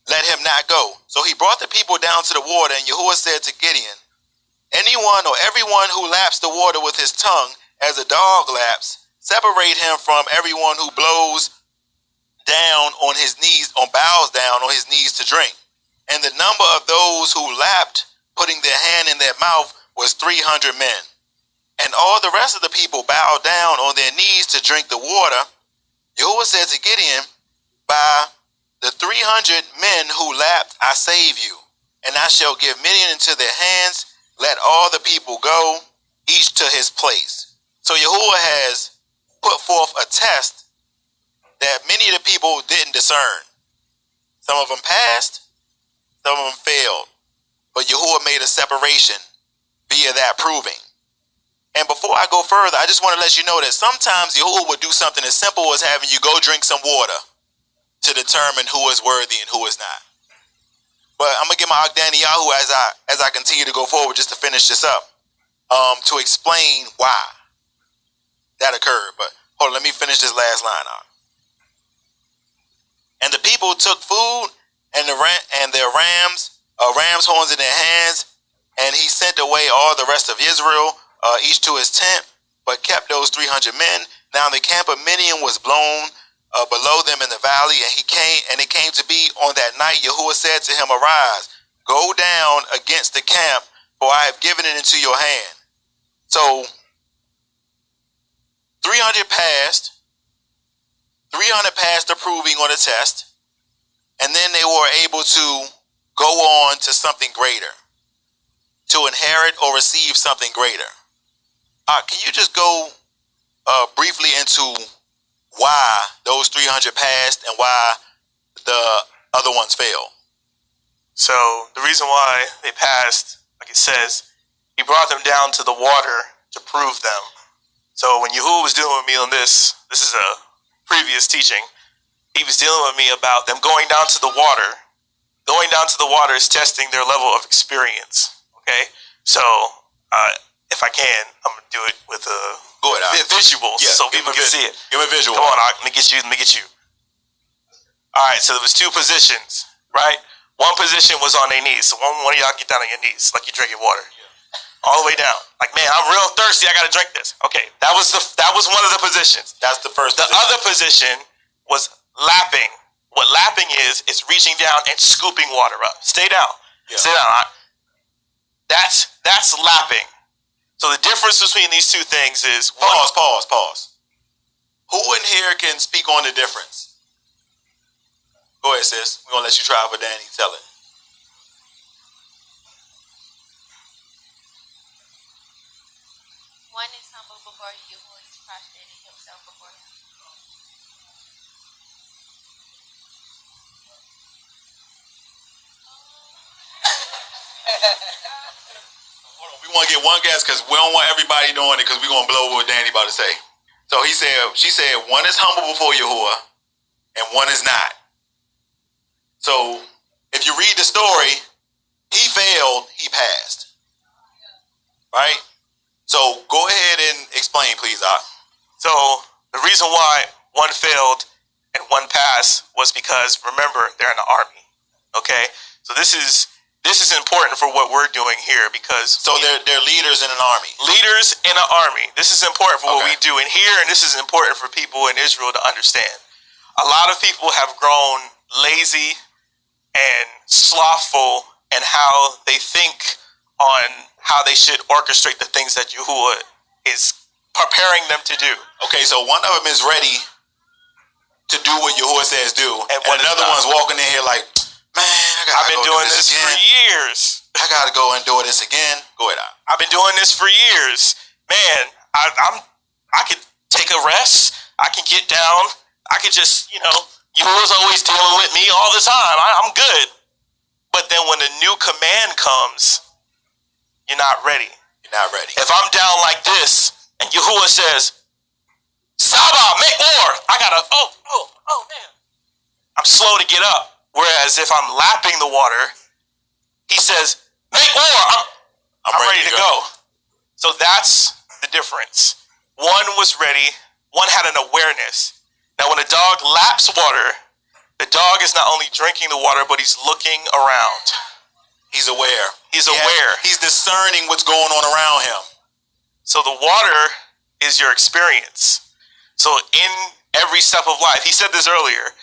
let him not go. So he brought the people down to the water, and Yahuah said to Gideon, anyone or everyone who laps the water with his tongue as a dog laps, separate him from everyone who blows down on his knees, bows down on his knees to drink. And the number of those who lapped, putting their hand in their mouth, was 300 men. And all the rest of the people bowed down on their knees to drink the water. Yahuah said to Gideon, by the 300 men who lapped, I save you, and I shall give Midian into their hands. Let all the people go, each to his place. So Yahuah has put forth a test that many of the people didn't discern. Some of them passed, some of them failed. But Yahuah made a separation via that proving. And before I go further, I just want to let you know that sometimes Yahuah would do something as simple as having you go drink some water to determine who is worthy and who is not. But I'm gonna get my Danny Yahuah as I continue to go forward, just to finish this up, to explain why that occurred. But hold on, let me finish this last line out. And the people took food and their rams horns in their hands, and he sent away all the rest of Israel, each to his tent, but kept those 300 men. Now the camp of Midian was blown below them in the valley, and it came to be on that night, Yahuah said to him, Arise, go down against the camp, for I have given it into your hand. So 300 passed approving on the test, and then they were able to go on to something greater, to inherit or receive something greater. Can you just go briefly into why those 300 passed and why the other ones failed? So the reason why they passed, like it says, he brought them down to the water to prove them. So when Yahuah was dealing with me on this is a previous teaching, he was dealing with me about them going down to the water. Going down to the water is testing their level of experience. Okay? So if I can, I'm going to do it with visuals, so people can see it. Give me a visual. Come on, let me get you. All right, so there was two positions, right? One position was on their knees. So one of y'all get down on your knees like you're drinking water. All the way down. Like, man, I'm real thirsty. I got to drink this. Okay, that was one of the positions. That's the first position. The other position was lapping. What lapping is reaching down and scooping water up. Stay down. Yeah. Stay down. That's lapping. So the difference between these two things is... Pause. Who in here can speak on the difference? Go ahead, sis. We're going to let you try for Danny. Tell it. One is humble before Yahuah. He's prostrating himself before him. Hold on, we want to get one guess because we don't want everybody doing it because we're going to blow what Danny about to say. So she said, one is humble before Yahuah and one is not. So if you read the story, he failed, he passed. Right? So go ahead and explain, please, Ak. So the reason why one failed and one passed was because, remember, they're in the army. Okay? So this is important for what we're doing here because... So they're leaders in an army. Leaders in an army. This is important for what we do in here, and this is important for people in Israel to understand. A lot of people have grown lazy and slothful in how they think on how they should orchestrate the things that Yahuah is preparing them to do. Okay, so one of them is ready to do what Yahuah says do, and another one's walking in here like, man, I've been doing this for years. I gotta go and do this again. Go ahead. I've been doing this for years. Man, I could take a rest. I can get down. I could just, Yahuah's always dealing with me all the time. I'm good. But then when a new command comes, you're not ready. You're not ready. If I'm down like this and Yahuah says, Saba, make war, I gotta, oh man. I'm slow to get up. Whereas if I'm lapping the water, he says, make war, I'm ready to go. So that's the difference. One was ready, one had an awareness. Now when a dog laps water, the dog is not only drinking the water, but he's looking around. He's aware. He's aware. He's discerning what's going on around him. So the water is your experience. So in every step of life, he said this earlier,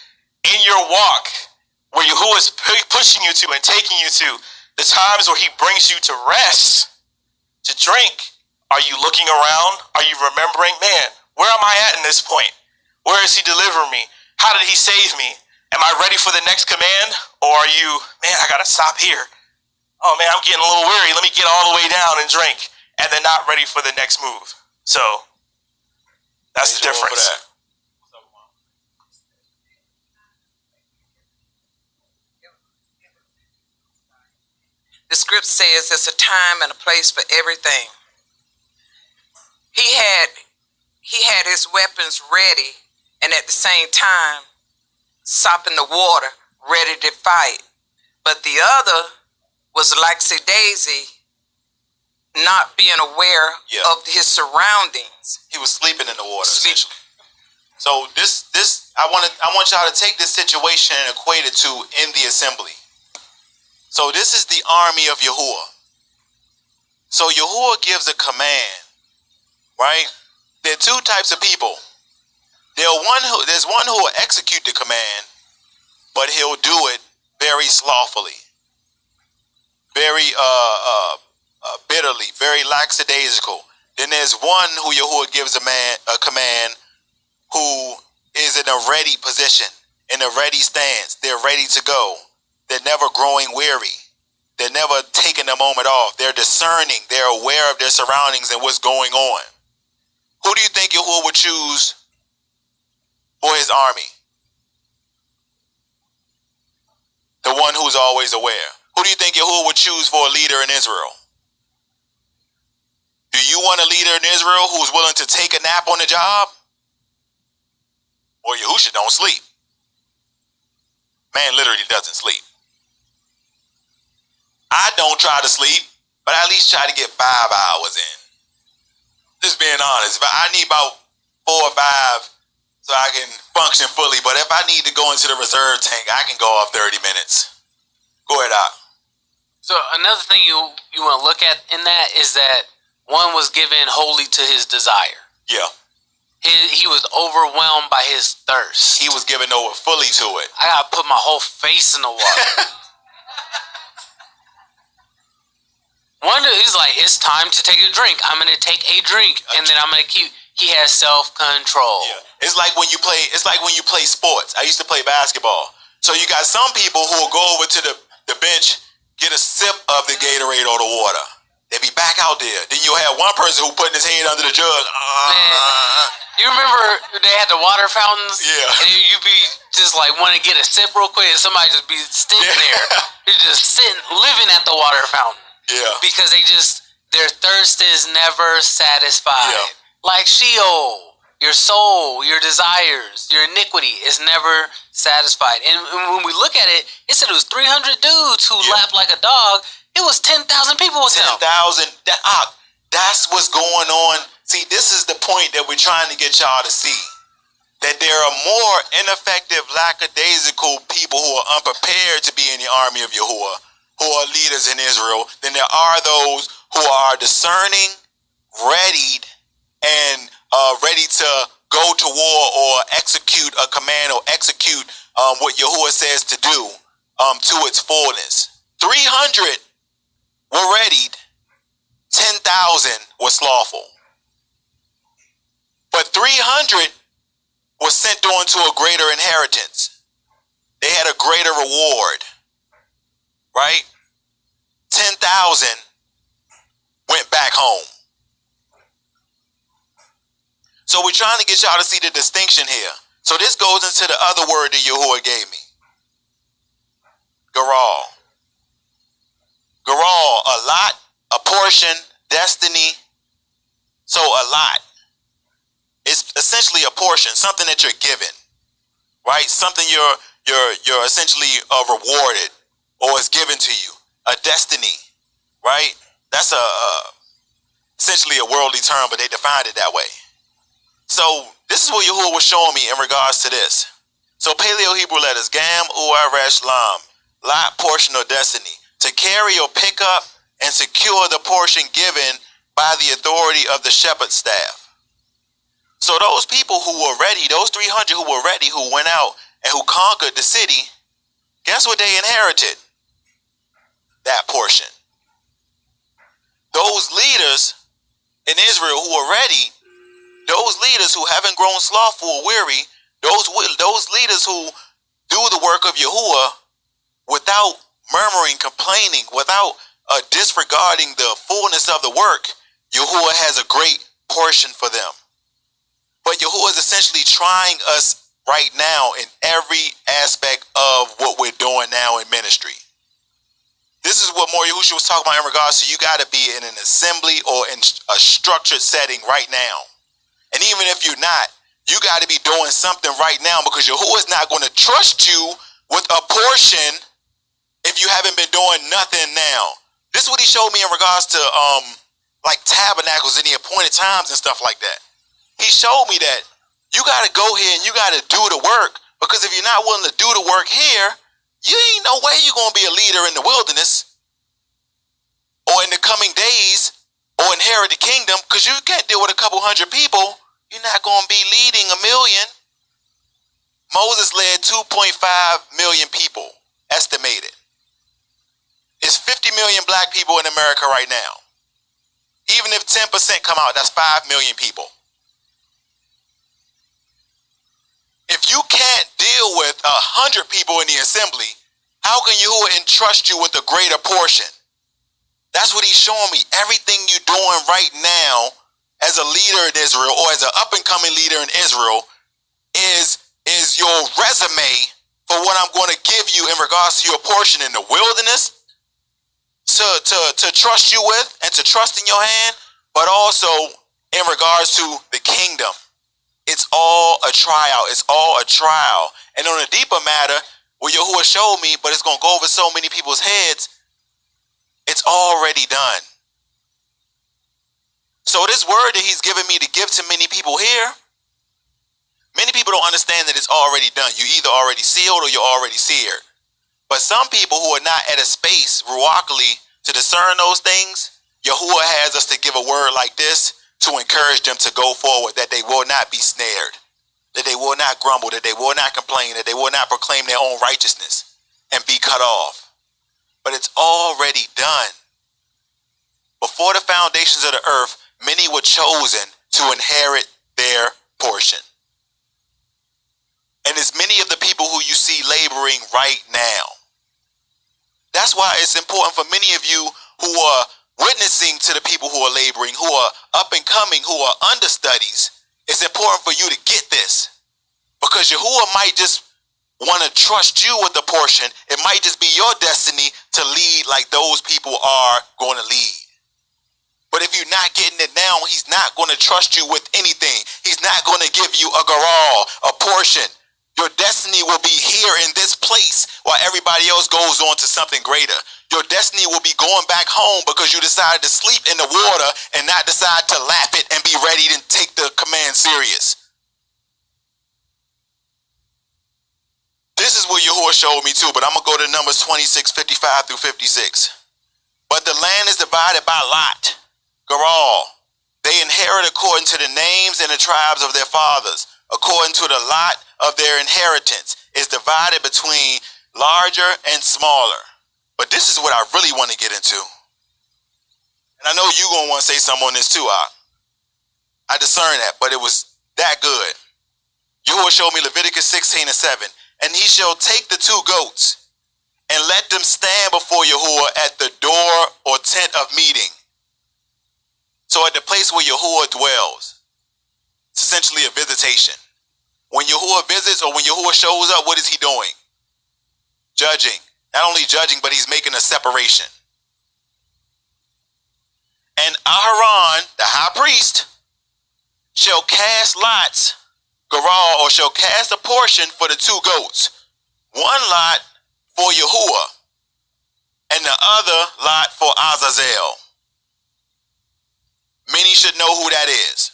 in your walk, where Yahuah is pushing you to and taking you to, the times where he brings you to rest, to drink, are you looking around? Are you remembering, man, where am I at in this point? Where is he delivering me? How did he save me? Am I ready for the next command? Or are you, man, I gotta stop here. Oh man, I'm getting a little weary. Let me get all the way down and drink. And then not ready for the next move. So, that's the difference. The script says there's a time and a place for everything. He had his weapons ready, and at the same time, sopping the water, ready to fight. But the other was like Daisy, not being aware of his surroundings. He was sleeping in the water, essentially. So I want y'all to take this situation and equate it to in the assembly. So this is the army of Yahuah. So Yahuah gives a command, right? There are two types of people. There's one who will execute the command, but he'll do it very slothfully, very bitterly, very lackadaisical. Then there's one who Yahuah gives a command who is in a ready position, in a ready stance. They're ready to go. They're never growing weary. They're never taking a moment off. They're discerning. They're aware of their surroundings and what's going on. Who do you think Yahuah would choose for his army? The one who's always aware. Who do you think Yahuah would choose for a leader in Israel? Do you want a leader in Israel who's willing to take a nap on the job? Or Yahushua don't sleep. Man literally doesn't sleep. I don't try to sleep, but I at least try to get 5 hours in. Just being honest. I need about 4 or 5 so I can function fully. But if I need to go into the reserve tank, I can go off 30 minutes. Go ahead, Doc. So another thing you want to look at in that is that one was given wholly to his desire. Yeah. He was overwhelmed by his thirst. He was given over fully to it. I gotta put my whole face in the water. One is like, it's time to take a drink. I'm gonna take a drink, and then I'm gonna keep. He has self-control. Yeah. It's like when you play sports. I used to play basketball. So you got some people who will go over to the bench, get a sip of the Gatorade or the water. They be back out there. Then you'll have one person who putting his hand under the jug. You remember they had the water fountains? Yeah. And you be just like want to get a sip real quick, and somebody just be sitting there. You're just sitting, living at the water fountain. Yeah. Because their thirst is never satisfied. Yeah. Like Sheol, your soul, your desires, your iniquity is never satisfied. And when we look at it, it said it was 300 dudes who lapped like a dog. It was 10,000 people with him. 10,000. That's what's going on. See, this is the point that we're trying to get y'all to see. That there are more ineffective, lackadaisical people who are unprepared to be in the army of Yahuah, who are leaders in Israel, than there are those who are discerning, readied, and ready to go to war or execute a command or execute what Yahuah says to do to its fullness. 300 were readied. 10,000 were slothful. But 300 was sent on to a greater inheritance. They had a greater reward. Right? 10,000 went back home. So we're trying to get y'all to see the distinction here. So this goes into the other word that Yahuah gave me. Garal. Garal, a lot, a portion, destiny. So a lot. It's essentially a portion, something that you're given, right? Something you're essentially rewarded or is given to you. A destiny, right? That's essentially a worldly term, but they defined it that way. So this is what Yahuah was showing me in regards to this. So Paleo Hebrew letters, Gam, Uar, Resh, Lam, lot, portion, or destiny. To carry or pick up and secure the portion given by the authority of the shepherd staff. So those people who were ready, those 300 who were ready, who went out and who conquered the city, guess what they inherited? That portion. Those leaders in Israel who are ready, those leaders who haven't grown slothful or weary, those leaders who do the work of Yahuah without murmuring, complaining, without disregarding the fullness of the work, Yahuah has a great portion for them. But Yahuah is essentially trying us right now in every aspect of what we're doing now in ministry. This is what more Yahushua was talking about in regards to you got to be in an assembly or in a structured setting right now. And even if you're not, you got to be doing something right now because Yahuah is not going to trust you with a portion if you haven't been doing nothing now. This is what he showed me in regards to like tabernacles and the appointed times and stuff like that. He showed me that you got to go here and you got to do the work, because if you're not willing to do the work here, you ain't no way you're going to be a leader in the wilderness or in the coming days or inherit the kingdom, because you can't deal with a couple hundred people. You're not going to be leading 1 million. Moses led 2.5 million people, estimated. It's 50 million black people in America right now. Even if 10% come out, that's 5 million people. If you can't deal with 100 people in the assembly, how can Yahuah entrust you with a greater portion? That's what he's showing me. Everything you're doing right now as a leader in Israel, or as an up-and-coming leader in Israel, is your resume for what I'm going to give you in regards to your portion in the wilderness to trust you with and to trust in your hand, but also in regards to the kingdom. It's all a tryout. It's all a trial. And on a deeper matter, what Yahuah showed me, but it's going to go over so many people's heads, it's already done. So this word that he's given me to give to many people here, many people don't understand that it's already done. You either already sealed or you're already seared. But some people who are not at a space, ruachally, to discern those things, Yahuah has us to give a word like this to encourage them to go forward, that they will not be snared, that they will not grumble, that they will not complain, that they will not proclaim their own righteousness and be cut off. But it's already done. Before the foundations of the earth, many were chosen to inherit their portion. And it's many of the people who you see laboring right now. That's why it's important for many of you who are witnessing to the people who are laboring, who are up and coming, who are understudies. It's important for you to get this, because Yahuah might just want to trust you with the portion. It might just be your destiny to lead like those people are going to lead. But if you're not getting it now, he's not going to trust you with anything. He's not going to give you a garal, a portion. Your destiny will be here in this place while everybody else goes on to something greater. Your destiny will be going back home because you decided to sleep in the water and not decide to lap it and be ready to take the command serious. This is what Yahuah showed me too, but I'm going to go to Numbers 26, 55 through 56. But the land is divided by lot, garal. They inherit according to the names and the tribes of their fathers, according to the lot of their inheritance is divided between larger and smaller. But this is what I really want to get into. And I know you're going to want to say something on this too. I discern that, but it was that good. Yahuah showed me Leviticus 16 and 7. And he shall take the 2 goats and let them stand before Yahuah at the door or tent of meeting. So at the place where Yahuah dwells, it's essentially a visitation. When Yahuah visits or when Yahuah shows up, what is he doing? Judging. Not only judging, but he's making a separation. And Aharon, the high priest, shall cast lots, garal, or shall cast a portion for the 2 goats. 1 lot for Yahuah, and the other lot for Azazel. Many should know who that is.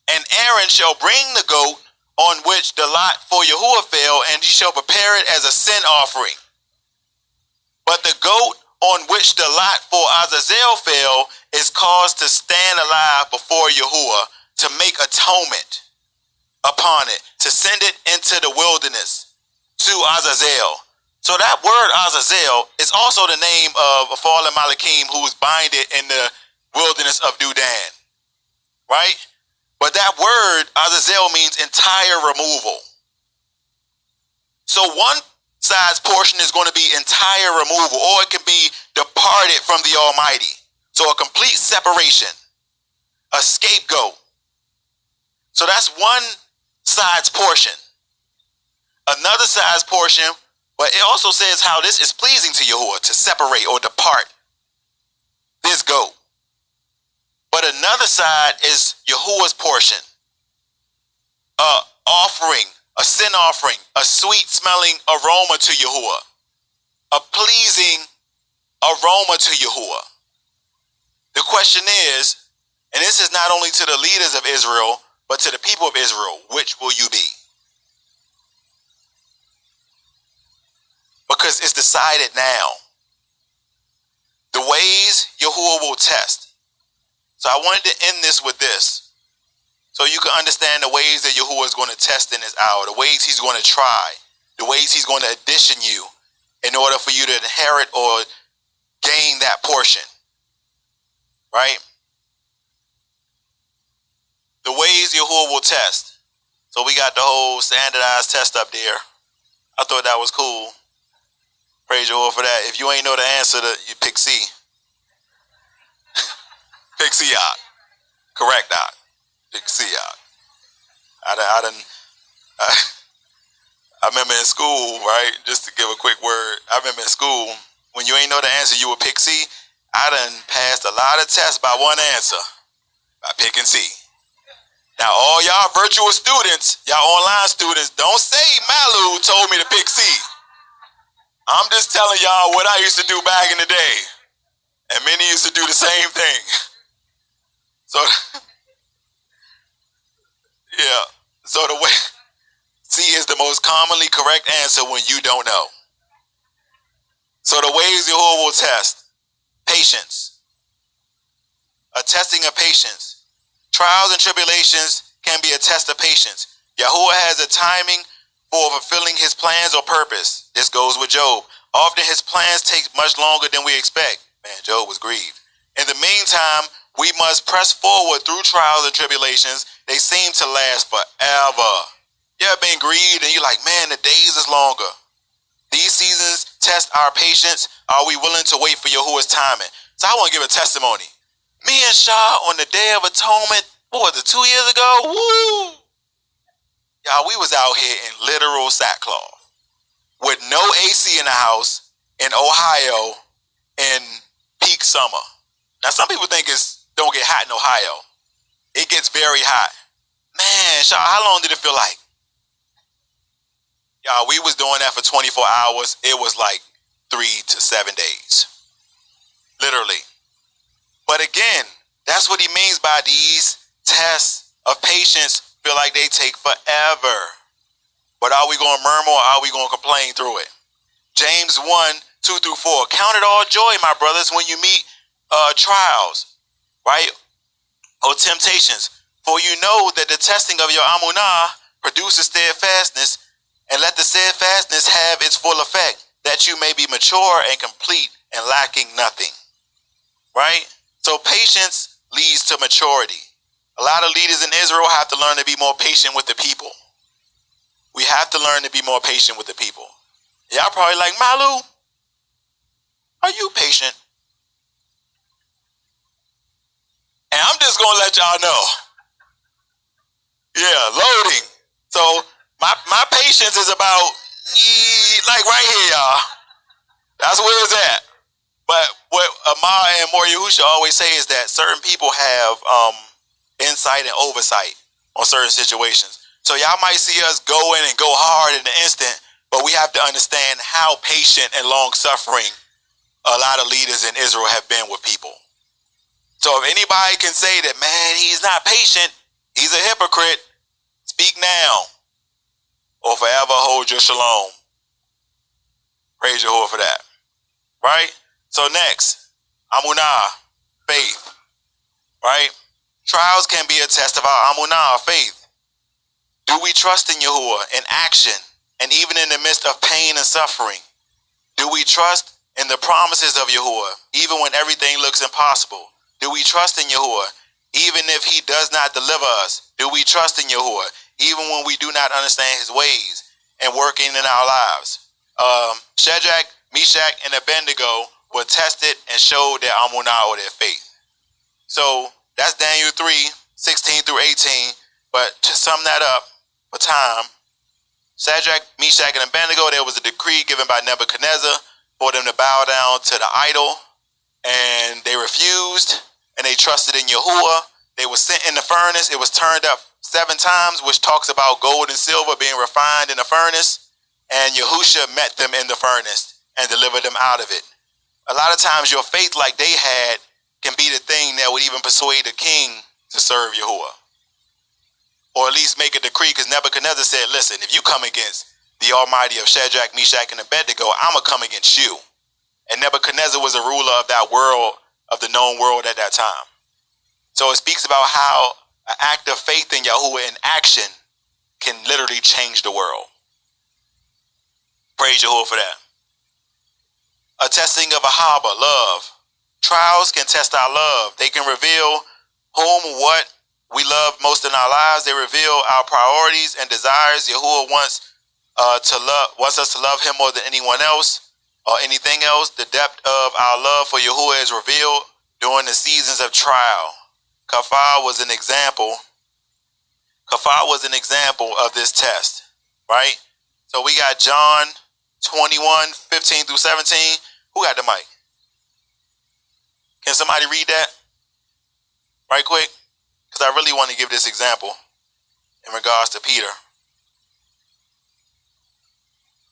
And Aaron shall bring the goat on which the lot for Yahuah fell, and he shall prepare it as a sin offering. But the goat on which the lot for Azazel fell is caused to stand alive before Yahuah to make atonement upon it, to send it into the wilderness to Azazel. So that word Azazel is also the name of a fallen Malakim who was binded in the wilderness of Dudan, right? But that word Azazel means entire removal. So one side's portion is going to be entire removal, or it can be departed from the Almighty. So a complete separation, a scapegoat. So that's one side's portion. Another side's portion, but it also says how this is pleasing to Yahuah, to separate or depart this goat. But another side is Yahuah's portion. Offering, a sin offering, a sweet smelling aroma to Yahuah. a pleasing aroma to Yahuah. The question is, and this is not only to the leaders of Israel, but to the people of Israel, which will you be? Because it's decided now. The ways Yahuah will test. So I wanted to end this with this, so you can understand the ways that Yahuah is going to test in this hour, the ways he's going to try, the ways he's going to addition you in order for you to inherit or gain that portion. Right? The ways Yahuah will test. So we got the whole standardized test up there. I thought that was cool. Praise Yahuah for that. If you ain't know the answer, you pick C. Pick C out. Correct out. Pick C out. I remember in school, right? Just to give a quick word. I remember in school, when you ain't know the answer, you would pick C. I done passed a lot of tests by one answer. By picking C. Now, all y'all virtual students, y'all online students, don't say Malu told me to pick C. I'm just telling y'all what I used to do back in the day. And many used to do the same thing. So, yeah. So the way, C is the most commonly correct answer when you don't know. So the ways Yahuah will test. Patience. A testing of patience. Trials and tribulations can be a test of patience. Yahuah has a timing for fulfilling his plans or purpose. This goes with Job. Often his plans take much longer than we expect. Man, Job was grieved. In the meantime, we must press forward through trials and tribulations. They seem to last forever. You ever been grieved and you're like, man, the days is longer. These seasons test our patience. Are we willing to wait for Yahuah's timing? So I want to give a testimony. Me and Shah on the Day of Atonement, what was it, 2 years ago? Woo! Y'all, we was out here in literal sackcloth with no AC in the house in Ohio in peak summer. Now, some people think it's don't get hot in Ohio. It gets very hot. Man, Shah, how long did it feel like? Y'all, we was doing that for 24 hours. It was like 3 to 7 days. Literally. But again, that's what he means by these tests of patience feel like they take forever. But are we going to murmur or are we going to complain through it? James 1, 2 through 4. Count it all joy, my brothers, when you meet trials, right? Or temptations. For you know that the testing of your amunah produces steadfastness, and let the steadfastness have its full effect, that you may be mature and complete and lacking nothing. Right? So patience leads to maturity. A lot of leaders in Israel have to learn to be more patient with the people. We have to learn to be more patient with the people. Y'all probably like, Malu, are you patient? And I'm just going to let y'all know. Yeah, loading. So my patience is about, like right here, y'all. That's where it's at. But what Amar and Mor Yahusha always say is that certain people have insight and oversight on certain situations. So y'all might see us go in and go hard in an instant, but we have to understand how patient and long-suffering a lot of leaders in Israel have been with people. So if anybody can say that, man, he's not patient, he's a hypocrite, speak now or forever hold your shalom. Praise Yahuah for that. Right? So next, amunah, faith. Right? Trials can be a test of our amunah, faith. Do we trust in Yahuah in action and even in the midst of pain and suffering? Do we trust in the promises of Yahuah even when everything looks impossible? Do we trust in Yahuah even if he does not deliver us? Do we trust in Yahuah even when we do not understand his ways and working in our lives? Shadrach, Meshach, and Abednego were tested and showed their amunah or their faith. So that's Daniel 3, 16 through 18. But to sum that up for time, Shadrach, Meshach, and Abednego, there was a decree given by Nebuchadnezzar for them to bow down to the idol, and they refused, and they trusted in Yahuah. They were sent in the furnace. It was turned up 7 times, which talks about gold and silver being refined in the furnace, and Yahusha met them in the furnace. and delivered them out of it. A lot of times your faith like they had can be the thing that would even persuade the king to serve Yahuah. Or at least make a decree, because Nebuchadnezzar said, listen, if you come against the Almighty of Shadrach, Meshach, and Abednego, I'm going to come against you. And Nebuchadnezzar was a ruler of that world, of the known world at that time. So it speaks about how an act of faith in Yahuah in action can literally change the world. Praise Yahuah for that. A testing of Ahaba, love. Trials can test our love. They can reveal whom, what we love most in our lives. They reveal our priorities and desires. Yahuah wants us to love him more than anyone else or anything else. The depth of our love for Yahuah is revealed during the seasons of trial. Kafar was an example. Kafar was an example of this test, right? So we got John 21:15 through 17. Who got the mic? Can somebody read that right quick? Because I really want to give this example in regards to Peter.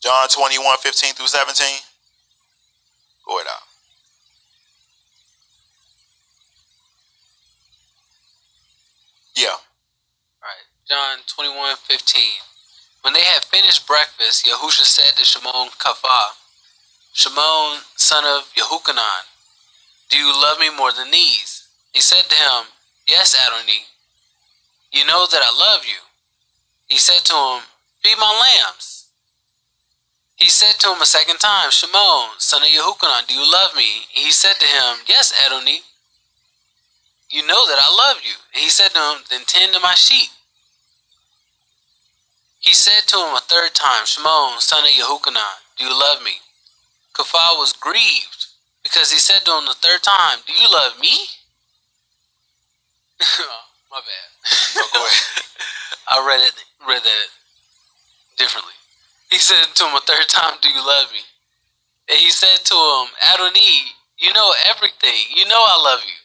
John 21:15 through 17. Go ahead out. Yeah. All right. John 21:15. When they had finished breakfast, Yahushua said to Shimon Kafah, Shimon, son of Yehukanan, do you love me more than these? He said to him, yes, Adonai. You know that I love you. He said to him, feed my lambs. He said to him a second time, Shimon, son of Yehukanan, do you love me? He said to him, yes, Adonai. You know that I love you. And he said to him, then tend to my sheep. He said to him a third time, Shimon, son of Yehukanan, do you love me? Kafar was grieved because he said to him the third time, do you love me? My bad. No, go ahead. I read that differently. He said to him a third time, do you love me? And he said to him, Adonai, you know everything. You know I love you.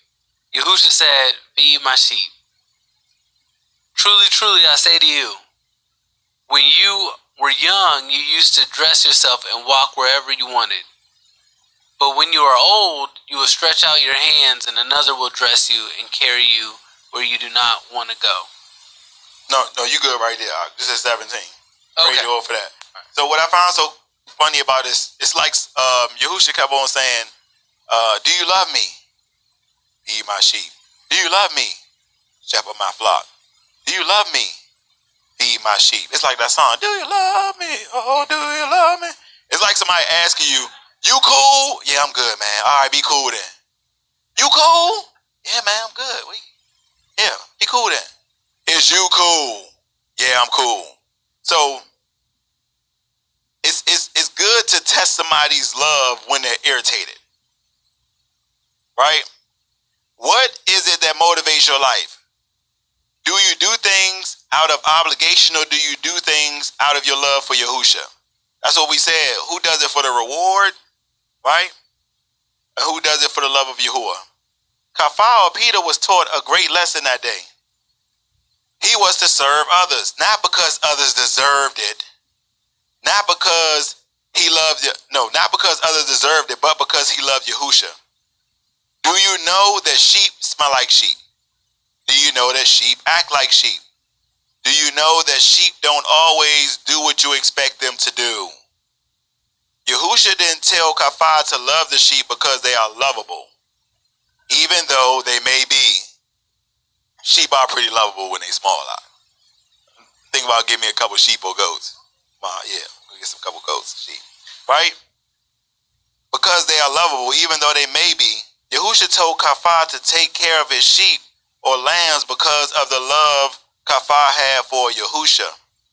Yahushua said, feed my sheep. Truly, truly, I say to you, when you were young, you used to dress yourself and walk wherever you wanted. But when you are old, you will stretch out your hands and another will dress you and carry you where you do not want to go. No, you good right there. This is 17. Okay. Praise the Lord for that. So what I found so funny about this, it's like Yahushua kept on saying, do you love me? Feed my sheep. Do you love me? Shepherd my flock. Do you love me? Feed my sheep. It's like that song, do you love me? Oh, do you love me? It's like somebody asking you, you cool? Yeah, I'm good, man. All right, be cool then. You cool? Yeah, man, I'm good. Yeah, be cool then. Is you cool? Yeah, I'm cool. So it's good to test somebody's love when they're irritated. Right? What is it that motivates your life? Do you do things out of obligation or do you do things out of your love for Yahushua? That's what we said. Who does it for the reward? Right? And who does it for the love of Yahuwah? Kafar, Peter, was taught a great lesson that day. He was to serve others, not because others deserved it, not because he loved it, no, not because others deserved it, but because he loved Yahushua. Do you know that sheep smell like sheep? Do you know that sheep act like sheep? Do you know that sheep don't always do what you expect them to do? Yahushua didn't tell Kafar to love the sheep because they are lovable, even though they may be. Sheep are pretty lovable when they small. Think about giving me a couple sheep or goats. Yeah, we'll get some couple goats, sheep, right? Because they are lovable, even though they may be. Yahushua told Kafar to take care of his sheep or lambs because of the love Kafar had for Yahushua,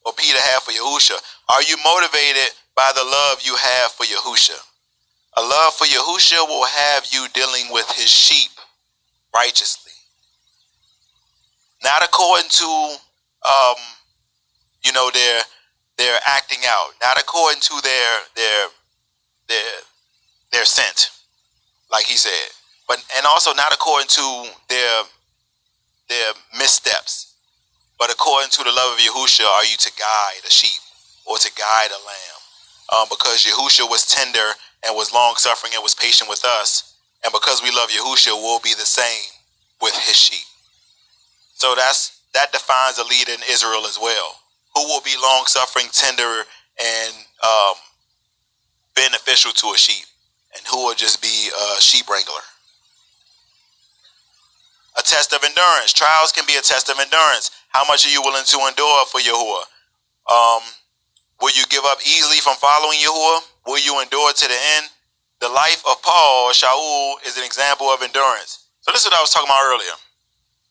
or Peter had for Yahushua. Are you motivated by the love you have for Yahushua? A love for Yahushua will have you dealing with his sheep righteously. Not according to their acting out, not according to their scent, like he said, and also not according to their missteps, but according to the love of Yahushua are you to guide a sheep or to guide a lamb, because Yahushua was tender and was long-suffering and was patient with us. And because we love Yahushua, we'll be the same with his sheep. So that defines a leader in Israel as well, who will be long-suffering, tender, and beneficial to a sheep, and who will just be a sheep wrangler. A test of endurance. Trials can be a test of endurance. How much are you willing to endure for Yahuah? Will you give up easily from following Yahuah? Will you endure to the end? The life of Paul, Shaul, is an example of endurance. So this is what I was talking about earlier.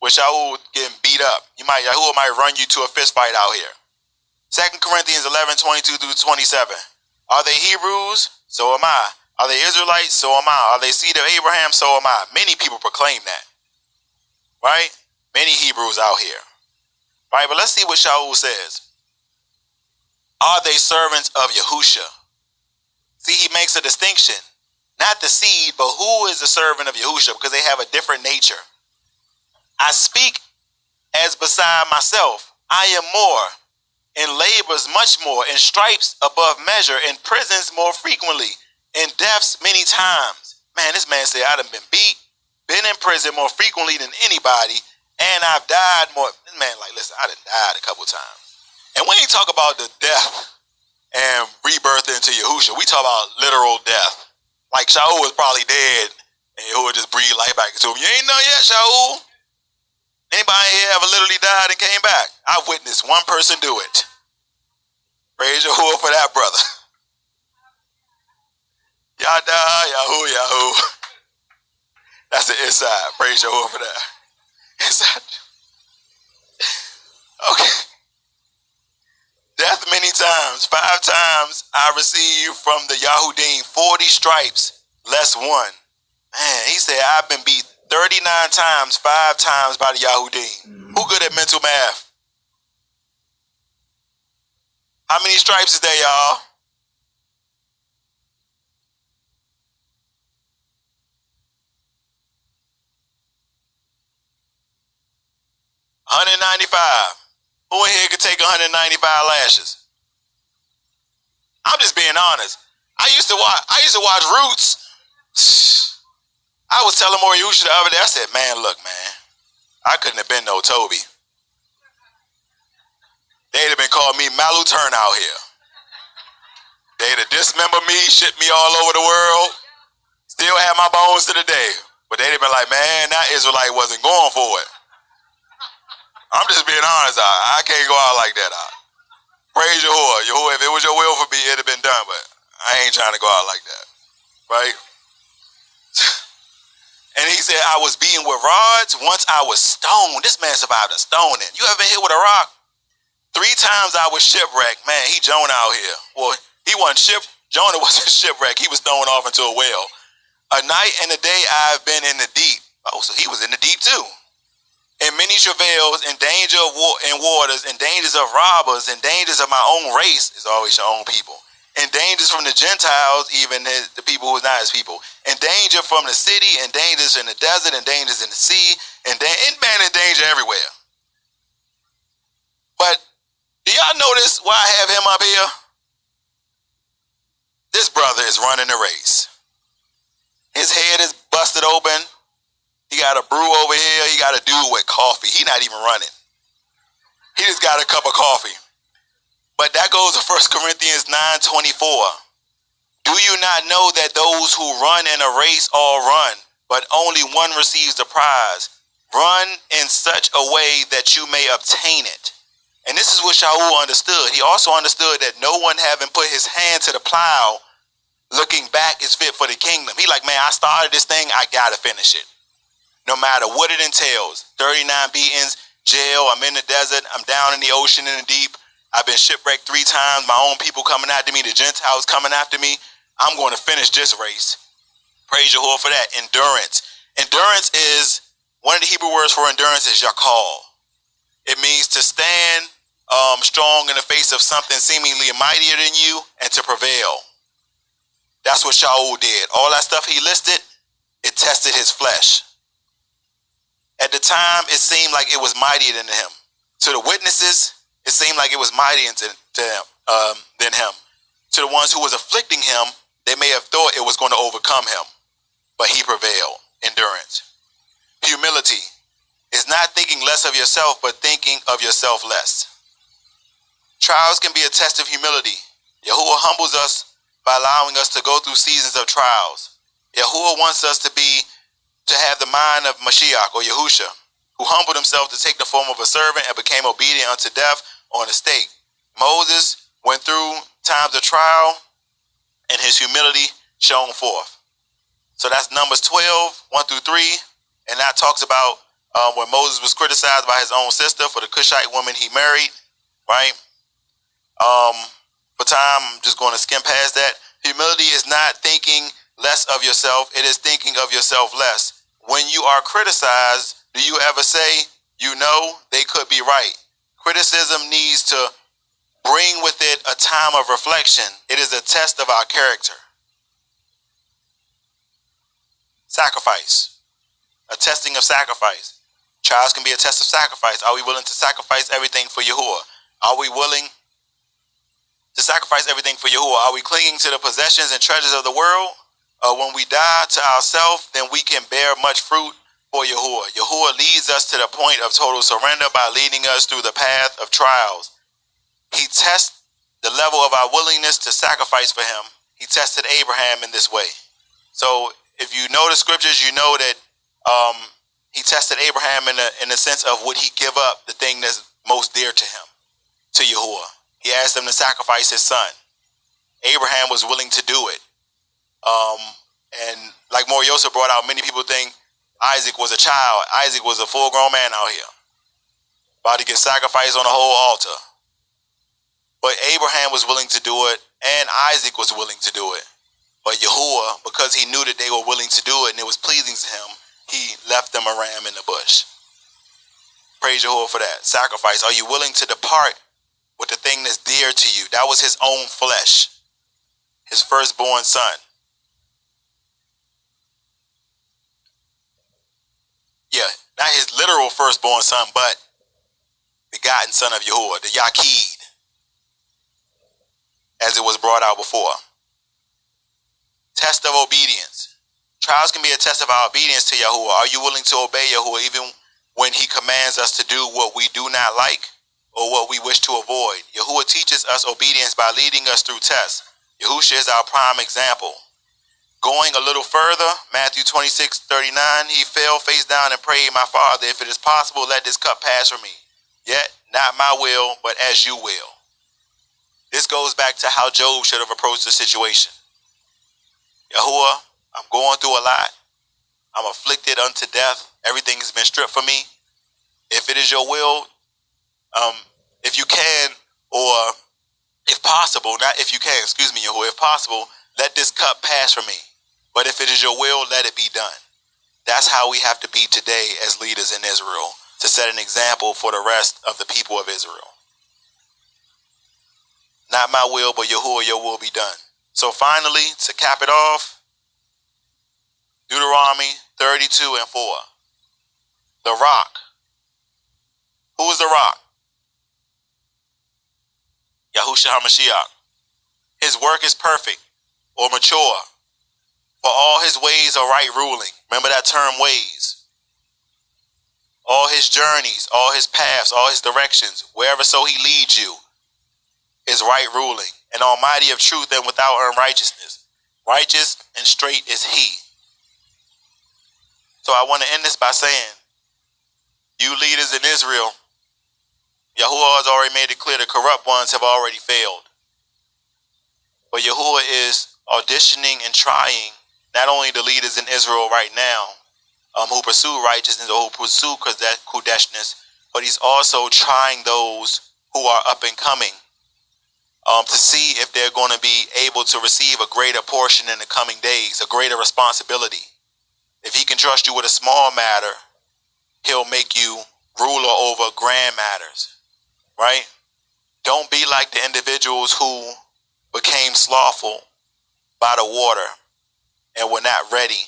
With Shaul getting beat up. Yahuah might run you to a fist fight out here. 2 Corinthians 11:22 through 27. Are they Hebrews? So am I. Are they Israelites? So am I. Are they seed of Abraham? So am I. Many people proclaim that. Right? Many Hebrews out here. Right? But let's see what Shaul says. Are they servants of Yahushua? See, he makes a distinction. Not the seed, but who is the servant of Yahushua? Because they have a different nature. I speak as beside myself. I am more, in labors much more, in stripes above measure, in prisons more frequently, in deaths many times. Man, this man said, I done been beat, been in prison more frequently than anybody, and I've died more. This man like, listen, I done died a couple times. And we ain't talk about the death and rebirth into Yahushua. We talk about literal death. Like Shaul was probably dead, and Yahuwah just breathed life back into him. You ain't done yet, Shaul. Anybody here ever literally died and came back? I've witnessed one person do it. Praise Yahuwah for that, brother. Yada, Yahuwah, Yahuwah. That's the inside. Praise Yahuwah for that. Inside. Okay. Death many times. 5 times I received from the Yahudim 40 stripes, less one. Man, he said I've been beat 39 times, 5 times by the Yahudim. Who good at mental math? How many stripes is there, y'all? $195. Who in here could take 195 lashes? I'm just being honest. I used to watch Roots. I was telling Maury Yahushua the other day, I said, man, look, man, I couldn't have been no Toby. They'd have been calling me Malu Turn out here. They'd have dismembered me, shipped me all over the world. Still have my bones to the day. But they'd have been like, man, that Israelite wasn't going for it. I'm just being honest. I can't go out like that. Praise Yahuwah. Yahuwah, if it was your will for me, it'd have been done. But I ain't trying to go out like that. Right? And he said, I was beaten with rods. Once I was stoned. This man survived a stoning. You ever been hit with a rock? 3 times I was shipwrecked. Man, he Jonah out here. Well, he wasn't Jonah wasn't shipwrecked. He was thrown off into a whale. A night and a day I've been in the deep. Oh, so he was in the deep too. In many travails, in danger of in waters, in dangers of robbers, in dangers of my own race, is always your own people. In dangers from the Gentiles, even the people who are not his people. In danger from the city, in dangers in the desert, in dangers in the sea, in danger everywhere. But do y'all notice why I have him up here? This brother is running the race. His head is busted open. He got a brew over here. He got a dude with coffee. He not even running. He just got a cup of coffee. But that goes to 1 Corinthians 9:24. Do you not know that those who run in a race all run, but only one receives the prize? Run in such a way that you may obtain it. And this is what Shaul understood. He also understood that no one having put his hand to the plow, looking back, is fit for the kingdom. He like, man, I started this thing. I got to finish it. No matter what it entails. 39 beatings, jail, I'm in the desert, I'm down in the ocean in the deep. I've been shipwrecked 3 times, my own people coming after me, the Gentiles coming after me. I'm going to finish this race. Praise Yahuwah for that. Endurance. Endurance is, one of the Hebrew words for endurance is yakal. It means to stand strong in the face of something seemingly mightier than you and to prevail. That's what Shaul did. All that stuff he listed, it tested his flesh. At the time, it seemed like it was mightier than him. To the witnesses, it seemed like it was mightier than him. To the ones who was afflicting him, They may have thought it was going to overcome him, but he prevailed. Endurance. Humility is not thinking less of yourself, but thinking of yourself less. Trials can be a test of humility. Yahuah humbles us by allowing us to go through seasons of trials. Yahuah wants us to have the mind of Mashiach or Yahusha, who humbled himself to take the form of a servant and became obedient unto death on a stake. Moses went through times of trial, and his humility shone forth. So that's Numbers 12, 1 through 3. And that talks about when Moses was criticized by his own sister for the Cushite woman he married, right? For time, I'm just going to skim past that. Humility is not thinking less of yourself. It is thinking of yourself less. When you are criticized, do you ever say, you know, they could be right? Criticism needs to bring with it a time of reflection. It is a test of our character. Sacrifice. A testing of sacrifice. Trials can be a test of sacrifice. Are we willing to sacrifice everything for Yahuah? Are we willing to sacrifice everything for Yahuah? Are we clinging to the possessions and treasures of the world? When we die to ourselves, then we can bear much fruit for Yahuah. Yahuah leads us to the point of total surrender by leading us through the path of trials. He tests the level of our willingness to sacrifice for him. He tested Abraham in this way. So if you know the scriptures, you know that he tested Abraham in the sense of would he give up the thing that's most dear to him, to Yahuah. He asked him to sacrifice his son. Abraham was willing to do it. And like Moriosa brought out, many people think Isaac was a child. Isaac was a full-grown man out here, about to get sacrificed on a whole altar. But Abraham was willing to do it, and Isaac was willing to do it. But Yahuah, because he knew that they were willing to do it and it was pleasing to him, he left them a ram in the bush. Praise Yahuah for that. Sacrifice. Are you willing to depart with the thing that's dear to you? That was his own flesh, his firstborn son. Yeah, not his literal firstborn son, but begotten son of Yahuah, the Yaqid, as it was brought out before. Test of obedience. Trials can be a test of our obedience to Yahuah. Are you willing to obey Yahuah even when he commands us to do what we do not like or what we wish to avoid? Yahuah teaches us obedience by leading us through tests. Yahusha is our prime example. Going a little further, Matthew 26:39, he fell face down and prayed, my Father, if it is possible, let this cup pass from me. Yet not my will, but as you will. This goes back to how Job should have approached the situation. Yahuah, I'm going through a lot. I'm afflicted unto death. Everything has been stripped from me. If it is your will, if you can, or if possible, not if you can, excuse me, Yahuah, if possible, let this cup pass from me. But if it is your will, let it be done. That's how we have to be today as leaders in Israel, to set an example for the rest of the people of Israel. Not my will, but Yahuah, your will be done. So finally, to cap it off, Deuteronomy 32:4. The rock. Who is the rock? Yahushua HaMashiach. His work is perfect or mature. For all his ways are right ruling. Remember that term, ways. All his journeys, all his paths, all his directions, wherever so he leads you, is right ruling. And almighty of truth and without unrighteousness. Righteous and straight is he. So I want to end this by saying, you leaders in Israel, Yahuah has already made it clear the corrupt ones have already failed. But Yahuah is auditioning and trying not only the leaders in Israel right now, who pursue righteousness or who pursue Kodeshness, but he's also trying those who are up and coming to see if they're going to be able to receive a greater portion in the coming days, a greater responsibility. If he can trust you with a small matter, he'll make you ruler over grand matters, right? Don't be like the individuals who became slothful by the water and were not ready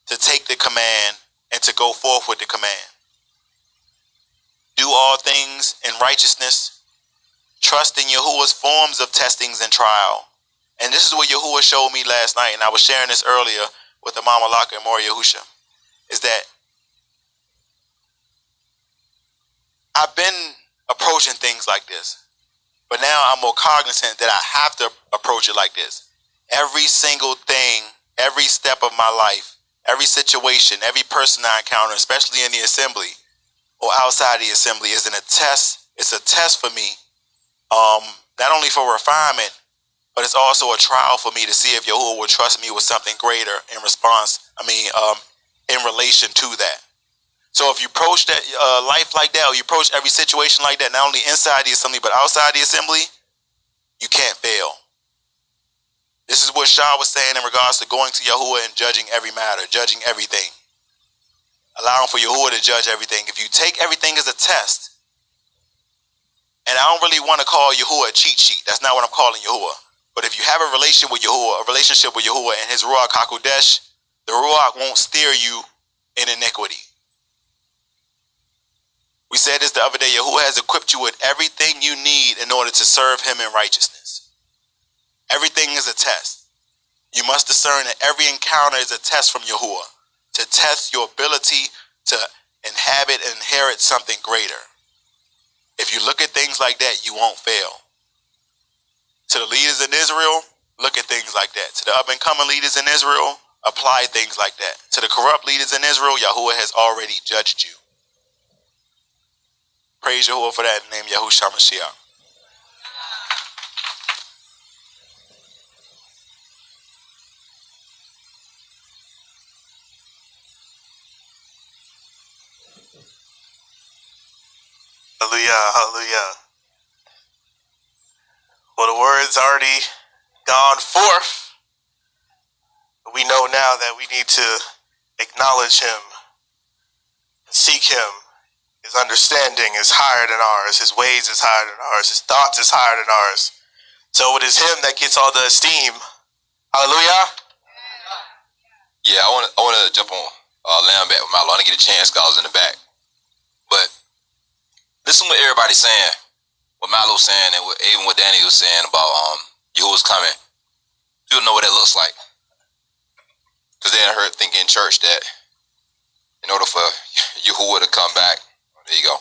to take the command and to go forth with the command. Do all things in righteousness. Trust in Yahuwah's forms of testings and trial, And this is what Yahuah showed me last night, and I was sharing this earlier with the Mama Laka and Mori Yahusha, is that I've been approaching things like this, but now I'm more cognizant that I have to approach it like this. Every single thing, every step of my life, every situation, every person I encounter, especially in the assembly or outside the assembly, is a test. It's a test for me, not only for refinement, but it's also a trial for me to see if Yahuah will trust me with something greater in response. In relation to that. So if you approach that life like that, or you approach every situation like that, not only inside the assembly but outside the assembly, you can't fail. This is what Shah was saying in regards to going to Yahuah and judging every matter, judging everything, allowing for Yahuah to judge everything. If you take everything as a test, and I don't really want to call Yahuah a cheat sheet. That's not what I'm calling Yahuah. But if you have a relationship with Yahuah and his Ruach HaKodesh, the Ruach won't steer you in iniquity. We said this the other day. Yahuah has equipped you with everything you need in order to serve him in righteousness. Everything is a test. You must discern that every encounter is a test from Yahuah to test your ability to inhabit and inherit something greater. If you look at things like that, you won't fail. To the leaders in Israel, look at things like that. To the up-and-coming leaders in Israel, apply things like that. To the corrupt leaders in Israel, Yahuah has already judged you. Praise Yahuah for that in the name of Yahushua Mashiach. Hallelujah, hallelujah. Well, the word's already gone forth. We know now that we need to acknowledge him, seek him. His understanding is higher than ours. His ways is higher than ours. His thoughts is higher than ours. So it is him that gets all the esteem. Hallelujah. Yeah, I want to jump on Lamb back with Milo. I didn't get a chance because I was in the back. But listen to what everybody's saying. What Milo's saying and even what Danny was saying about Yahuah's coming. You'll know what that looks like. Because they heard thinking in church that in order for Yahuah to come back, there you go.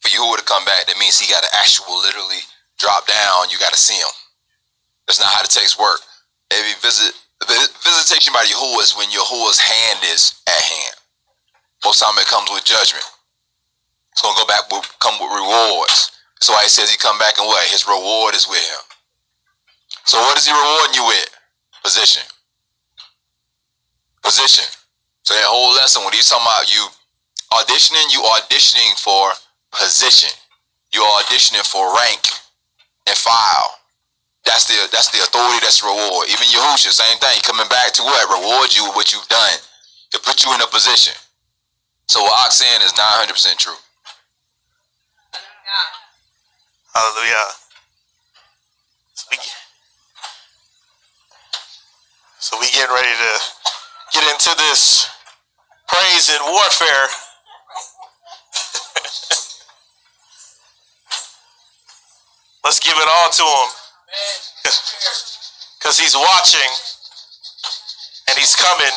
For Yahuah to come back, that means he got to actually literally drop down. You got to see him. That's not how the text work. Every visitation by Yahuah is when Yahuah's hand is at hand. Most time it comes with judgment. It's going to come with rewards. So why he says he come back and what? His reward is with him. So what is he rewarding you with? Position. Position. So that whole lesson, when he's talking about you auditioning for position. You auditioning for rank and file. That's the authority, that's the reward. Even Yahushua, same thing. Coming back to what? Reward you with what you've done. To put you in a position. So what I'm saying is 900% true. Hallelujah. So we getting ready to get into this praise and warfare. Let's give it all to him. Because he's watching and he's coming.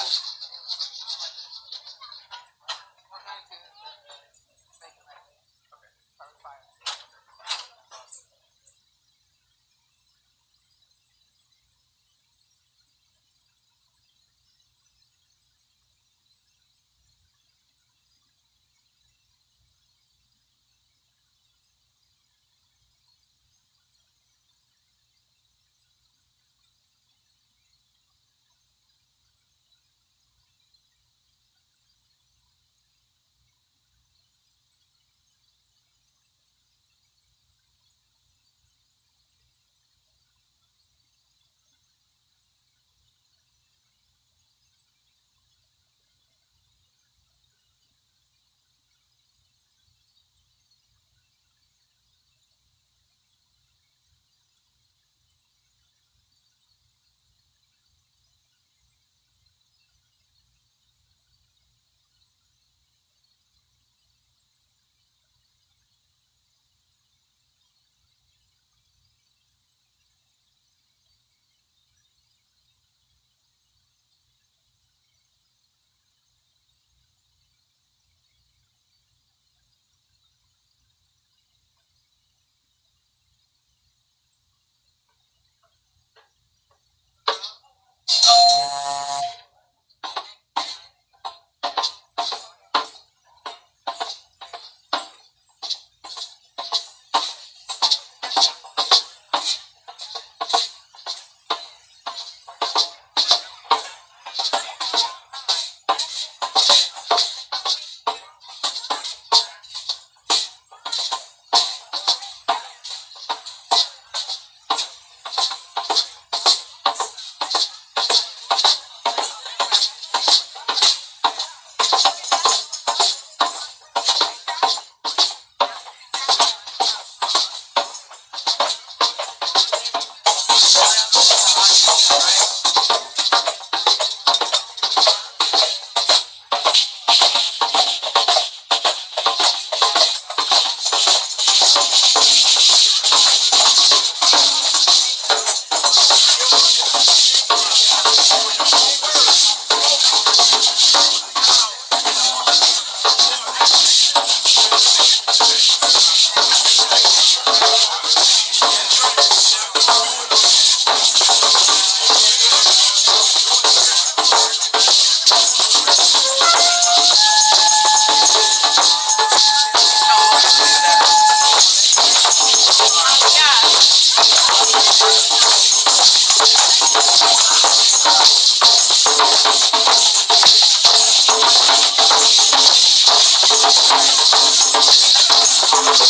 Who's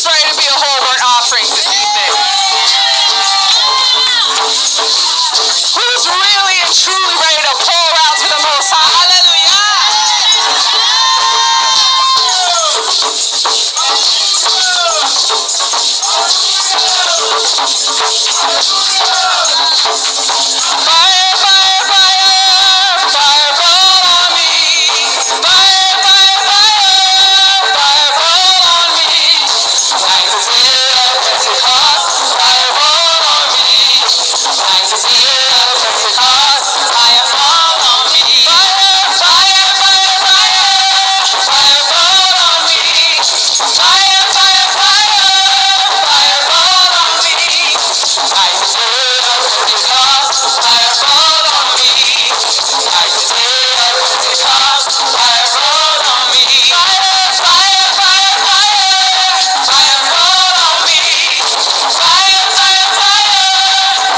ready to be a whole burnt offering this evening? Who's really and truly ready to pour out to the Most High? Hallelujah! Fire, fire, fire, fire fall on me. Fire, fire, fire, fire fall on me. Like the day of Pentecost, fire fall on me. Like the day of Pentecost, fire fall on me. Fire, fire, fire, fire, fire fall on me. Fire, fire, fire, fire fall on me. Like the day of Pentecost, fire fall on me. Like the day of Pentecost, fire fall on me. Fire, fire, fire, fire, fire fall on me. Fire, fire, fire,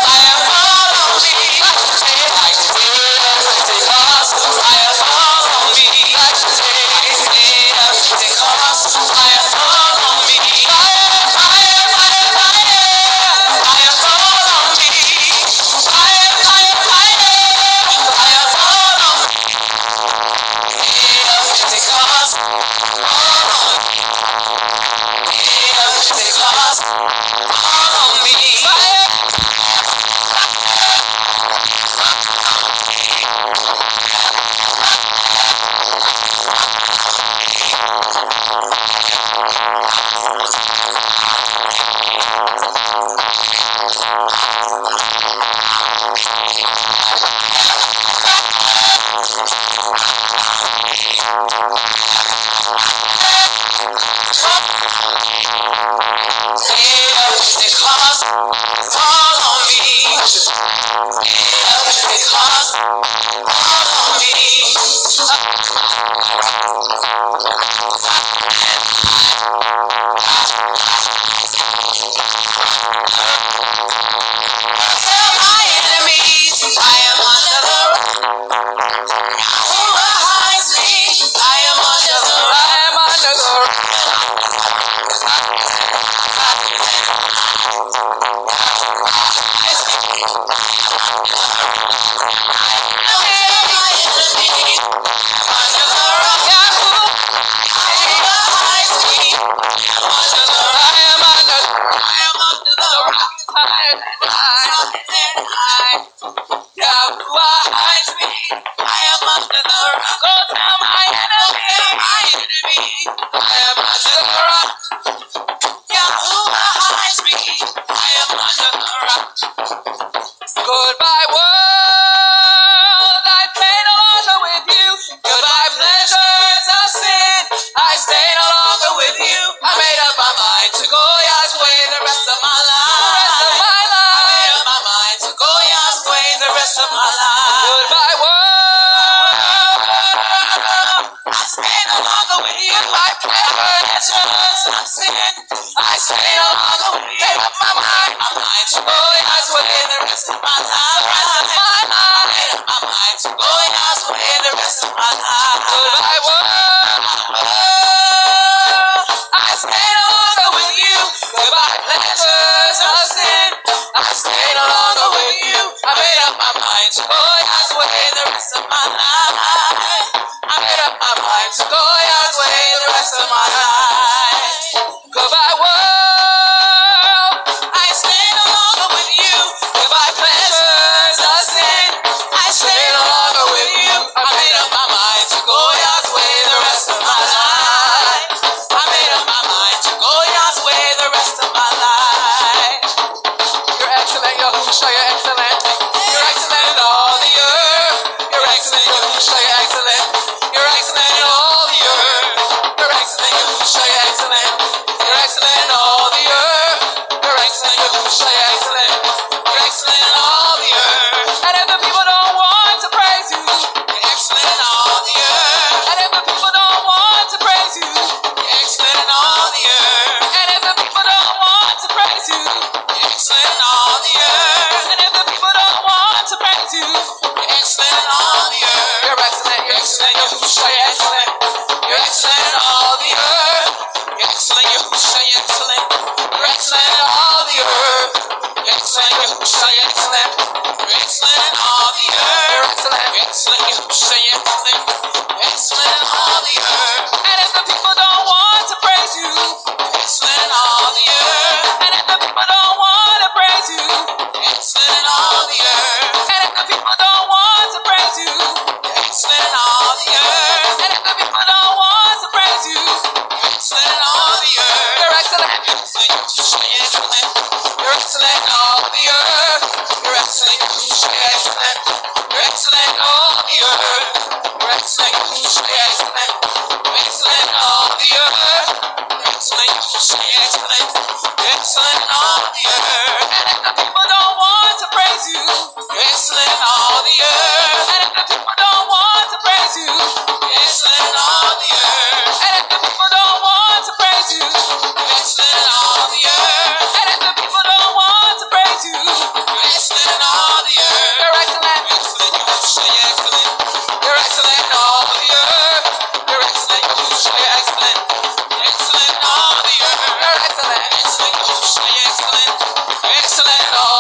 fire fall on me. Like the day of Pentecost, fire fall on me. Like the day of Pentecost, fire fall on me. Fire, fire, fire, fire, fire fall on me. Fire, fire, fire, fire fall on me. Day of Pentecost, fall on me. Day of Pentecost, fall on me. Fire. Day of Pentecost, fall on me. Day of Pentecost, fall on me. Tell my enemies I am under the Yahuah hides me. I am under the Yahuah hides me. I am under the rock. Go tell my enemies I am under the rock. Yahuah hides me. I am under the rock. Goodbye world, I stay no longer with you. Goodbye pleasures of sin, I stay no longer with you. I made up my mind to go Yah's way the rest of my life. I made up my mind to go Yah's way the rest of my life. Goodbye world, I stay no longer with you. Goodbye pleasures of sin, I stay no longer with you. Made up my mind to go Yah's way the rest of my life. I made up my mind to go Yah's way the rest of my life. Goodbye world, I stay no longer with you. Goodbye pleasures of sin, I stay no longer with you. I made up my mind to go Yah's way the rest of my life. I made up my mind to go Yah's way the rest of my life. Goodbye world, I stay no longer with you. Goodbye pleasures of sin, Yahushua, you're excellent. You're excellent in all the earth. You're excellent. You're excellent, Yahushua, you're excellent. You're excellent in all the earth. And if the people don't want to praise you, you're excellent in all the earth. And if the people don't want to praise you, you're excellent in all the earth. And if the people don't want to praise you, you're excellent in all the earth. And if the people don't want to praise you, you're excellent in all the earth. You're excellent. You're excellent, Yahushua, you're excellent. You're excellent in all the earth. You're excellent, Yahushua, you're excellent. You're excellent in all the earth. You're excellent, Yahushua, you're excellent. You're excellent in all the earth. You're excellent, Yahushua, you're excellent. You're excellent in all the earth. And if the people don't want to praise you, you're excellent in all the earth. And if the people don't want to praise you, you're excellent in all the earth. And if the people don't want to praise you, you're excellent in all the earth. And if the people don't want to praise you, you're excellent in all the earth. You're excellent. You're excellent, Yahushua, you're excellent. You're excellent in all the earth. You're excellent, Yahushua, you're excellent. You're excellent in all the earth. You're excellent. You're excellent, Yahushua, you're excellent. You're excellent in all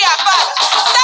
our Father.